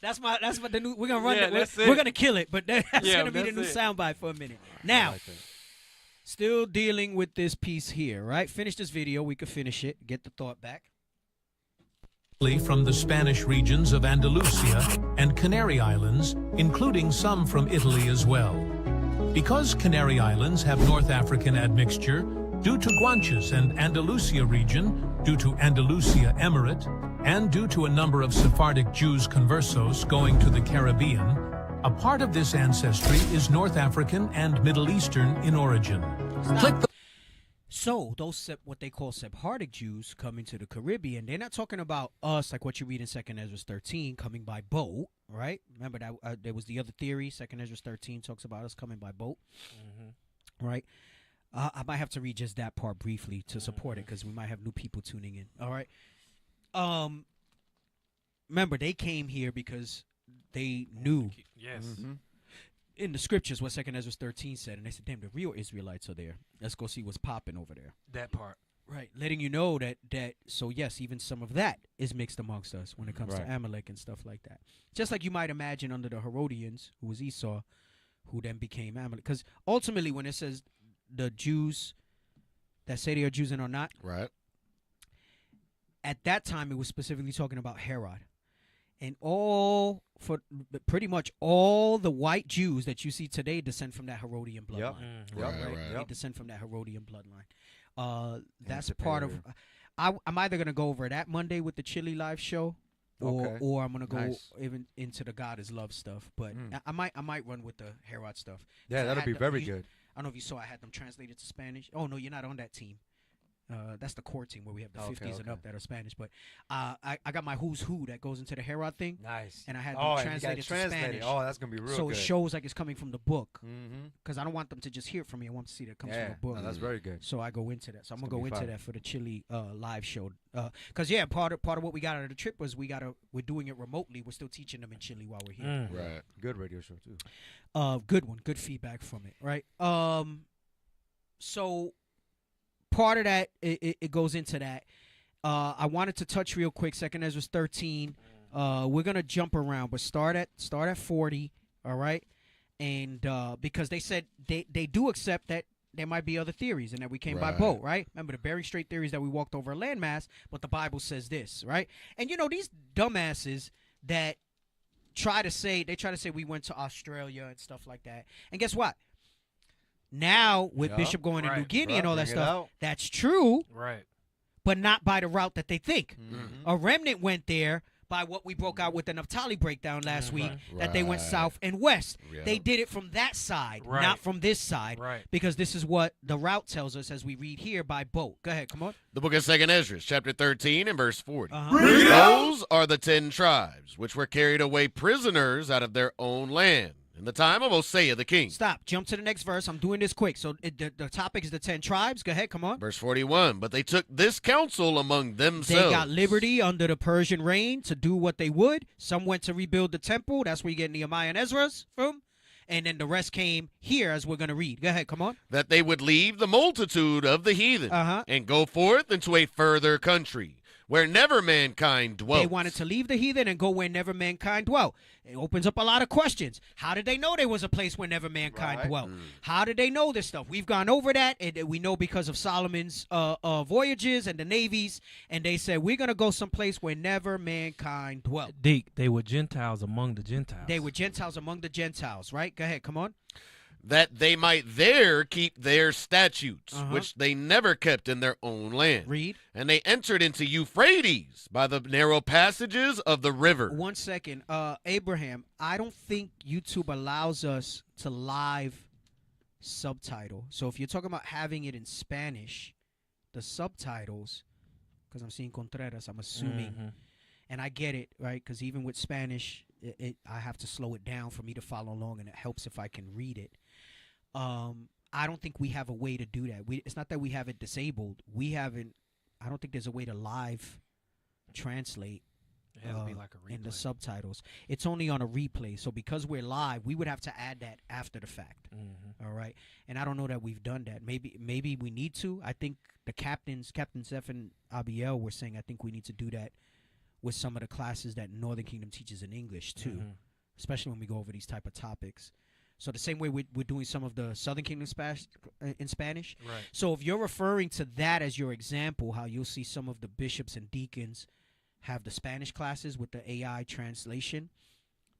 That's what the new. We're gonna run. We're gonna kill it, but that's gonna be the new soundbite for a minute. Now, still dealing with this piece here, right? Finish this video. We could finish it. Get the thought back. From the Spanish regions of Andalusia and Canary Islands, including some from Italy as well. Because Canary Islands have North African admixture, due to Guanches and Andalusia region, due to Andalusia Emirate, and due to a number of Sephardic Jews conversos going to the Caribbean, a part of this ancestry is North African and Middle Eastern in origin. Click the So those what they call Sephardic Jews coming to the Caribbean, they're not talking about us like what you read in 2nd Ezra 13 coming by boat, right? Remember that there was the other theory. 2nd Ezra 13 talks about us coming by boat, right? I might have to read just that part briefly to support it because we might have new people tuning in. All right. Remember they came here because they knew. In the scriptures what 2nd Ezra 13 said, and they said, damn, the real Israelites are there. Let's go see what's popping over there. That part. Right. Letting you know that so yes, even some of that is mixed amongst us when it comes to Amalek and stuff like that. Just like you might imagine under the Herodians, who was Esau, who then became Amalek. Because ultimately when it says the Jews that say they are Jews and are not, at that time it was specifically talking about Herod. And pretty much all the white Jews that you see today descend from that Herodian bloodline. They descend from that Herodian bloodline. That's part of. I'm either gonna go over that Monday with the Chili Live show, or I'm gonna go Nice. even into the God is love stuff. But I might run with the Herod stuff. Yeah, 'Cause I that'll had be the- very you- good. I don't know if you saw. I had them translated to Spanish. Oh no, you're not on that team. That's the core team where we have the 50s and up that are Spanish. But I got my who's who that goes into the Herod thing. Nice. And I had Oh, them and you got translated it to translated. Spanish. Oh, that's gonna be real So good. it shows like it's coming from the book. Mhm. Because I don't want them to just hear it from me. I want to see that it comes Yeah, from the book. no, that's very good. So I go into that. So I'm It's gonna gonna go be into fire. that for the Chile live show. Because yeah, part of what we got out of the trip was we're doing it remotely. We're still teaching them in Chile while we're here. Right. Good radio show too. Good one. Good feedback from it. Right. So part of that it goes into that. I wanted to touch real quick. 2 Ezra 13. We're gonna jump around, but start at 40. All right. And because they said they do accept that there might be other theories and that we came by Right. boat, right? Remember the Bering Strait theories that we walked over a landmass, but the Bible says this, right? And you know these dumbasses that try to say we went to Australia and stuff like that. And guess what? Now with Yeah. Bishop going to New Right. Guinea and all that Bring it stuff, out. that's true, Right. but not by the route that they think. Mm-hmm. A remnant went there by what we broke out with the Naphtali breakdown last week, that they went Right. south and west. Yep. They did it from that side, Right. not from this side, Right. because this is what the route tells us as we read here by boat. Go ahead, come on. The book of 2 Ezra, chapter 13 and verse 40. Uh-huh. Those are the 10 tribes which were carried away prisoners out of their own land in the time of Hosea the king. Stop. Jump to the next verse. I'm doing this quick. So the topic is the 10 tribes. Go ahead, come on. Verse 41. But they took this counsel among themselves. They got liberty under the Persian reign to do what they would. Some went to rebuild the temple. That's where you get Nehemiah and Ezra's from. And then the rest came here as we're going to read. Go ahead, come on. That they would leave the multitude of the heathen Uh-huh. and go forth into a further country where never mankind dwelt. They wanted to leave the heathen and go where never mankind dwelt. It opens up a lot of questions. How did they know there was a place where never mankind Right. dwelt? How did they know this stuff? We've gone over that, and we know because of Solomon's voyages and the navies, and they said, we're going to go someplace where never mankind dwelt. Deke, they were Gentiles among the Gentiles. They were Gentiles among the Gentiles, right? Go ahead, come on. That they might there keep their statutes, Uh-huh. which they never kept in their own land. Read. And they entered into Euphrates by the narrow passages of the river. 1 second. Abraham, I don't think YouTube allows us to live subtitle. So if you're talking about having it in Spanish, the subtitles, because I'm seeing Contreras, I'm assuming, and I get it, right? Because even with Spanish, I have to slow it down for me to follow along, and it helps if I can read it. I don't think we have a way to do that. It's not that we have it disabled. I don't think there's a way to live translate It has to be like a in the replay. subtitles. It's only on a replay. So because we're live, we would have to add that after the fact. All right. And I don't know that we've done that. Maybe we need to. I think the Captain Zeph and Abiel were saying I think we need to do that with some of the classes that Northern Kingdom teaches in English too, especially when we go over these type of topics. So the same way we're doing some of the Southern Kingdom in Spanish. Right. So if you're referring to that as your example, how you'll see some of the bishops and deacons have the Spanish classes with the AI translation,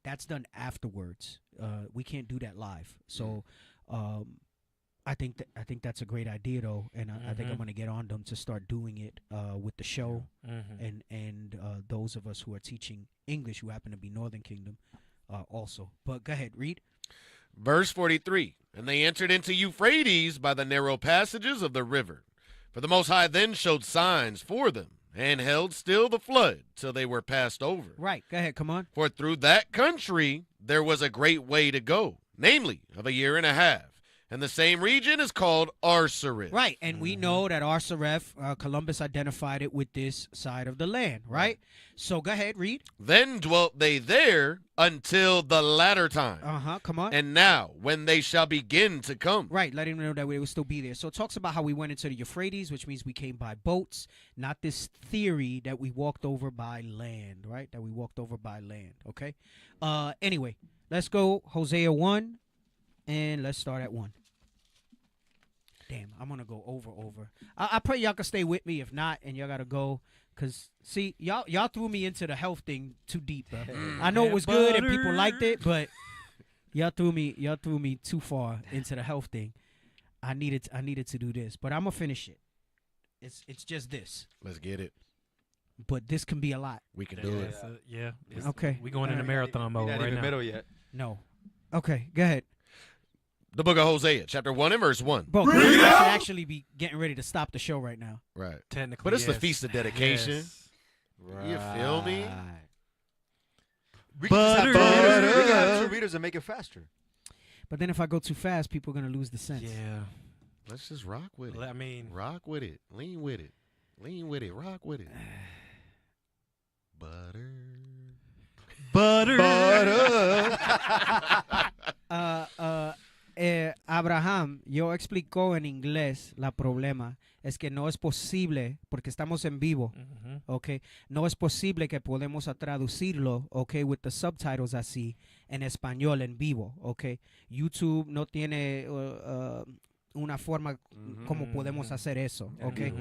that's done afterwards. We can't do that live. So I think that's a great idea though, and I think I'm going to get on them to start doing it with the show and those of us who are teaching English who happen to be Northern Kingdom also. But go ahead, read. Verse 43. And they entered into Euphrates by the narrow passages of the river. For the Most High then showed signs for them, and held still the flood till they were passed over. Right. Go ahead. Come on. For through that country there was a great way to go, namely of a year and a half. And the same region is called Arsareth. Right, and we know that Arsareth, Columbus identified it with this side of the land, right? So go ahead, read. Then dwelt they there until the latter time. Come on. And now, when they shall begin to come. Right, letting them know that we will still be there. So it talks about how we went into the Euphrates, which means we came by boats, not this theory that we walked over by land, right? That we walked over by land, okay? Anyway, let's go Hosea 1, and let's start at 1. Damn, I'm going to go over. I pray y'all can stay with me. If not, and y'all got to go. Because, see, y'all threw me into the health thing too deep, bro. I know it was good and people liked it, but y'all threw me too far into the health thing. I needed to do this, but I'm going to finish it. It's just this. Let's get it. but this can be a lot. We can do it. Yeah. Okay. We going into marathon mode Not right even now. middle yet. No. Okay, go ahead. The book of Hosea, chapter 1 and verse 1. Bro, we should actually be getting ready to stop the show right now. Right. Technically, But it's the yes. Feast of Dedication. Yes. Right. You feel me? We can just have two readers. We can have two readers and make it faster. But then if I go too fast, people are going to lose the sense. Yeah. Let's just rock with it. I mean, rock with it. Lean with it. Lean with it. Rock with it. Butter. Abraham, yo explicó en inglés la problema es que no es posible porque estamos en vivo, okay. No es posible que podemos traducirlo, okay, with the subtitles así en español en vivo, okay. YouTube no tiene una forma como podemos hacer eso, okay.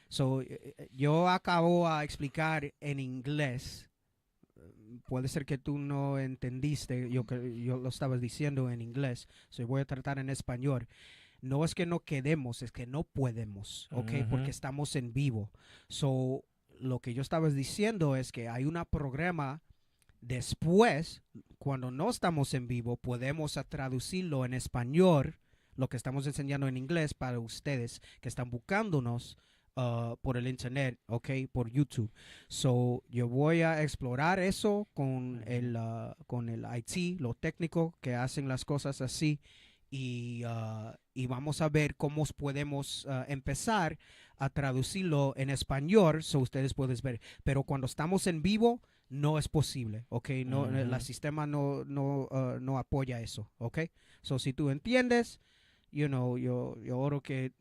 So yo acabo a explicar en inglés. Puede ser que tú no entendiste, yo lo estabas diciendo en inglés, so voy a tratar en español. No es que no quedemos, es que no podemos, ¿ok? Porque estamos en vivo. So, lo que yo estaba diciendo es que hay un programa después, cuando no estamos en vivo, podemos traducirlo en español, lo que estamos enseñando en inglés para ustedes que están buscándonos por el internet, okay, por YouTube. So, yo voy a explorar eso con el IT, lo técnico que hacen las cosas así y vamos a ver cómo podemos empezar a traducirlo en español so ustedes pueden ver. Pero cuando estamos en vivo no es posible, okay. No, el sistema no apoya eso, okay. So, si tú entiendes, yo oro que,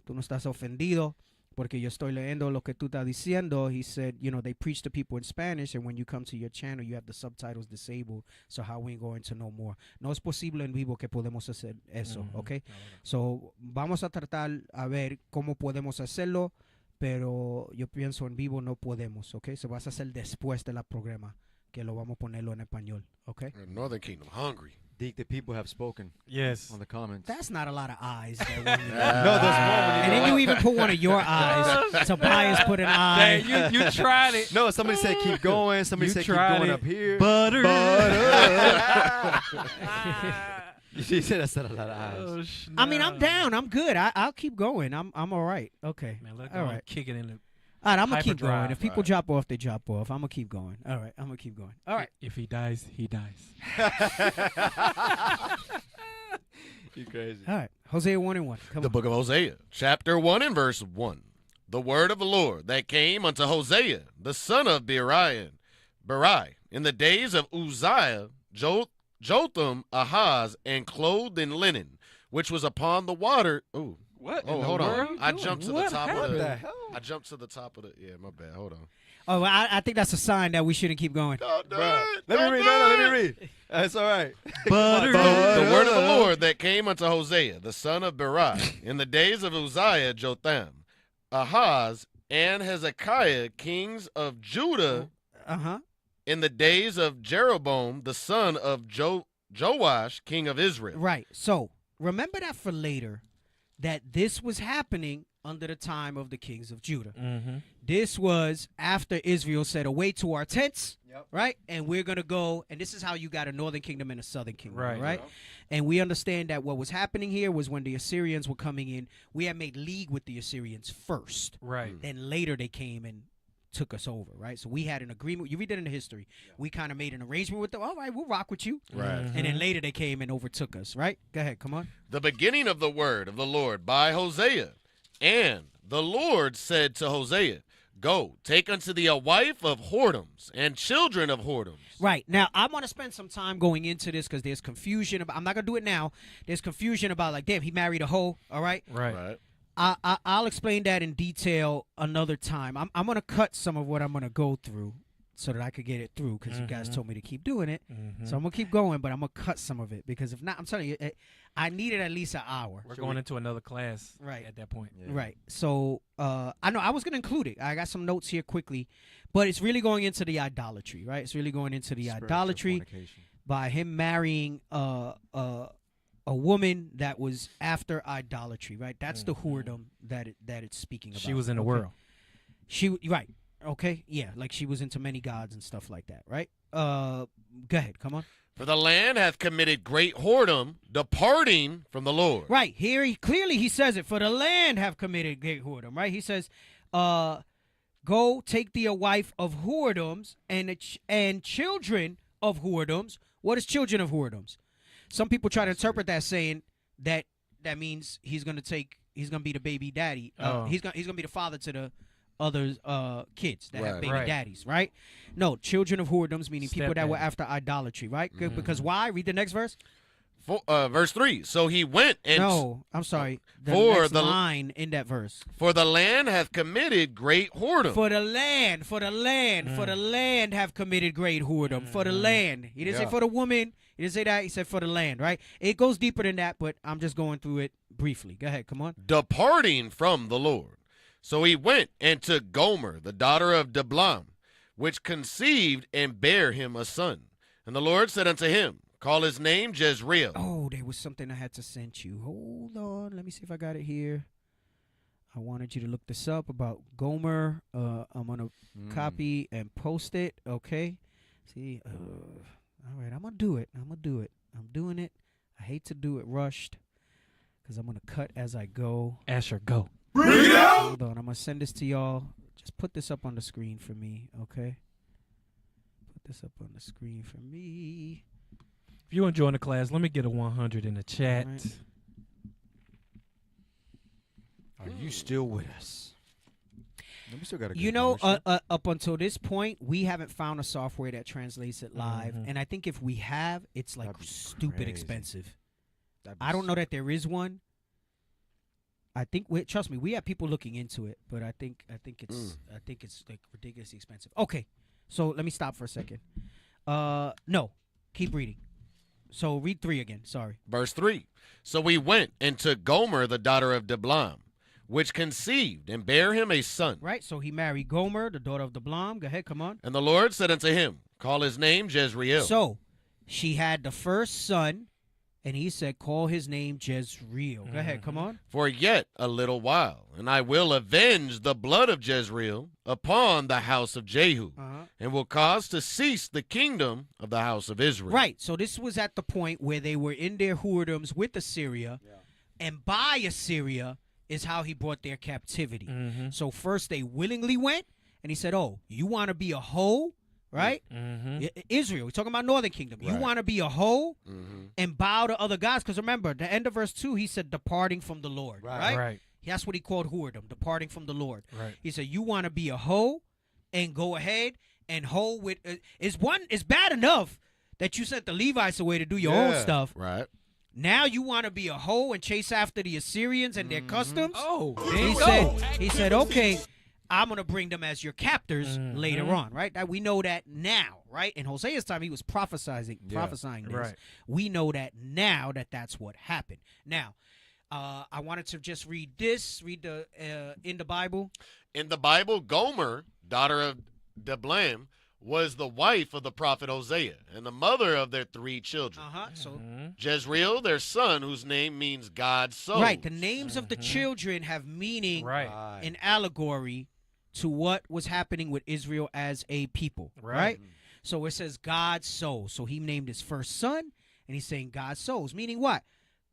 tú no estás ofendido. Porque yo estoy leyendo lo que tú estás diciendo. He said, they preach to people in Spanish, and when you come to your channel, you have the subtitles disabled. So how we going to know more? No es posible en vivo que podemos hacer eso, ¿ok? So vamos a tratar a ver cómo podemos hacerlo, pero yo pienso en vivo no podemos, ¿ok? So vas a hacer después de la programa, que lo vamos a ponerlo en español, ¿ok? Northern Kingdom, hungry. Deke, the people have spoken. Yes. On the comments. That's not a lot of eyes. No, there's more. And then you even put one of your eyes. Tobias put an eye. Dang, you tried it. No, somebody said keep going. Somebody said keep going up here. Butter. She said that's not a lot of eyes. I mean, I'm down. I'm good. I'll keep going. I'm all right. Okay. Man, let's all right. kick it in the all right, I'm going to keep hyperdrive. going. If people drop off, they drop off. I'm going to keep going. All right, I'm going to keep going. All right. If he dies, he dies. You crazy. All right. Hosea 1:1. Come The on. book of Hosea, chapter 1 and verse 1. The word of the Lord that came unto Hosea, the son of Berai, in the days of Uzziah, Jotham, Ahaz, and clothed in linen, which was upon the water. Ooh. What? Oh, hold on. I jumped to the What top of happened? the. What the hell? I jumped to the top of the. Yeah, my bad. Hold on. Oh, I think that's a sign that we shouldn't keep going. Don't do Bruh. it. Let Don't me read. do No, let it. me read. It's all right. Butter. The word of the Lord that came unto Hosea, the son of Berai, in the days of Uzziah, Jotham, Ahaz, and Hezekiah, kings of Judah, in the days of Jeroboam, the son of Joash, king of Israel. Right. So remember that for later, that this was happening under the time of the kings of Judah. This was after Israel said, away to our tents, right? And we're going to go, and this is how you got a northern kingdom and a southern kingdom, right? And we understand that what was happening here was when the Assyrians were coming in, we had made league with the Assyrians first. Right. Then later they came and took us over, right? So we had an agreement. You read it in the history. We kind of made an arrangement with them. All right, we'll rock with you. Right. And then later they came and overtook us, right? Go ahead, come on. The beginning of the word of the Lord by Hosea. And the Lord said to Hosea, go, take unto thee a wife of whoredoms and children of whoredoms. Right. Now, I want to spend some time going into this because there's confusion. I'm not going to do it now. There's confusion about, like, damn, he married a hoe, all right? Right. I'll explain that in detail another time. I'm going to cut some of what I'm going to go through so that I could get it through because you guys told me to keep doing it. So I'm going to keep going, but I'm going to cut some of it because if not, I'm telling you, I needed at least an hour. We're going into another class at that point. Yeah. Right. So I know I was going to include it. I got some notes here quickly, but it's really going into the idolatry, right? It's really going into the idolatry by him marrying a woman that was after idolatry, right? That's the whoredom that it's speaking about. She was in the world. Right. Okay, yeah, like she was into many gods and stuff like that, right? Go ahead, come on. For the land hath committed great whoredom, departing from the Lord. Right, here he says it, for the land have committed great whoredom, right? He says, go take thee a wife of whoredoms and children of whoredoms. What is children of whoredoms? Some people try to interpret that saying that means he's gonna be the baby daddy. He's gonna be the father to the other kids that have baby daddies, right? No, children of whoredoms, meaning people that were after idolatry, right? Good, because why? Read the next verse. Verse 3. So he went and... No, I'm sorry. The next line in that verse. For the land hath committed great whoredom. For the land have committed great whoredom. For the land. He didn't say for the woman. He didn't say that. He said for the land, right? It goes deeper than that, but I'm just going through it briefly. Go ahead. Come on. Departing from the Lord. So he went and took Gomer, the daughter of Diblam, which conceived and bare him a son. And the Lord said unto him, call his name Jezreel. Oh, there was something I had to send you. Hold on. Let me see if I got it here. I wanted you to look this up about Gomer. I'm going to copy and post it. Okay. See. All right. I'm going to do it. I'm doing it. I hate to do it rushed because I'm going to cut as I go. Asher, go. Bring it out. Hold on. I'm going to send this to y'all. Just put this up on the screen for me. Okay. Put this up on the screen for me. If you're enjoying the class, let me get a 100 in the chat. Right. Are you still with us? We still got up until this point, we haven't found a software that translates it live. And I think if we have, it's like stupid expensive. I don't know that there is one. I think trust me, we have people looking into it, but I think it's like ridiculously expensive. Okay, so let me stop for a second. No, keep reading. So read 3 again. Sorry. Verse 3. So we went and took Gomer, the daughter of Diblam, which conceived and bare him a son. Right. So he married Gomer, the daughter of Diblam. Go ahead. Come on. And the Lord said unto him, call his name Jezreel. So she had the first son, and he said, call his name Jezreel. Go ahead. Come on. For yet a little while, and I will avenge the blood of Jezreel upon the house of Jehu, and will cause to cease the kingdom of the house of Israel. Right. So this was at the point where they were in their whoredoms with Assyria, and by Assyria is how he brought their captivity. So first they willingly went, and he said, oh, you want to be a hoe? Right? Israel, we're talking about Northern Kingdom. You want to be a hoe and bow to other gods? Because remember, the end of verse 2, he said, departing from the Lord. Right? That's what he called whoredom, departing from the Lord. He said, you want to be a hoe and go ahead and hoe with... It's bad enough that you sent the Levites away to do your own stuff. Right. Now you want to be a hoe and chase after the Assyrians and their customs? Oh, he said, okay, I'm going to bring them as your captors later on, right? That we know that now, right? In Hosea's time, he was prophesying this. Right. We know that now that's what happened. Now, I wanted to just read the in the Bible. In the Bible, Gomer, daughter of Diblam, was the wife of the prophet Hosea and the mother of their 3 children. So Jezreel, their son, whose name means God sows. Right. The names of the children have meaning in allegory to what was happening with Israel as a people. Right. So it says God sows. So he named his first son, and he's saying God sows, meaning what?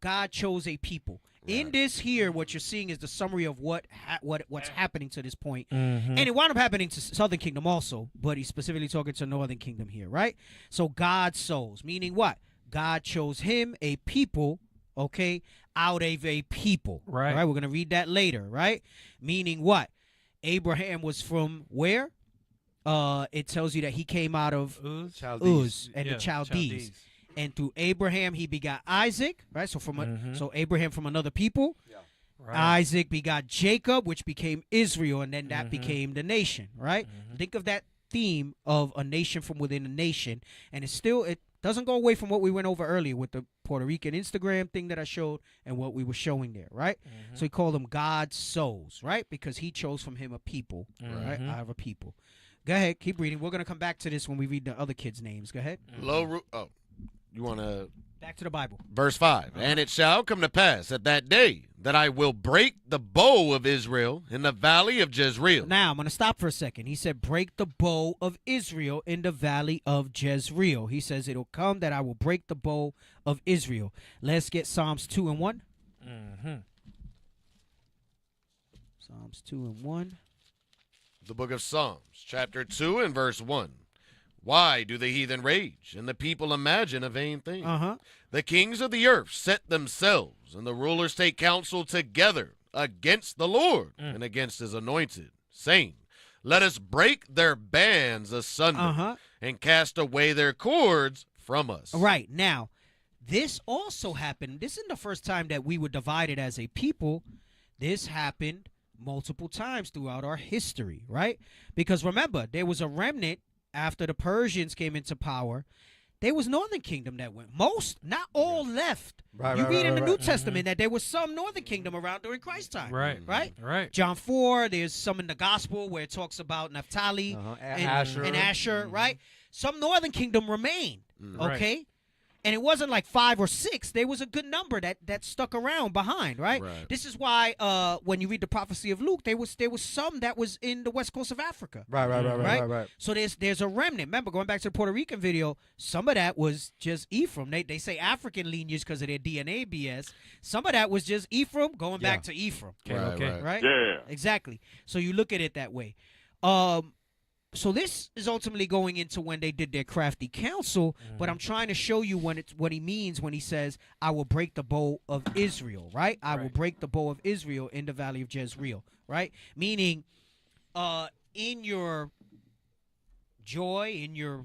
God chose a people. In this here, what you're seeing is the summary of what's happening to this point. And it wound up happening to Southern Kingdom also, but he's specifically talking to Northern Kingdom here, right? So God sows, meaning what? God chose him, a people, okay, out of a people. Right. We're going to read that later, right? Meaning what? Abraham was from where? It tells you that he came out of Uz and the Chaldees. And through Abraham, he begot Isaac, right? So so Abraham from another people. Isaac begot Jacob, which became Israel, and then that became the nation, right? Think of that theme of a nation from within a nation, and it doesn't go away from what we went over earlier with the Puerto Rican Instagram thing that I showed and what we were showing there, right? So he called them God sows, right? Because he chose from him a people, right? Out of a people. Go ahead, keep reading. We're going to come back to this when we read the other kids' names. Go ahead. You want to Back to the Bible. Verse 5. And it shall come to pass at that day that I will break the bow of Israel in the valley of Jezreel. Now, I'm going to stop for a second. He said, break the bow of Israel in the valley of Jezreel. He says, it'll come that I will break the bow of Israel. Let's get Psalms 2 and 1. Psalms 2 and 1. The book of Psalms, chapter 2 and verse 1. Why do the heathen rage, and the people imagine a vain thing? The kings of the earth set themselves, and the rulers take counsel together against the Lord and against his anointed, saying, let us break their bands asunder and cast away their cords from us. Right. Now, this also happened. This isn't the first time that we were divided as a people. This happened multiple times throughout our history, right? Because remember, there was a remnant after the Persians came into power. There was northern kingdom that went. Most, not all left. You read in the New Testament that there was some northern kingdom around during Christ's time. Right. John 4, there's some in the gospel where it talks about Naphtali and Asher, right? Some northern kingdom remained, okay? And it wasn't like 5 or 6. There was a good number that stuck around behind, right? This is why when you read the prophecy of Luke, there was some that was in the west coast of Africa. Right. So there's a remnant. Remember, going back to the Puerto Rican video, some of that was just Ephraim. They say African lineage because of their DNA BS. Some of that was just Ephraim going back to Ephraim. Right? Yeah. Exactly. So you look at it that way. So this is ultimately going into when they did their crafty counsel, but I'm trying to show you what he means when he says, I will break the bow of Israel, right? I will break the bow of Israel in the valley of Jezreel, right? Meaning, in your joy, in your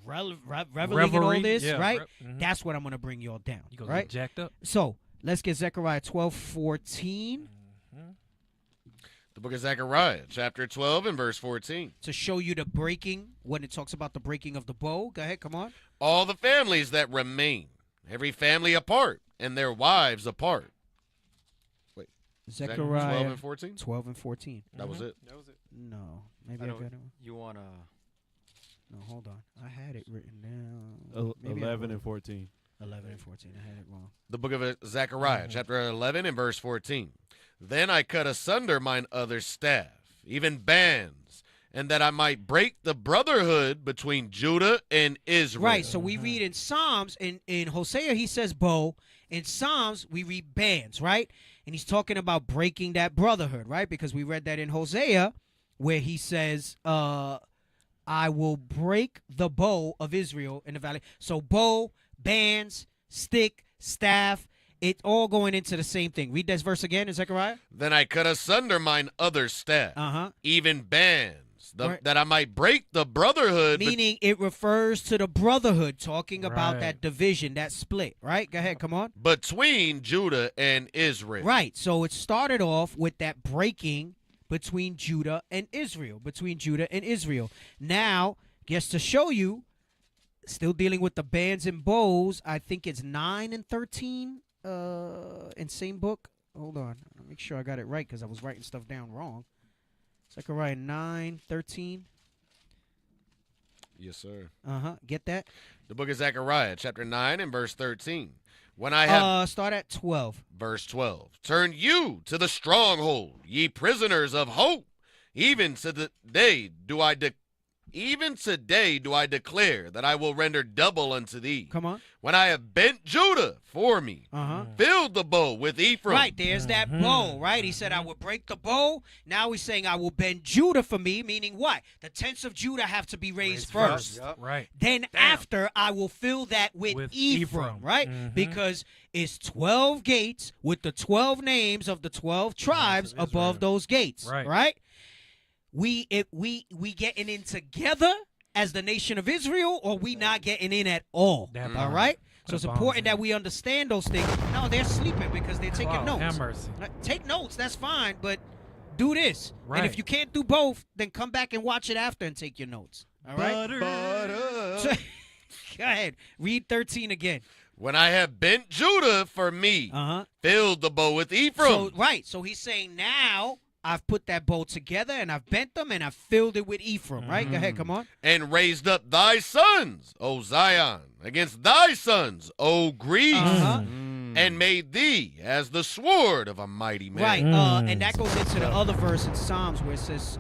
reveling in all this, right? That's what I'm going to bring y'all down, right? Jacked up. So let's get Zechariah 12:14. The book of Zechariah, chapter 12 and verse 14. To show you the breaking, when it talks about the breaking of the bow. Go ahead, come on. All the families that remain, every family apart, and their wives apart. Wait. Zechariah 12 and 14? 12 and 14. That was it? That was it. No. Maybe I got it. You want to... No, hold on. I had it written down. 11 and 14. 11 and 14. I had it wrong. The book of Zechariah, chapter 11 and verse 14. Then I cut asunder mine other staff, even bands, and that I might break the brotherhood between Judah and Israel. Right, so we read in Psalms, in Hosea he says bow. In Psalms we read bands, right? And he's talking about breaking that brotherhood, right? Because we read that in Hosea where he says, I will break the bow of Israel in the valley. So bow, bands, stick, staff, it's all going into the same thing. Read this verse again in Zechariah. Then I cut asunder mine other staff, even bands, that I might break the brotherhood. Meaning it refers to the brotherhood, talking about that division, that split, right? Go ahead, come on. Between Judah and Israel. Right, so it started off with that breaking between Judah and Israel, Now, just to show you, still dealing with the bands and bows, I think it's 9 and 13. In same book. Hold on. I'll make sure I got it right because I was writing stuff down wrong. Zechariah 9:13. Yes, sir. Get that? The book of Zechariah, chapter 9 and verse 13. When I have start at 12. Verse 12. Turn you to the stronghold, ye prisoners of hope. Even today do I declare that I will render double unto thee. Come on. When I have bent Judah for me, filled the bow with Ephraim. Right, there's that bow, right? He said, I will break the bow. Now he's saying, I will bend Judah for me, meaning what? The tents of Judah have to be raised first. Yep. Right. Then after, I will fill that with Ephraim, right? Because it's 12 gates with the 12 names of the 12 tribes above those gates, right? We getting in together as the nation of Israel, or we not getting in at all. All right? So it's important that we understand those things. No, they're sleeping because they're taking notes. Have mercy. Take notes, that's fine, but do this. Right. And if you can't do both, then come back and watch it after and take your notes. All right? So, go ahead. Read 13 again. When I have bent Judah for me, filled the bow with Ephraim. So he's saying now, I've put that bow together and I've bent them and I've filled it with Ephraim, right? Go ahead, come on. And raised up thy sons, O Zion, against thy sons, O Greece, and made thee as the sword of a mighty man. Right, and that goes into the other verse in Psalms where it says,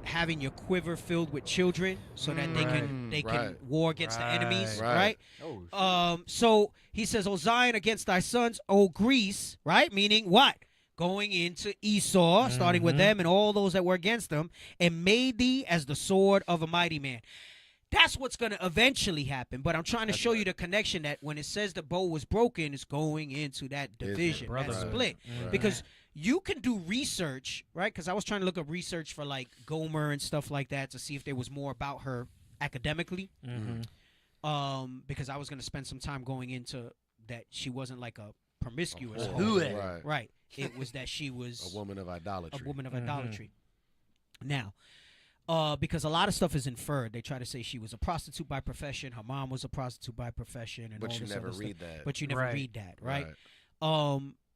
having your quiver filled with children so that they can war against the enemies, right? So he says, O Zion against thy sons, O Greece, right? Meaning what? Going into Esau, starting with them and all those that were against them, and made thee as the sword of a mighty man. That's what's going to eventually happen. But I'm trying to show you the connection that when it says the bow was broken, it's going into that division, that split. Because you can do research, right? Because I was trying to look up research for like Gomer and stuff like that to see if there was more about her academically. Because I was going to spend some time going into that she wasn't like a promiscuous woman. Right. It was that she was a woman of idolatry. A woman of idolatry. Now, because a lot of stuff is inferred. They try to say she was a prostitute by profession. Her mom was a prostitute by profession. And But all you this never other read stuff. that. But you never read that, right?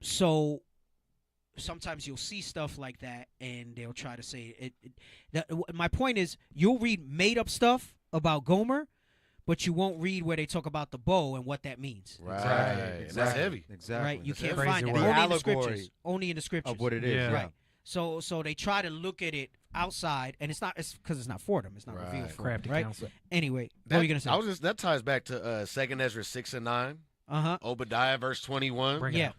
So sometimes you'll see stuff like that, and they'll try to say it. My point is, you'll read made-up stuff about Gomer, but you won't read where they talk about the bow and what that means. Right. That's heavy. Exactly. Right. You can't Crazy find that. word. Only in the Allegory scriptures. Only in the scriptures. of what it is. Right. So they try to look at it outside, and it's because it's not for them. It's not revealed for them. Right. Anyway, what were you gonna say? That ties back to 2nd Ezra 6 and 9. Obadiah verse 21. Yeah.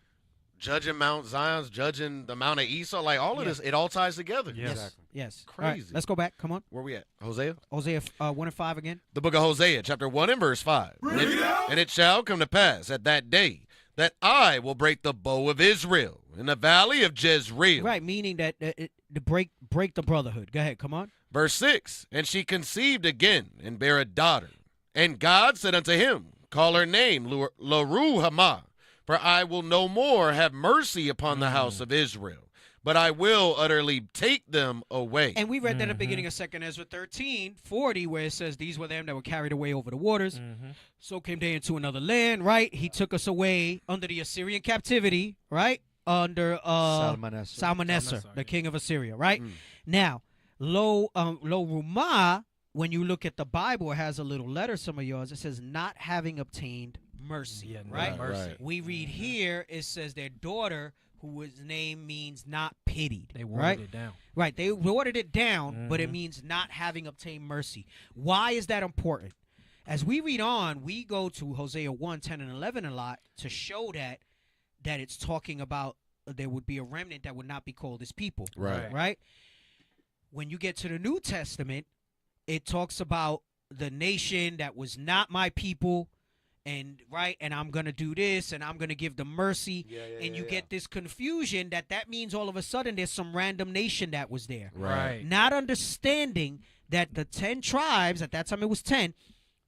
Judging Mount Zion's, judging the Mount of Esau, like all of this, it all ties together. Yes. Crazy. All right, let's go back. Come on. Where we at? Hosea? Hosea 1 and 5 again. The book of Hosea, chapter 1 and verse 5. And it shall come to pass at that day that I will break the bow of Israel in the valley of Jezreel. Right, meaning that to break the brotherhood. Go ahead, come on. Verse 6. And she conceived again and bare a daughter. And God said unto him, call her name Loruhamah. For I will no more have mercy upon the house of Israel, but I will utterly take them away. And we read that at the beginning of 2nd Ezra 13:40, where it says, these were them that were carried away over the waters. So came they into another land, right? He took us away under the Assyrian captivity, right? Under Salmanassar, the king of Assyria, right? Now, Lo Rumah, when you look at the Bible, it has a little letter, some of yours, it says, not having obtained mercy, right? We read here, it says their daughter, whose name means not pitied. They watered it down. Right, they watered it down, but it means not having obtained mercy. Why is that important? As we read on, we go to Hosea 1, 10, and 11 a lot to show that it's talking about there would be a remnant that would not be called as people. Right? When you get to the New Testament, it talks about the nation that was not my people, and I'm going to do this, and I'm going to give them mercy, and you get this confusion that means all of a sudden there's some random nation that was there. Not understanding that the 10 tribes, at that time it was 10,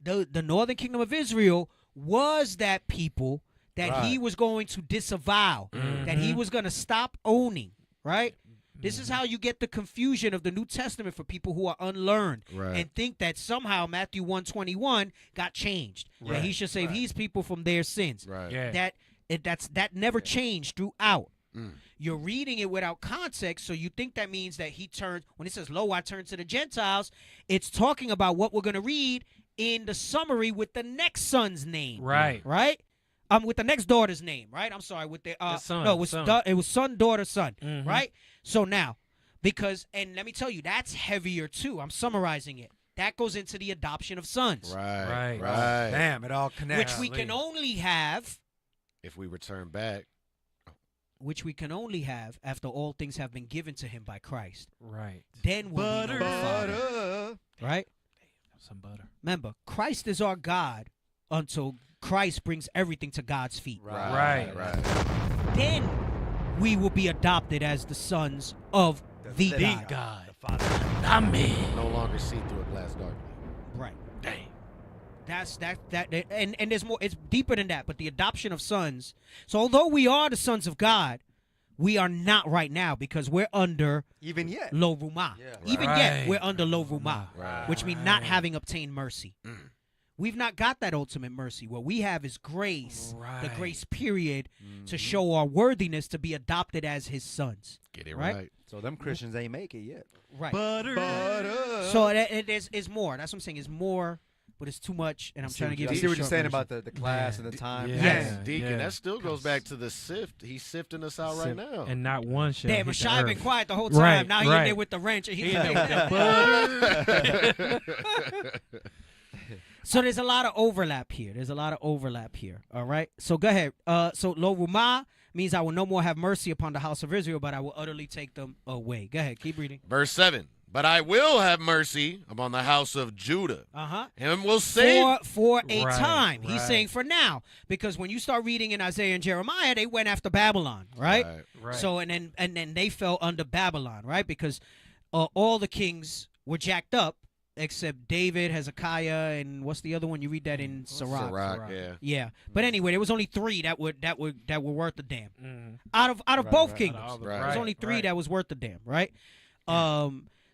the northern kingdom of Israel was that people that he was going to disavow, that he was going to stop owning, right? This is how you get the confusion of the New Testament for people who are unlearned and think that somehow Matthew 1:21 got changed. That he should save his people from their sins. That never changed throughout. You're reading it without context, so you think that means that he turned, when it says, lo, I turn to the Gentiles, it's talking about what we're going to read in the summary with the next son's name. Right? With the next daughter's name, right? I'm sorry, with the son. No, it was son, daughter, son, right? So now, and let me tell you, that's heavier too. I'm summarizing it. That goes into the adoption of sons. Right. Damn, it all connects. Which we can only have if we return back. Which we can only have after all things have been given to him by Christ. Right. Then we'll be Father. Right? Some butter. Remember, Christ is our God until Christ brings everything to God's feet. Right. Then we will be adopted as the sons of the God. The Father. Amen. No longer see through a glass darkly. Right. Dang. That's that and there's more. It's deeper than that. But the adoption of sons. So although we are the sons of God, we are not right now because we're under even yet Lo Rumah. Even yet we're under Lo Rumah, which means not having obtained mercy. We've not got that ultimate mercy. What we have is grace, the grace period, to show our worthiness to be adopted as his sons. Get it right. So them Christians ain't make it yet. Right. Butter. So it's more. That's what I'm saying. It's more, but it's too much, and I'm trying to give you I see a what you're short saying version. about the class and the time. Yes, Deacon, that still goes back to the sift. He's sifting us out right now. And not one shall Damn, hit the Rashad been earth. quiet the whole time. Right, Now he in right. there with the wrench. And He in there with the So there's a lot of overlap here. All right. So go ahead. So lo rumah means I will no more have mercy upon the house of Israel, but I will utterly take them away. Go ahead. Keep reading. Verse 7. But I will have mercy upon the house of Judah. And will save for a time. He's saying for now, because when you start reading in Isaiah and Jeremiah, they went after Babylon, right? So and then they fell under Babylon, right? Because all the kings were jacked up except David, Hezekiah, and what's the other one? You read that in Sirach. Yeah. But anyway, there was only 3 that were worth a damn. Out of both kingdoms, there was only 3 that was worth a damn, right?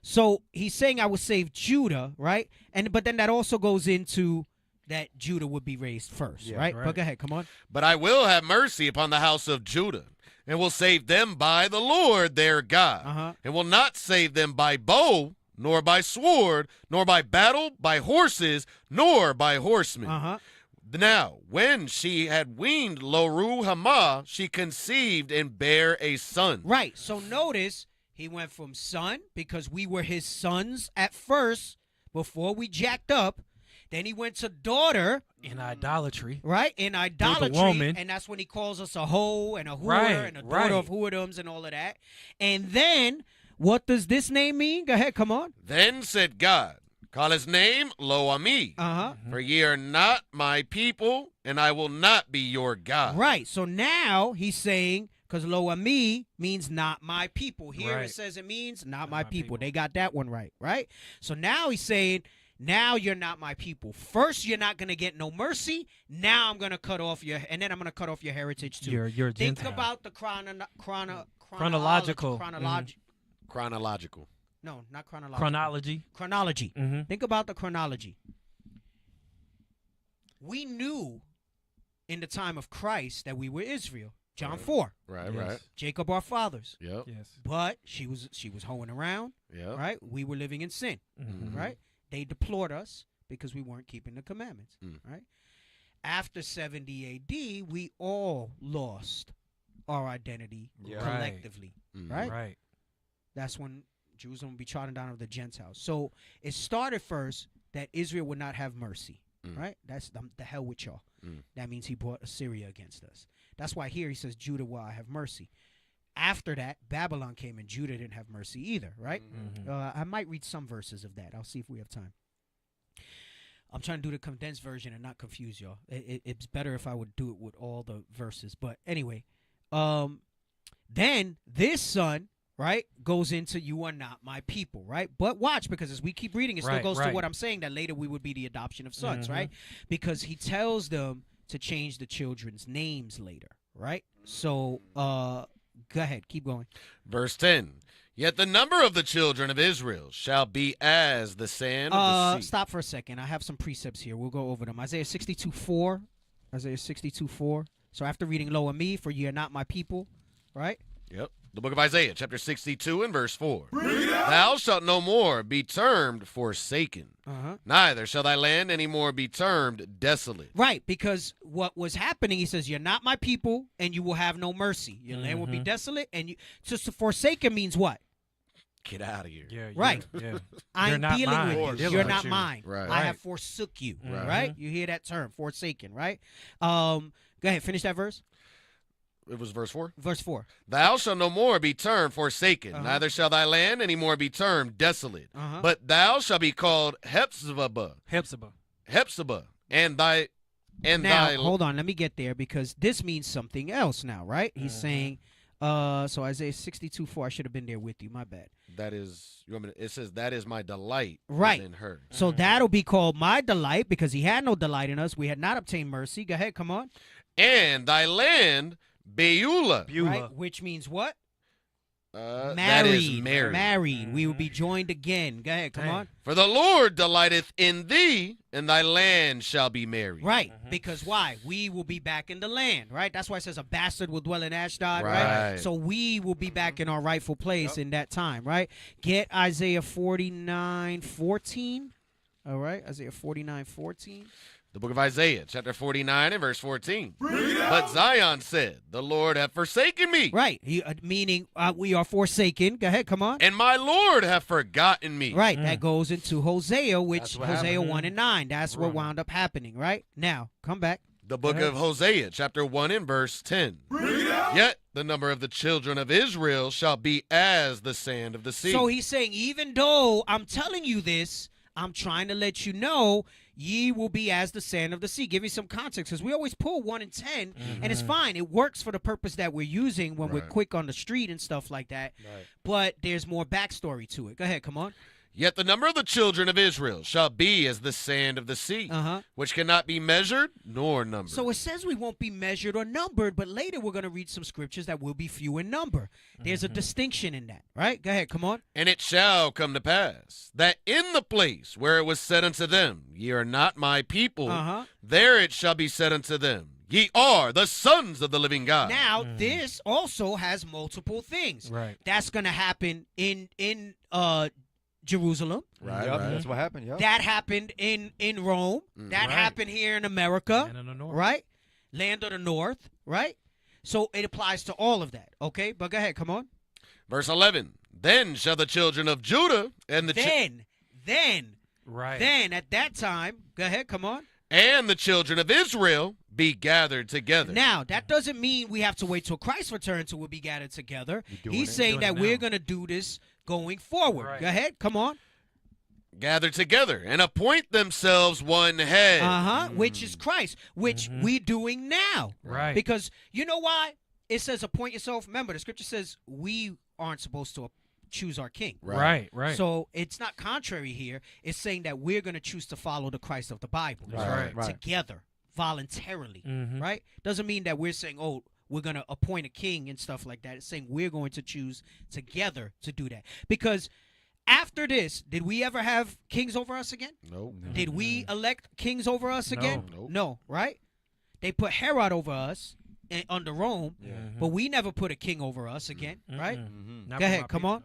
So he's saying I will save Judah, right? But then that also goes into that Judah would be raised first, right? But go ahead, come on. But I will have mercy upon the house of Judah, and will save them by the Lord their God, and will not save them by bow, nor by sword, nor by battle, by horses, nor by horsemen. Now, when she had weaned Lo-Ruhamah, she conceived and bare a son. Right. So notice he went from son, because we were his sons at first before we jacked up. Then he went to daughter. In idolatry. Right? In idolatry. woman. And that's when he calls us a hoe and a whore and a daughter of whoredoms and all of that. And then, what does this name mean? Go ahead, come on. Then said God, call his name Lo-Ami, for ye are not my people, and I will not be your God. Right. So now he's saying, because Lo-Ami means not my people. Here Right. it says it means not my people. They got that one right, right? So now he's saying, now you're not my people. First, you're not going to get no mercy. Now I'm going to cut off your, and then I'm going to cut off your heritage too. You're Think Gentile. about the Chronological. Chronological. No, not chronological. Chronology. Think about the chronology. We knew in the time of Christ that we were Israel. John 4. Right. Jacob our fathers. Yep. Yes. But she was hoeing around. Yep. Right? We were living in sin. Right? They deplored us because we weren't keeping the commandments. Right? After 70 AD, we all lost our identity collectively. Right? That's when Jerusalem would be trodden down of the Gentiles. So it started first that Israel would not have mercy. Right? That's the hell with y'all. That means he brought Assyria against us. That's why here he says, Judah will I have mercy. After that, Babylon came and Judah didn't have mercy either, right? I might read some verses of that. I'll see if we have time. I'm trying to do the condensed version and not confuse y'all. It's better if I would do it with all the verses. But anyway, then this son, right, goes into you are not my people, right? But watch, because as we keep reading, it still goes to what I'm saying, that later we would be the adoption of sons, right? Because he tells them to change the children's names later, right? So, go ahead, keep going. Verse 10. Yet the number of the children of Israel shall be as the sand of the sea. Stop for a second. I have some precepts here. We'll go over them. Isaiah 62:4. Isaiah 62:4. So after reading Lo-Ami, for ye are not my people, right? Yep. The book of Isaiah, chapter 62 and verse 4. Thou shalt no more be termed forsaken, neither shall thy land any more be termed desolate. Right, because what was happening, he says, you're not my people, and you will have no mercy. Your land will be desolate, and you just forsaken means what? Get out of here. Right. I'm dealing with you. You're not mine. Right. I have forsook you. Right? You hear that term, forsaken, right? Go ahead, finish that verse. It was verse 4? Verse 4. Thou shalt no more be termed forsaken, neither shall thy land any more be termed desolate. But thou shalt be called Hephzibah, and thy hold on, let me get there, because this means something else now, right? He's saying, so Isaiah 62:4. I should have been there with you. My bad. That is, it says, that is my delight in her. So that'll be called my delight, because he had no delight in us. We had not obtained mercy. Go ahead, come on. And thy land Beulah. Right? Which means what? That is married. Married. We will be joined again. Go ahead. Come on. For the Lord delighteth in thee, and thy land shall be married. Right. Because why? We will be back in the land. Right. That's why it says a bastard will dwell in Ashdod. Right. So we will be back in our rightful place in that time. Right. Get Isaiah 49:14. All right. Isaiah 49:14. The book of Isaiah, chapter 49 and verse 14. But Zion said, the Lord hath forsaken me. Right. Meaning we are forsaken. Go ahead. Come on. And my Lord hath forgotten me. Right. That goes into Hosea, which Hosea 1 and 9. That's what wound up happening. Right. Now, come back. The book of Hosea, chapter 1 and verse 10. Yet the number of the children of Israel shall be as the sand of the sea. So he's saying, even though I'm telling you this, I'm trying to let you know ye will be as the sand of the sea. Give you some context, because we always pull 1 and 10, and it's fine. It works for the purpose that we're using when we're quick on the street and stuff like that. But there's more backstory to it. Go ahead, come on. Yet the number of the children of Israel shall be as the sand of the sea, which cannot be measured nor numbered. So it says we won't be measured or numbered, but later we're going to read some scriptures that will be few in number. There's a distinction in that, right? Go ahead, come on. And it shall come to pass that in the place where it was said unto them, ye are not my people, there it shall be said unto them, ye are the sons of the living God. Now, this also has multiple things. Right. That's going to happen in Jerusalem. Right. That's what happened. Yep. That happened in Rome. That happened here in America. And in the north. Right? Land of the North. Right? So it applies to all of that. Okay? But go ahead. Come on. Verse 11. Then shall the children of Judah and the Then at that time, go ahead. Come on. And the children of Israel be gathered together. Now, that doesn't mean we have to wait till Christ returns till we'll be gathered together. He's saying that we're going to do this going forward. Go ahead. Come on. Gather together and appoint themselves one head. Which is Christ, which we're doing now. Right. Because you know why? It says appoint yourself. Remember, the scripture says we aren't supposed to choose our king. Right. So it's not contrary here. It's saying that we're going to choose to follow the Christ of the Bible. Right. Together, voluntarily. Right? Doesn't mean that we're saying, oh, we're going to appoint a king and stuff like that. It's saying we're going to choose together to do that. Because after this, did we ever have kings over us again? No. Did we elect kings over us again? No, right? They put Herod over us under Rome, but we never put a king over us again, right? Go ahead, come on.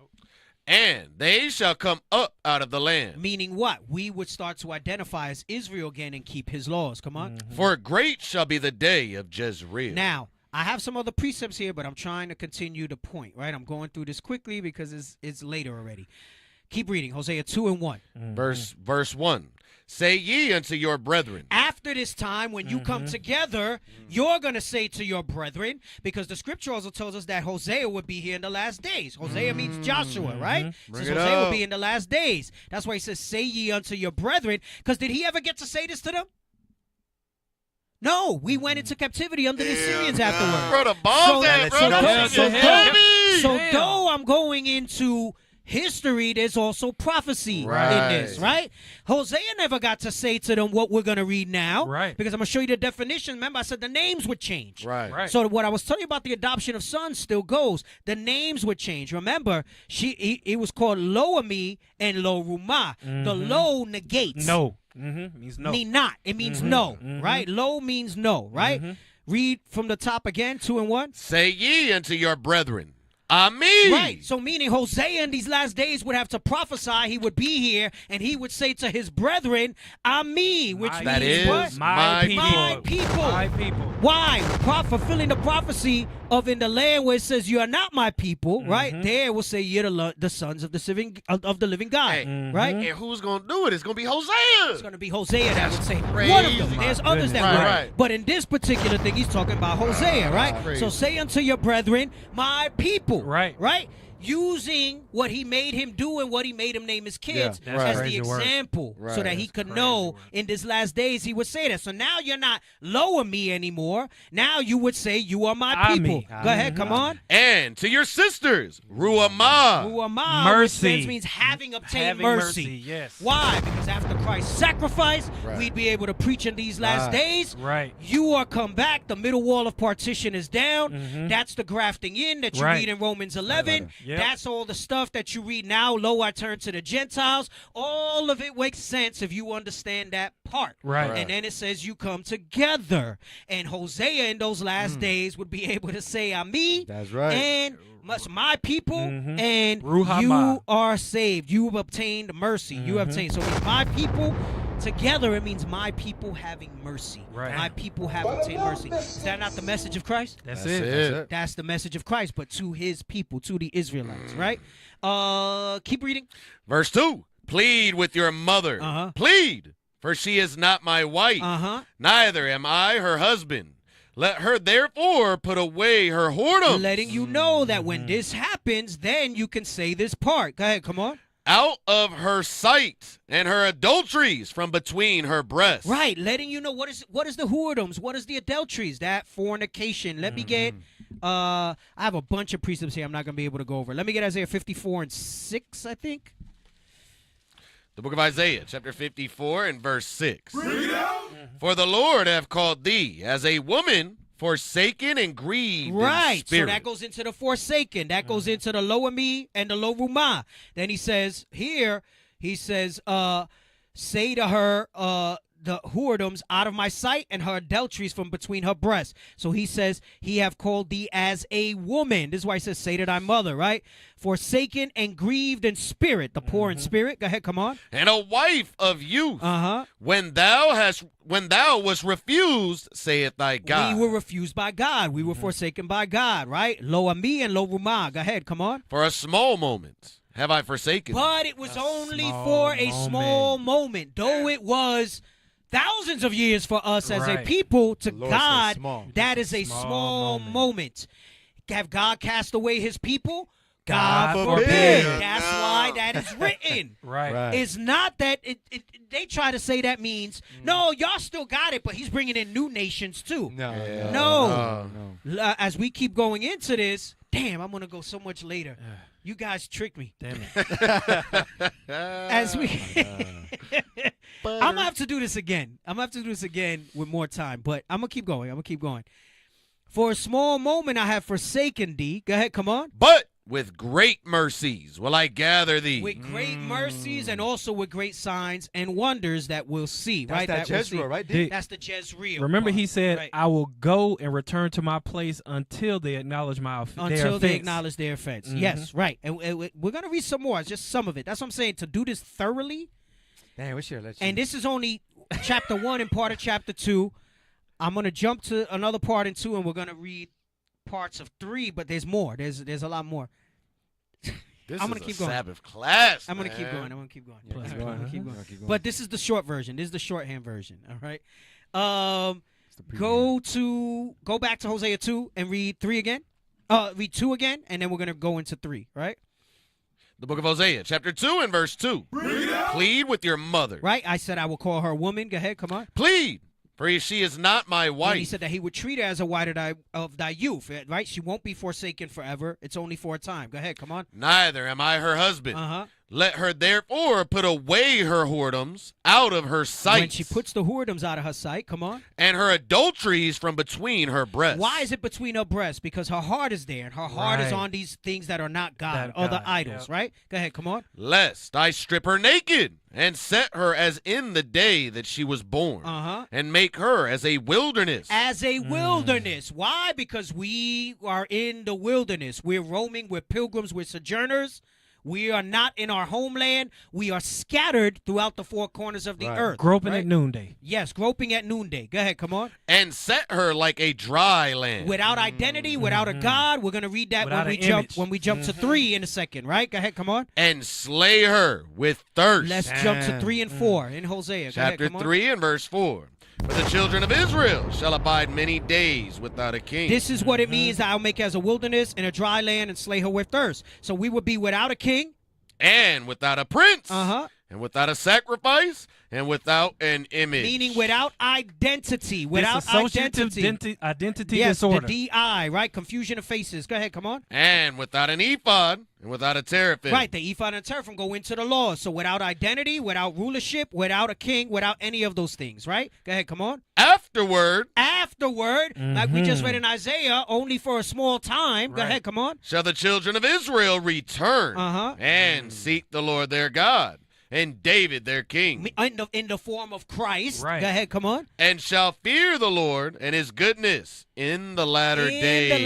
And they shall come up out of the land. Meaning what? We would start to identify as Israel again and keep his laws. Come on. For great shall be the day of Jezreel. Now, I have some other precepts here, but I'm trying to continue the point, right? I'm going through this quickly because it's later already. Keep reading. Hosea 2 and 1. Verse 1. Say ye unto your brethren. After this time, when you come together, you're going to say to your brethren, because the scripture also tells us that Hosea would be here in the last days. Hosea means Joshua, right? Says Hosea will be in the last days. That's why he says, say ye unto your brethren. Because did he ever get to say this to them? No, we went into captivity under the Assyrians afterwards. Bro, the bombs So though I'm going into history, there's also prophecy in this, right? Hosea never got to say to them what we're going to read now, because I'm going to show you the definition. Remember, I said the names would change. So what I was telling you about the adoption of sons still goes. The names would change. Remember, it was called Lo-Ami and Lo-Rumah. The Lo negates. No. Means no. Mean not. It means no, right? Lo means no, right? Read from the top again, 2 and 1. Say ye unto your brethren. Amen. Right. So meaning Hosea in these last days would have to prophesy. He would be here and he would say to his brethren, Amen, which means what? My people. My people. My people. Why? Fulfilling the prophecy of in the land where it says you are not my people, right? There it will say you're the sons of the living God, right? And who's going to do it? It's going to be Hosea. It's going to be Hosea that would say one of them. There's others that would. Right. But in this particular thing, he's talking about Hosea, right? So say unto your brethren, my people. Right? Using what he made him do and what he made him name his kids as the example so that he could know in this last days he would say that. So now you're not lower me anymore. Now you would say you are my people. Go ahead, come on. And to your sisters, Ruamah. Ruamah, mercy. which means having obtained mercy. Yes. Why? Because after Christ's sacrifice, we'd be able to preach in these last days. You are come back. The middle wall of partition is down. That's the grafting in that you read in Romans 11. That's all the stuff that you read now. Lo, I turn to the Gentiles. All of it makes sense if you understand that part. Right. And then it says you come together. And Hosea in those last days would be able to say, I'm me. That's right. And my people, and Ruhama. you are saved. You have obtained mercy. You have obtained. So it's my people. Together, it means my people having mercy. Right. My people have obtained mercy. Is that not the message of Christ? That's it. it. That's the message of Christ, but to his people, to the Israelites, right? Keep reading. Verse 2. Plead with your mother. Plead, for she is not my wife. Neither am I her husband. Let her therefore put away her whoredom. Letting you know that when this happens, then you can say this part. Go ahead, come on. Out of her sight and her adulteries from between her breasts. Right, letting you know what is the whoredoms, what is the adulteries, that fornication. Let me get, I have a bunch of precepts here I'm not going to be able to go over. Let me get Isaiah 54:6, I think. The book of Isaiah, chapter 54 and verse 6. For the Lord hath called thee as a woman forsaken and grieved in spirit. So that goes into the forsaken. That goes into the lo ami and the lo rumah. Then he says here, say to her, the whoredoms out of my sight and her adulteries from between her breasts. So he says, he have called thee as a woman. This is why he says, say to thy mother, right? Forsaken and grieved in spirit, the poor in spirit. Go ahead, come on. And a wife of youth. When thou wast refused, saith thy God. We were refused by God. We were forsaken by God, right? Lo ami and lo rumah. Go ahead, come on. For a small moment have I forsaken. But it was only for a small moment, though it was thousands of years for us as a people. To God, that is a small moment. Have God cast away his people? God forbid. That's why that is written. Right. It's not that they try to say that means, no, y'all still got it, but he's bringing in new nations too. No. As we keep going into this, damn, I'm going to go so much later. You guys tricked me. Damn it. As we... I'm going to have to do this again. I'm going to have to do this again with more time, but I'm going to keep going. For a small moment I have forsaken thee. Go ahead, come on. But with great mercies will I gather thee. With great mercies and also with great signs and wonders that we'll see. That's right? that Jezreel, right? That's the Jezreel. Remember, part. he said, right. I will go and return to my place until they acknowledge their offense. Yes, right. And we're going to read some more. It's just some of it. That's what I'm saying. To do this thoroughly. Damn, we should let you. And this is only chapter 1 and part of chapter 2. I'm going to jump to another part in 2, and we're going to read parts of 3, but there's more. There's a lot more. This I'm gonna is keep a going. Sabbath class. I'm gonna keep going. But this is the short version. This is the shorthand version. All right. Go back to Hosea 2 and read 3 again. Read 2 again, and then we're gonna go into 3. Right. The book of Hosea, chapter 2 and verse 2. Plead with your mother. Right. I said I will call her a woman. Go ahead. Come on. Plead. For she is not my wife. And he said that he would treat her as a wife of thy youth, right? She won't be forsaken forever. It's only for a time. Go ahead, come on. Neither am I her husband. Let her therefore put away her whoredoms out of her sight. When she puts the whoredoms out of her sight, come on. And her adulteries from between her breasts. Why is it between her breasts? Because her heart is there, and her heart is on these things that are not God, other idols, right? Go ahead, come on. Lest I strip her naked and set her as in the day that she was born, and make her as a wilderness. As a wilderness. Why? Because we are in the wilderness. We're roaming, we're pilgrims, we're sojourners. We are not in our homeland. We are scattered throughout the 4 corners of the earth. Groping at noonday. Yes, groping at noonday. Go ahead, come on. And set her like a dry land. Without identity, without a God. We're going to read that when we jump to 3 in a second, right? Go ahead, come on. And slay her with thirst. Let's jump to 3 and 4 in Hosea. Chapter 3 and verse 4. For the children of Israel shall abide many days without a king. This is what it means. I'll make as a wilderness and a dry land and slay her with thirst. So we would be without a king. And without a prince. And without a sacrifice. and without an image. Meaning without identity. Without Dissociative identity yes, disorder. The DI, right? Confusion of faces. Go ahead, come on. And without an ephod and without a teraphim. Right, the ephod and teraphim go into the law. So without identity, without rulership, without a king, without any of those things, right? Go ahead, come on. Afterward, like we just read in Isaiah, only for a small time. Go ahead, come on. shall the children of Israel return and seek the Lord their God and David their king. In the form of Christ. Right. Go ahead, come on. And shall fear the Lord and his goodness in the latter days. In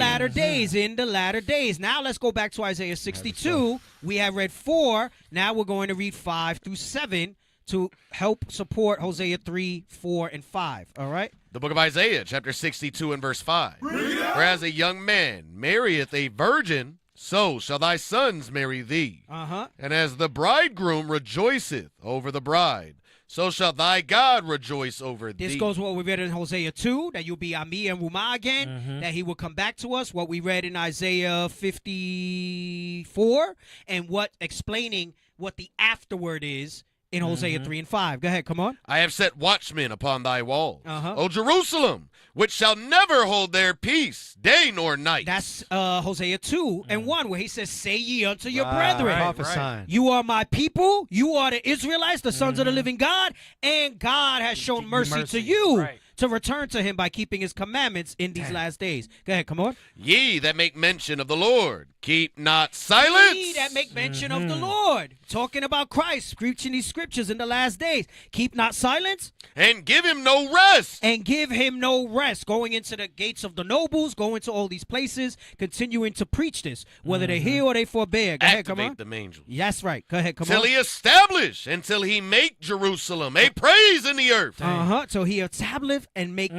the latter days. Now let's go back to Isaiah 62. We have read 4. Now we're going to read 5 through 7 to help support Hosea 3, 4, and 5. All right? The book of Isaiah, chapter 62 and verse 5. For as a young man marrieth a virgin, so shall thy sons marry thee. And as the bridegroom rejoiceth over the bride, so shall thy God rejoice over thee. This goes what we read in Hosea 2, that you'll be Ami and Ruma again, that he will come back to us. What we read in Isaiah 54, and what explaining what the afterword is in Hosea 3 and 5. Go ahead, come on. I have set watchmen upon thy walls, O Jerusalem, which shall never hold their peace, day nor night. That's Hosea 2 and 1, where he says, say ye unto your brethren. Prophesying. You are my people. You are the Israelites, the sons of the living God. And God has shown mercy to you to return to him by keeping his commandments in these last days. Go ahead, come on. Ye that make mention of the Lord, keep not silence. Ye that make mention of the Lord. Talking about Christ, preaching these scriptures in the last days. Keep not silence. And give him no rest. And give him no rest. Going into the gates of the nobles, going to all these places, continuing to preach this, whether they hear or they forbear. Go ahead, come on. Activate the angels. That's right. Go ahead, come on. Till he establish, until he make Jerusalem a praise in the earth. So he establish and make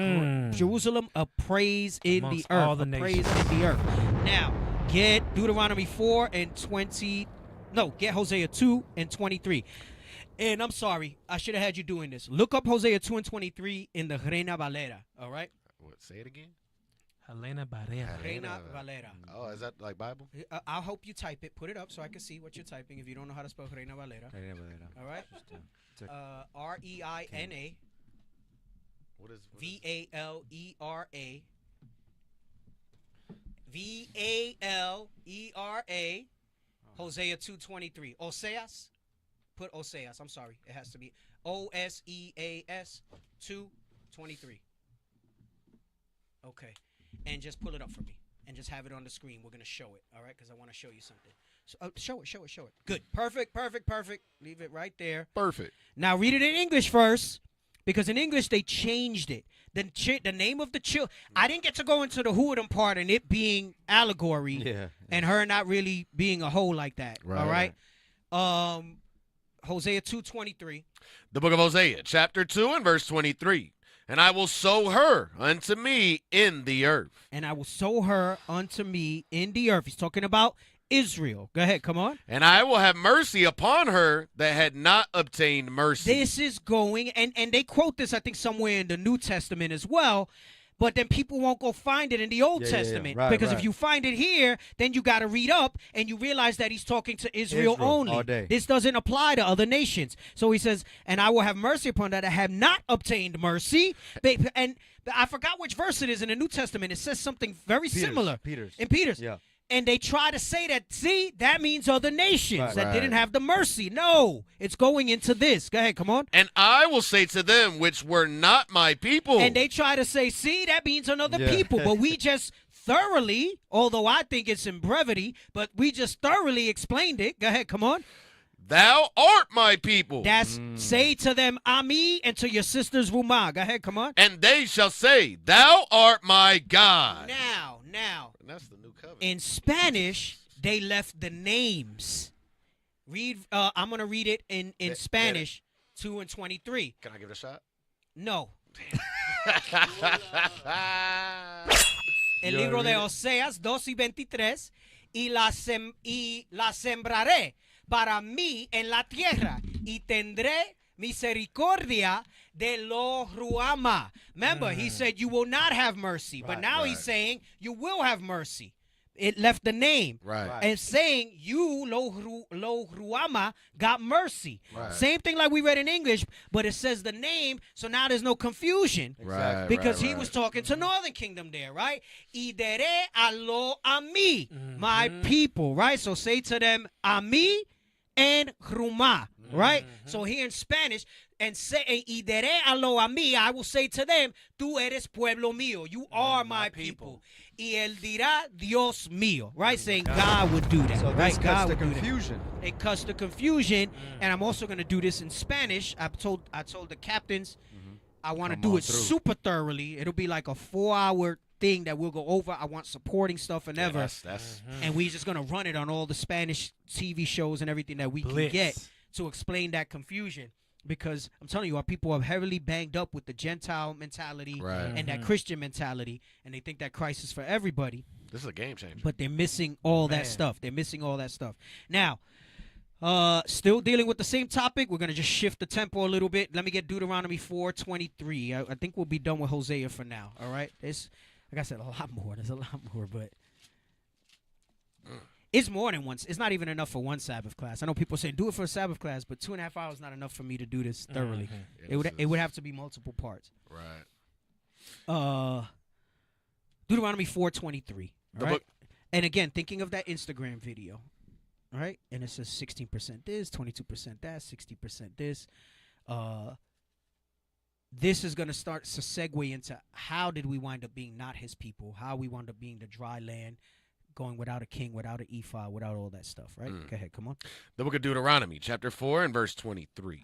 Jerusalem a praise in Amongst the earth. all the praise in the earth. Now, get Deuteronomy 4 and 20. No, get Hosea 2 and 23. And I'm sorry, I should have had you doing this. Look up Hosea 2 and 23 in the Reina Valera, all right? What, say it again? Helena Barrera. Reina Valera. Oh, is that like Bible? I'll help you type it. Put it up so I can see what you're typing if you don't know how to spell Reina Valera. Reina Valera. All right? R-E-I-N-A. What is V-A-L-E-R-A. V-A-L-E-R-A. Hosea 2:23. Oseas. Put Oseas. I'm sorry. It has to be O-S-E-A-S 2:23. Okay. And just pull it up for me. And just have it on the screen. We're going to show it. All right? Because I want to show you something. So, show it. Good. Perfect. Leave it right there. Perfect. Now read it in English first. Because in English, they changed it. The name of the child. I didn't get to go into the who of them part and it being allegory and her not really being a whole like that. All right? Hosea 2:23. The book of Hosea, chapter 2 and verse 23. And I will sow her unto me in the earth. And I will sow her unto me in the earth. He's talking about Israel. Go ahead, come on. And I will have mercy upon her that had not obtained mercy. This is going, and they quote this, I think, somewhere in the New Testament as well, but then people won't go find it in the Old Testament. Right, because if you find it here, then you got to read up, and you realize that he's talking to Israel only. All day. This doesn't apply to other nations. So he says, and I will have mercy upon that have not obtained mercy. And I forgot which verse it is in the New Testament. It says something very similar. In Peter's. Yeah. And they try to say that, see, that means other nations that didn't have the mercy. No, it's going into this. Go ahead, come on. And I will say to them which were not my people. And they try to say, see, that means another people. But we just thoroughly, although I think it's in brevity, but we just thoroughly explained it. Go ahead, come on. Thou art my people. That's say to them, Ami, and to your sisters, Ruma. Go ahead, come on. And they shall say, thou art my God. Now. And that's the new covenant. In Spanish, they left the names. I'm going to read it in Spanish, 2 and 23. Can I give it a shot? No. El libro de Oseas 2:23. Y la sembraré para mí en la tierra y tendré misericordia de lo ruama. Remember, he said you will not have mercy, but now he's saying you will have mercy it left the name. Right. And saying, you, lo ruama, got mercy. Right. Same thing like we read in English, but it says the name, so now there's no confusion. Right, Because right, he was talking to Northern Kingdom there, right? Idere alo a mí, my people, right? So say to them, a mí and ruma, right? So here in Spanish, and say, idere alo a mí, I will say to them, tú eres pueblo mío, you are my people. Y él dirá, Dios mío, right? Saying God would do that, So right? this God cuts the would do that. confusion. It cuts the confusion, and I'm also going to do this in Spanish. I told the captains I want to do it super thoroughly. It'll be like a 4-hour thing that we'll go over. I want supporting stuff and ever. And we're just going to run it on all the Spanish TV shows and everything that we can get to explain that confusion. Because I'm telling you, our people are heavily banged up with the Gentile mentality and that Christian mentality, and they think that Christ is for everybody. This is a game changer. But they're missing all that stuff. They're missing all that stuff. Now, still dealing with the same topic. We're going to just shift the tempo a little bit. Let me get Deuteronomy 4:23. I think we'll be done with Hosea for now. All right? There's, like I said, a lot more. There's a lot more, but it's more than once. It's not even enough for one Sabbath class. I know people say do it for a Sabbath class, but 2.5 hours is not enough for me to do this thoroughly. It would have to be multiple parts. Right. Deuteronomy 4:23. The Right? book. And again, thinking of that Instagram video, right? And it says 16% this, 22% that, 60% this. This is going to start to segue into how did we wind up being not his people, how we wound up being the dry land, going without a king, without an ephod, without all that stuff, right? Go ahead, come on. The book of Deuteronomy, chapter 4 and verse 23.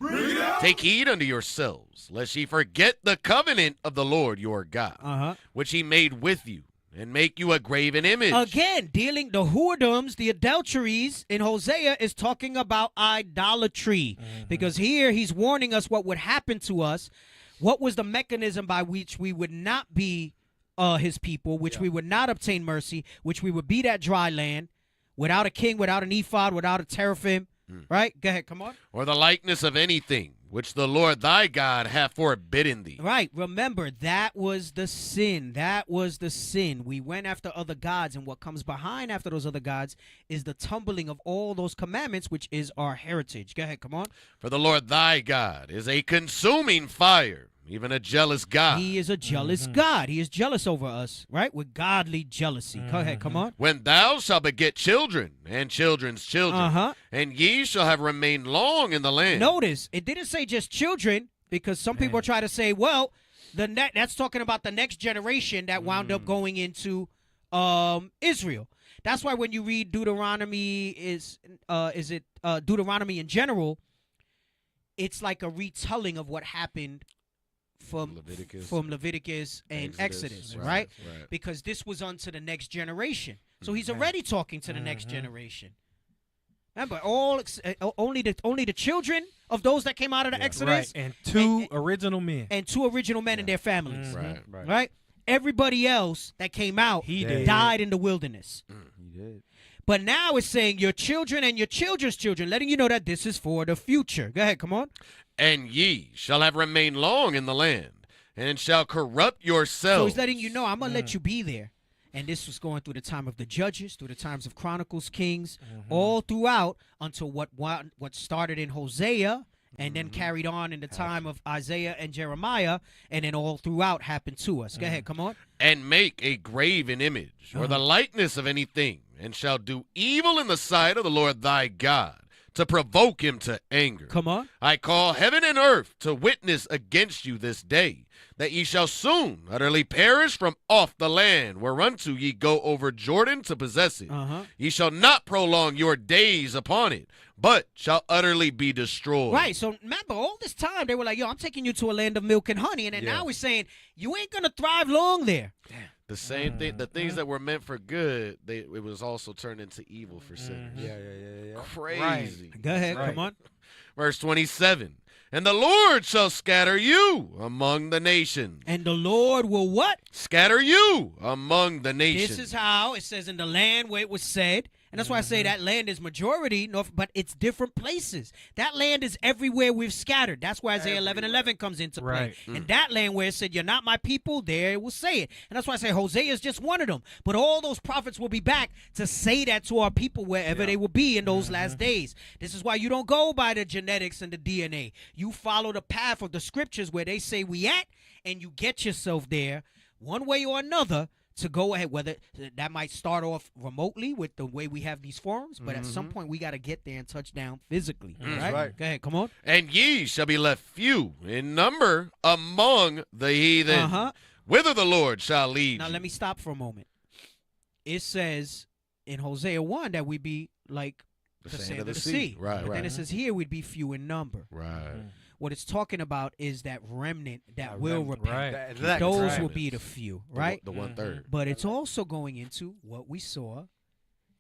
Take heed unto yourselves, lest ye forget the covenant of the Lord your God, which he made with you, and make you a graven image. Again, dealing the whoredoms, the adulteries in Hosea is talking about idolatry. Because here he's warning us what would happen to us. What was the mechanism by which we would not be his people, which we would not obtain mercy, which we would be that dry land, without a king, without an ephod, without a teraphim, right? Go ahead, come on. Or the likeness of anything which the Lord thy God hath forbidden thee. Right. Remember, that was the sin. That was the sin. We went after other gods, and what comes behind after those other gods is the tumbling of all those commandments, which is our heritage. Go ahead, come on. For the Lord thy God is a consuming fire, even a jealous God. He is a jealous God. He is jealous over us, right? With godly jealousy. Go ahead, come on. When thou shalt beget children and children's children, and ye shall have remained long in the land. Notice, it didn't say just children, because some people try to say, well, that's talking about the next generation that wound up going into Israel. That's why when you read Deuteronomy, Deuteronomy in general, it's like a retelling of what happened from Leviticus and Exodus, right? Because this was unto the next generation. So he's already talking to the next generation. Remember, only the children of those that came out of the Exodus, and two original men, and their families, right. Everybody else that came out died in the wilderness. He did. But now it's saying your children and your children's children, letting you know that this is for the future. Go ahead, come on. And ye shall have remained long in the land, and shall corrupt yourselves. So he's letting you know, I'm going to let you be there. And this was going through the time of the Judges, through the times of Chronicles, Kings, all throughout until what started in Hosea and then carried on in the time of Isaiah and Jeremiah, and then all throughout happened to us. Go ahead, come on. And make a graven image, or the likeness of anything, and shall do evil in the sight of the Lord thy God, to provoke him to anger. Come on. I call heaven and earth to witness against you this day, that ye shall soon utterly perish from off the land whereunto ye go over Jordan to possess it. Ye shall not prolong your days upon it, but shall utterly be destroyed. Right, so remember, all this time they were like, yo, I'm taking you to a land of milk and honey, and then now we're saying, you ain't going to thrive long there. The same thing, the things that were meant for good, it was also turned into evil for sinners. Yeah. Crazy. Right. Go ahead, come on. Verse 27. And the Lord shall scatter you among the nations. And the Lord will what? Scatter you among the nations. This is how it says in the land where it was said, And that's why I say that land is majority, but it's different places. That land is everywhere we've scattered. That's why Isaiah 11:11 comes into play. And that land where it said, you're not my people, there it will say it. And that's why I say Hosea is just one of them. But all those prophets will be back to say that to our people wherever they will be in those last days. This is why you don't go by the genetics and the DNA. You follow the path of the scriptures where they say we at, and you get yourself there one way or another to go ahead. Whether that might start off remotely with the way we have these forums, but at some point we got to get there and touch down physically. Right? Go ahead, come on. And ye shall be left few in number among the heathen. Whither the Lord shall lead Now you. let me stop for a moment. It says in Hosea 1 that we'd be like the sand of the sea. Right, But then it says here we'd be few in number. Right. What it's talking about is that remnant that will repent. Right. Those will be the few, right? The 1/3. But it's also going into what we saw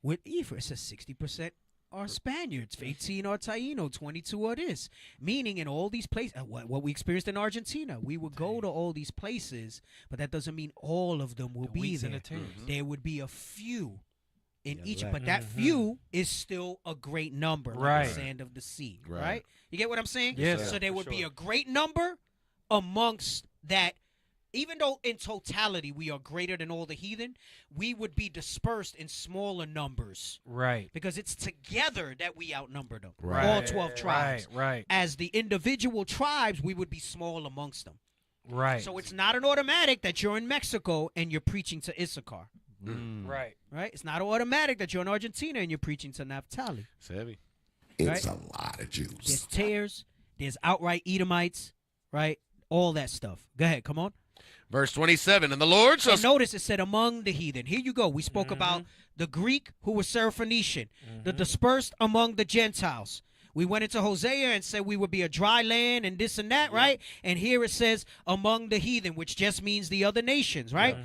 with Ephraim. It says 60% are Spaniards, 18 are Taino, 22 are this. Meaning in all these places, what we experienced in Argentina, we would go to all these places, but that doesn't mean all of them will be there. There would be a few in each, but that few is still a great number, like the sand of the sea, right? You get what I'm saying? Yes. So there would be a great number amongst that. Even though in totality we are greater than all the heathen, we would be dispersed in smaller numbers. Right. Because it's together that we outnumber them. Right. All 12 tribes. Right. As the individual tribes, we would be small amongst them. Right. So it's not an automatic that you're in Mexico and you're preaching to Issachar. Right. Right? It's not automatic that you're in Argentina and you're preaching to Naphtali. It's heavy. It's a lot of Jews. There's tares. There's outright Edomites. Right? All that stuff. Go ahead. Come on. Verse 27, and the Lord shall... And notice it said among the heathen. Here you go. We spoke about the Greek who was Syrophoenician, the dispersed among the Gentiles. We went into Hosea and said we would be a dry land and this and that, right? And here it says among the heathen, which just means the other nations, right?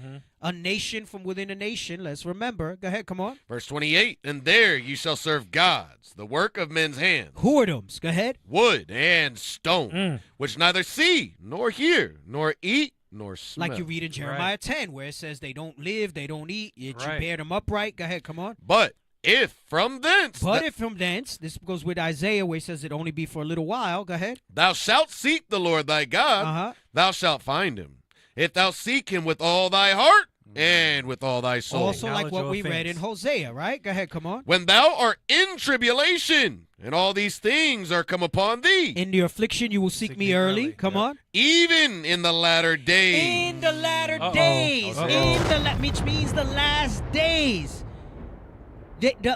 A nation from within a nation. Let's remember. Go ahead. Come on. Verse 28, and there you shall serve gods, the work of men's hands. Whoredoms. Go ahead. Wood and stone, which neither see, nor hear, nor eat, nor smell. Like you read in Jeremiah 10, where it says they don't live, they don't eat, yet you bear them upright. Go ahead, come on. But if from thence... this goes with Isaiah where it says it only be for a little while. Go ahead. Thou shalt seek the Lord thy God, thou shalt find him. If thou seek him with all thy heart and with all thy soul. Also like what we read in Hosea, right? Go ahead, come on. When thou art in tribulation, and all these things are come upon thee. In your affliction you will seek me early. Come on. Even in the latter days. In the latter days. Which means the last days.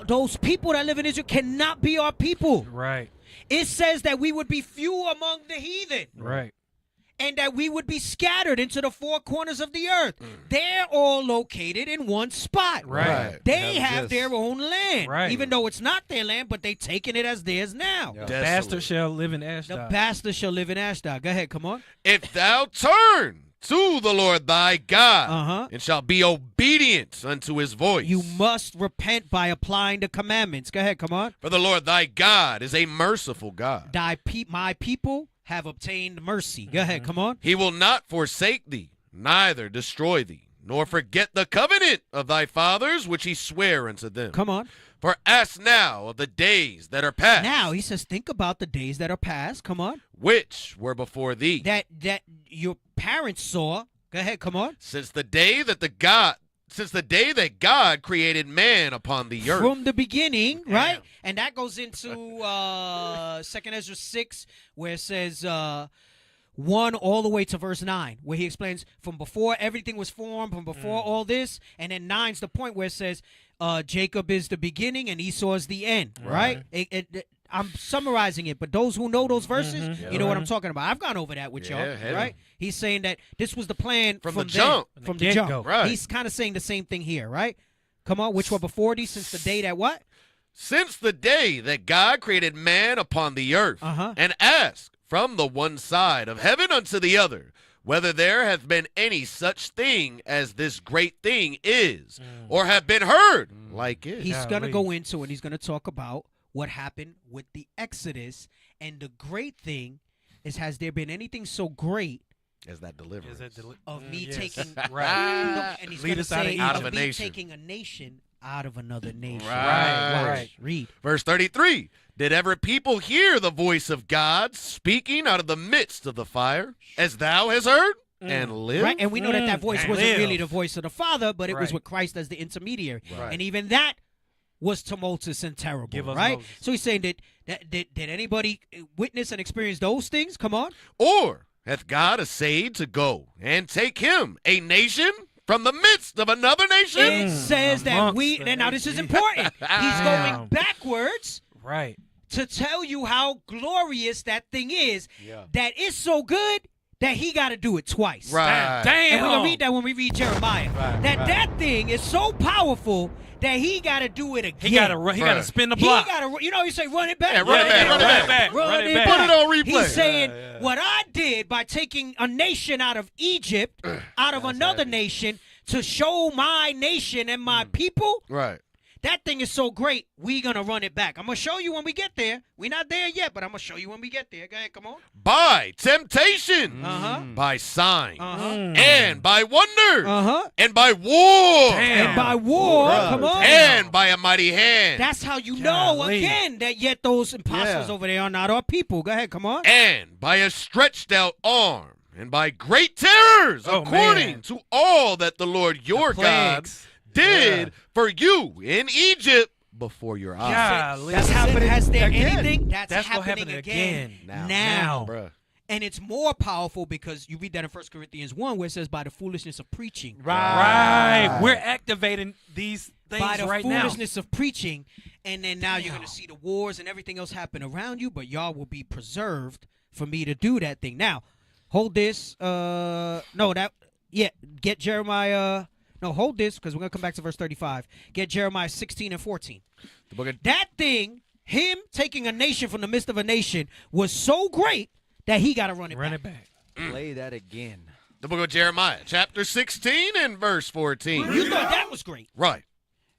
Those people that live in Israel cannot be our people. Right. It says that we would be few among the heathen. Right. And that we would be scattered into the four corners of the earth. They're all located in one spot. Right. They have their own land. Right. Even though it's not their land, but they've taken it as theirs now. The bastard shall live in Ashdod. The bastard shall live in Ashdod. Go ahead, come on. If thou turn to the Lord thy God, and shall be obedient unto his voice. You must repent by applying the commandments. Go ahead, come on. For the Lord thy God is a merciful God. My people have obtained mercy. Go ahead, come on. He will not forsake thee, neither destroy thee, nor forget the covenant of thy fathers which he sware unto them. Come on. For ask now of the days that are past. Now, he says, think about the days that are past. Come on. Which were before thee. That your parents saw. Go ahead, come on. Since the day that God created man upon the earth. From the beginning, right? And that goes into 2 Ezra 6, where it says 1 all the way to verse 9, where he explains from before everything was formed, from before all this, and then 9's the point where it says Jacob is the beginning and Esau is the end, right? I'm summarizing it, but those who know those verses, you know what I'm talking about. I've gone over that with y'all, right? He's saying that this was the plan from the jump. From the jump. Right. He's kind of saying the same thing here, right? Come on, which were before thee, since the day that what? Since the day that God created man upon the earth, and asked from the one side of heaven unto the other, whether there hath been any such thing as this great thing is, or have been heard like it. He's going to go into and he's going to talk about what happened with the Exodus. And the great thing is, has there been anything so great as that deliverance of me taking right? and he's going to say out of of a me nation. taking a nation out of another nation. Right. Read. Verse 33. Did ever people hear the voice of God speaking out of the midst of the fire, as thou hast heard, and live? Right, and we know that voice And wasn't live. really the voice of the Father, but it was Right. with Christ as the intermediary. Right. And even that was tumultuous and terrible, Give us right? Moses. So he's saying did anybody witness and experience those things? Come on. Or hath God essayed to go and take him, a nation, from the midst of another nation? It says that amongst the now this is important. He's going backwards Right. to tell you how glorious that thing is, Yeah. that it's so good that he got to do it twice. Right. Damn. And we're going to read that when we read Jeremiah. That thing is so powerful that he got to do it again. He gotta spin the block. He got to, you say run it back. Yeah, run it back, run it back. Run it back. back. Put it on replay. He's saying what I did by taking a nation out of Egypt, out of another nation, to show my nation and my people, Right. that thing is so great, we going to run it back. I'm going to show you when we get there. We're not there yet, but I'm going to show you when we get there. Go ahead, come on. By temptation, by sign, and by wonders, and by war, And by war, come on. and by a mighty hand, That's how you know, Golly. again, that yet those imposters over there are not our people. Go ahead, come on. and by a stretched out arm, and by great terrors, Oh, according man. to all that the Lord your God Plagues. did for you in Egypt before your eyes. Golly. That's happening. Has there again. anything? That's gonna happening happen again. Now. Bruh. And it's more powerful because you read that in 1 Corinthians 1 where it says by the foolishness of preaching. Right. We're activating these things By the right now. foolishness of preaching. And then now you're going to see the wars and everything else happen around you, but y'all will be preserved for me to do that thing. Now, hold this. Get Jeremiah. No, hold this because we're going to come back to verse 35. Get Jeremiah 16 and 14. The book of That thing, him taking a nation from the midst of a nation, was so great that he got to run it back. Play that again. The book of Jeremiah, chapter 16 and verse 14. You thought that was great. Right.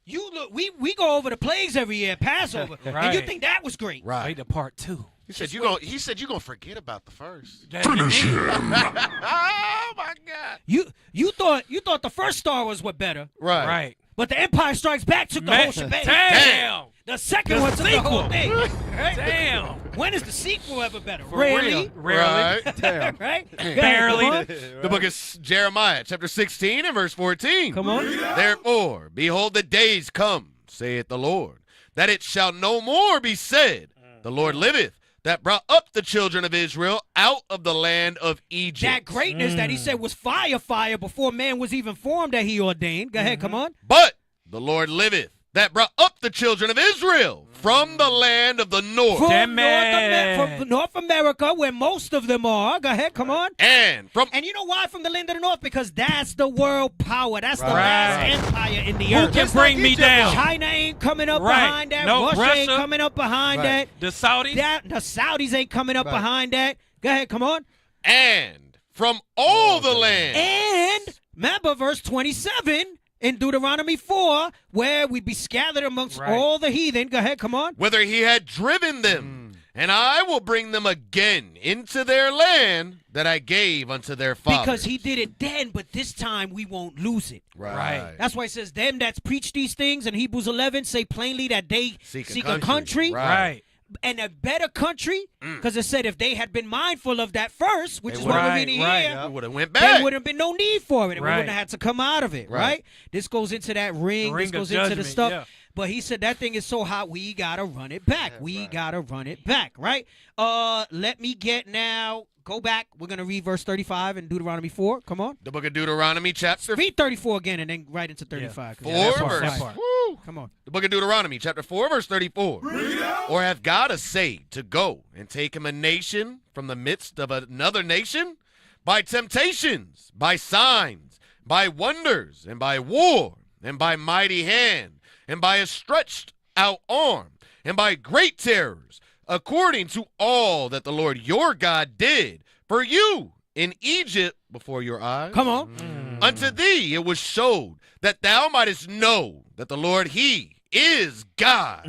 You look, we go over the plagues every year, Passover, and you Right. think that was great. Right. Wait to part 2. He said you're gonna forget about the first. Finish him. Oh my God. You thought the first Star Wars were better, Right. Right. but the Empire Strikes Back took the whole shebang. Damn. The second one took the whole thing. Right? Damn. When is the sequel ever better? For Rarely. real. Rarely. Right. Right? Barely. The book of Jeremiah, chapter 16 and verse 14. Come on. Therefore, behold, the days come, saith the Lord, that it shall no more be said, the Lord liveth, that brought up the children of Israel out of the land of Egypt. That greatness that he said was fire before man was even formed that he ordained. Go ahead, come on. But the Lord liveth, that brought up the children of Israel from the land of the north. From North America, where most of them are. Go ahead, come on. And you know why from the land of the north? Because that's the world power. That's the last empire in the Who earth. can bring me down? China ain't coming up Right. behind that. No, Russia ain't Russia. coming up behind that. The Saudis. The Saudis ain't coming up behind that. Go ahead, come on. And from all the land. And remember verse 27 in Deuteronomy 4, where we be scattered amongst all the heathen. Go ahead, come on. Whether he had driven them, and I will bring them again into their land that I gave unto their fathers. Because he did it then, but this time we won't lose it. Right. That's why it says, them that's preach these things in Hebrews 11 say plainly that they seek a country. Right. And a better country, because it said if they had been mindful of that first, which is what we're reading here, We would have went back. there would have been no need for it. And we wouldn't have had to come out of it, Right. right? This goes into that ring. This of goes into the judgment, stuff. yeah. But he said that thing is so hot, we got to run it back. We got to run it back, right? Let me get now. Go back. We're going to read verse 35 in Deuteronomy 4. Come on. The book of Deuteronomy, chapter Read 34 again and then right into 35. 'cause 4, that's part. verse. That part. Woo. Come on. The book of Deuteronomy, chapter 4, verse 34. Or hath God essayed to go and take him a nation from the midst of another nation? By temptations, by signs, by wonders, and by war, and by mighty hand, and by a stretched out arm, and by great terrors, according to all that the Lord your God did for you in Egypt before your eyes. Come on. Unto thee it was showed that thou mightest know that the Lord, he is God.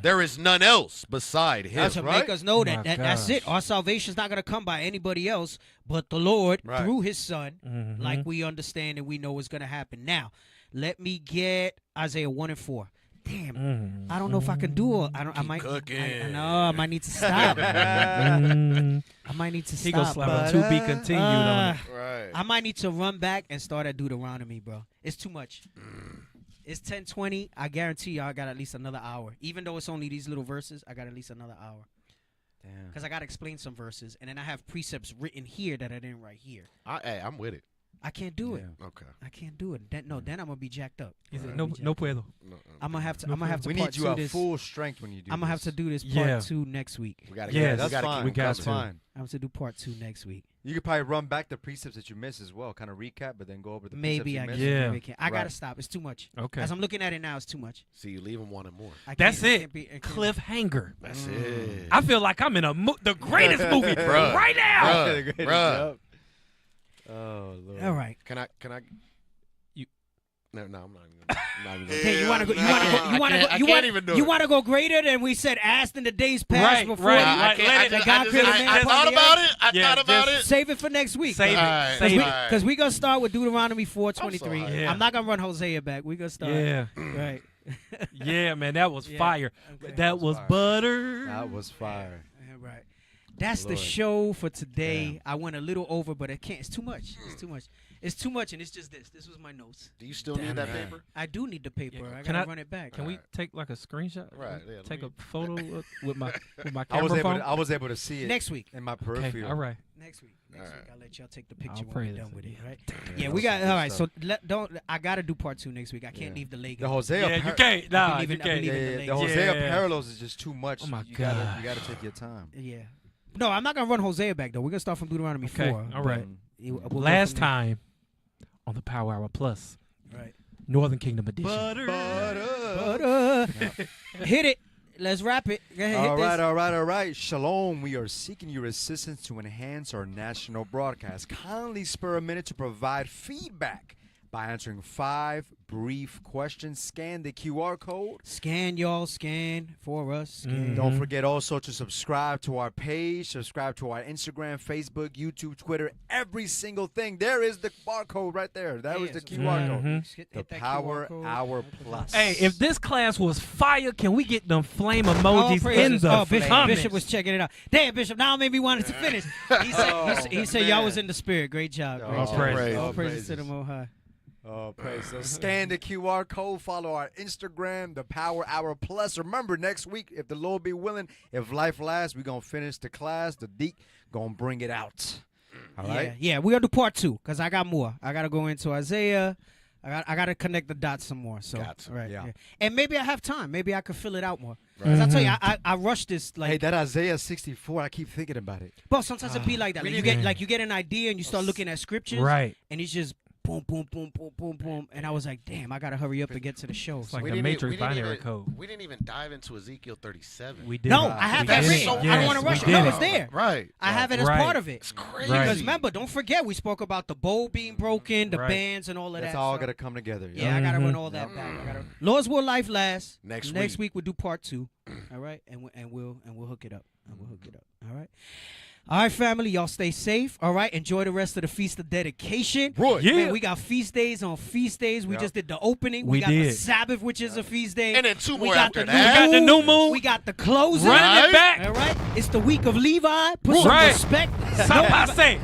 There is none else beside him. That's to make us know that, that's it. Our salvation is not going to come by anybody else but the Lord through his son, like we understand and we know is going to happen. Now, Let me get Isaiah 1 and 4. Damn, I don't know if I can do it. I might. I know. I might need to stop. I might need to stop. He gonna slap a to be continued on it. Right. I might need to run back and start at Deuteronomy, bro. It's too much. It's 10:20. I guarantee you, I got at least another hour. Even though it's only these little verses, I got at least another hour. Damn. Because I got to explain some verses, and then I have precepts written here that I didn't write here. Hey, I'm with it. I can't do it. Okay. I can't do it. Then I'm gonna be jacked up. He said, no puedo. I'm gonna have to. We need you at full strength when you do. I'm gonna have to do this part 2 next week. We gotta. That's fine. That's fine. I'm gonna do part 2 next week. You could probably run back the precepts that you missed as well, kind of recap, but then go over the maybe precepts I can. I gotta stop. It's too much. Okay. As I'm looking at it now, it's too much. See, you leave them wanting more. That's it. Cliffhanger. That's it. I feel like I'm in the greatest movie right now. Bruh. Oh Lord. All right. Can I? You? No, I'm not even. Okay, you want to go? You want to go greater than we said? Asked in the days past before. I thought about it. I thought about it. Save it for next week. Save it. Because we're gonna start with Deuteronomy 4:23. I'm not gonna run Hosea back. We're gonna start. Yeah. Right. Yeah, man, that was fire. Okay. That was butter. That was fire. Right. That's the show for today. I went a little over, but it can't. It's too much. It's too much. It's too much, and it's just this. This was my notes. Do you still need that paper? I do need the paper. Yeah. I gotta run it back. Can we take like a screenshot? Right. Yeah, take a photo with my camera phone. I was able to see it next week in my peripheral. Okay. All right. Next week. I'll let y'all take the picture when we're done with it. Right? Yeah, Yeah, we got. All right. So I gotta do part 2 next week. I can't leave the leg. The Hosea. Yeah, you can't. Nah, you can't. The Hosea parallels is just too much. Oh my God. You gotta take your time. Yeah. No, I'm not gonna run Hosea back though. We're gonna start from Deuteronomy 4. All right. We'll Last time on the Power Hour Plus. Right. Northern Kingdom edition. Butter. Hit it. Let's wrap it. Go ahead, All right. Shalom. We are seeking your assistance to enhance our national broadcast. Kindly spare a minute to provide feedback by answering 5 brief questions. Scan the QR code. Scan, y'all. Scan for us. Scan. Don't forget also to subscribe to our page, subscribe to our Instagram, Facebook, YouTube, Twitter, every single thing. There is the barcode right there. That was the QR code. The Power Hour Plus. Hey, if this class was fire, can we get them flame emojis in the comments? Bishop was checking it out. Damn, Bishop, now maybe wanted to finish. He said y'all was in the spirit. Great job. All praises to the Most High. Oh, praise. So scan the QR code, follow our Instagram, the Power Hour Plus. Remember, next week, if the Lord be willing, if life lasts, we're going to finish the class. The Deke going to bring it out. All right? Yeah, we're going to do part 2 because I got more. I got to go into Isaiah. I got to connect the dots some more. So, right. Yeah. And maybe I have time. Maybe I could fill it out more. Because I tell you, I rushed this. Like, hey, that Isaiah 64, I keep thinking about it. But sometimes it be like that. Like you get an idea and you start looking at scriptures. Right. And it's just boom, boom, boom, boom, boom, boom. And I was like, damn, I got to hurry up and get to the show. It's like the Matrix binary code. We didn't even dive into Ezekiel 37. We did. No, I have that written. I don't want to rush it. No, it's there. Right. I have it as part of it. It's crazy. Because remember, don't forget, we spoke about the bowl being broken, the bands and all of that. That's all got to come together. Yeah, I got to run all that back. Lord's will life last. Next week we'll do part 2. All right? And we'll hook it up. All right? All right, family, y'all stay safe. All right, enjoy the rest of the Feast of Dedication. Right. Yeah. Man, we got feast days on feast days. We just did the opening. We got the Sabbath, which is a feast day. And then 2 more got after the that. We got the new moon. We got the closing. Running it back. All right, it's the week of Levi. Put some respect.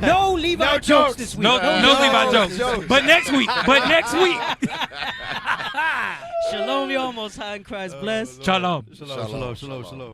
No Levi jokes this week. No Levi jokes. But next week. Shalom, y'all. Most High in Christ bless. Shalom. Shalom.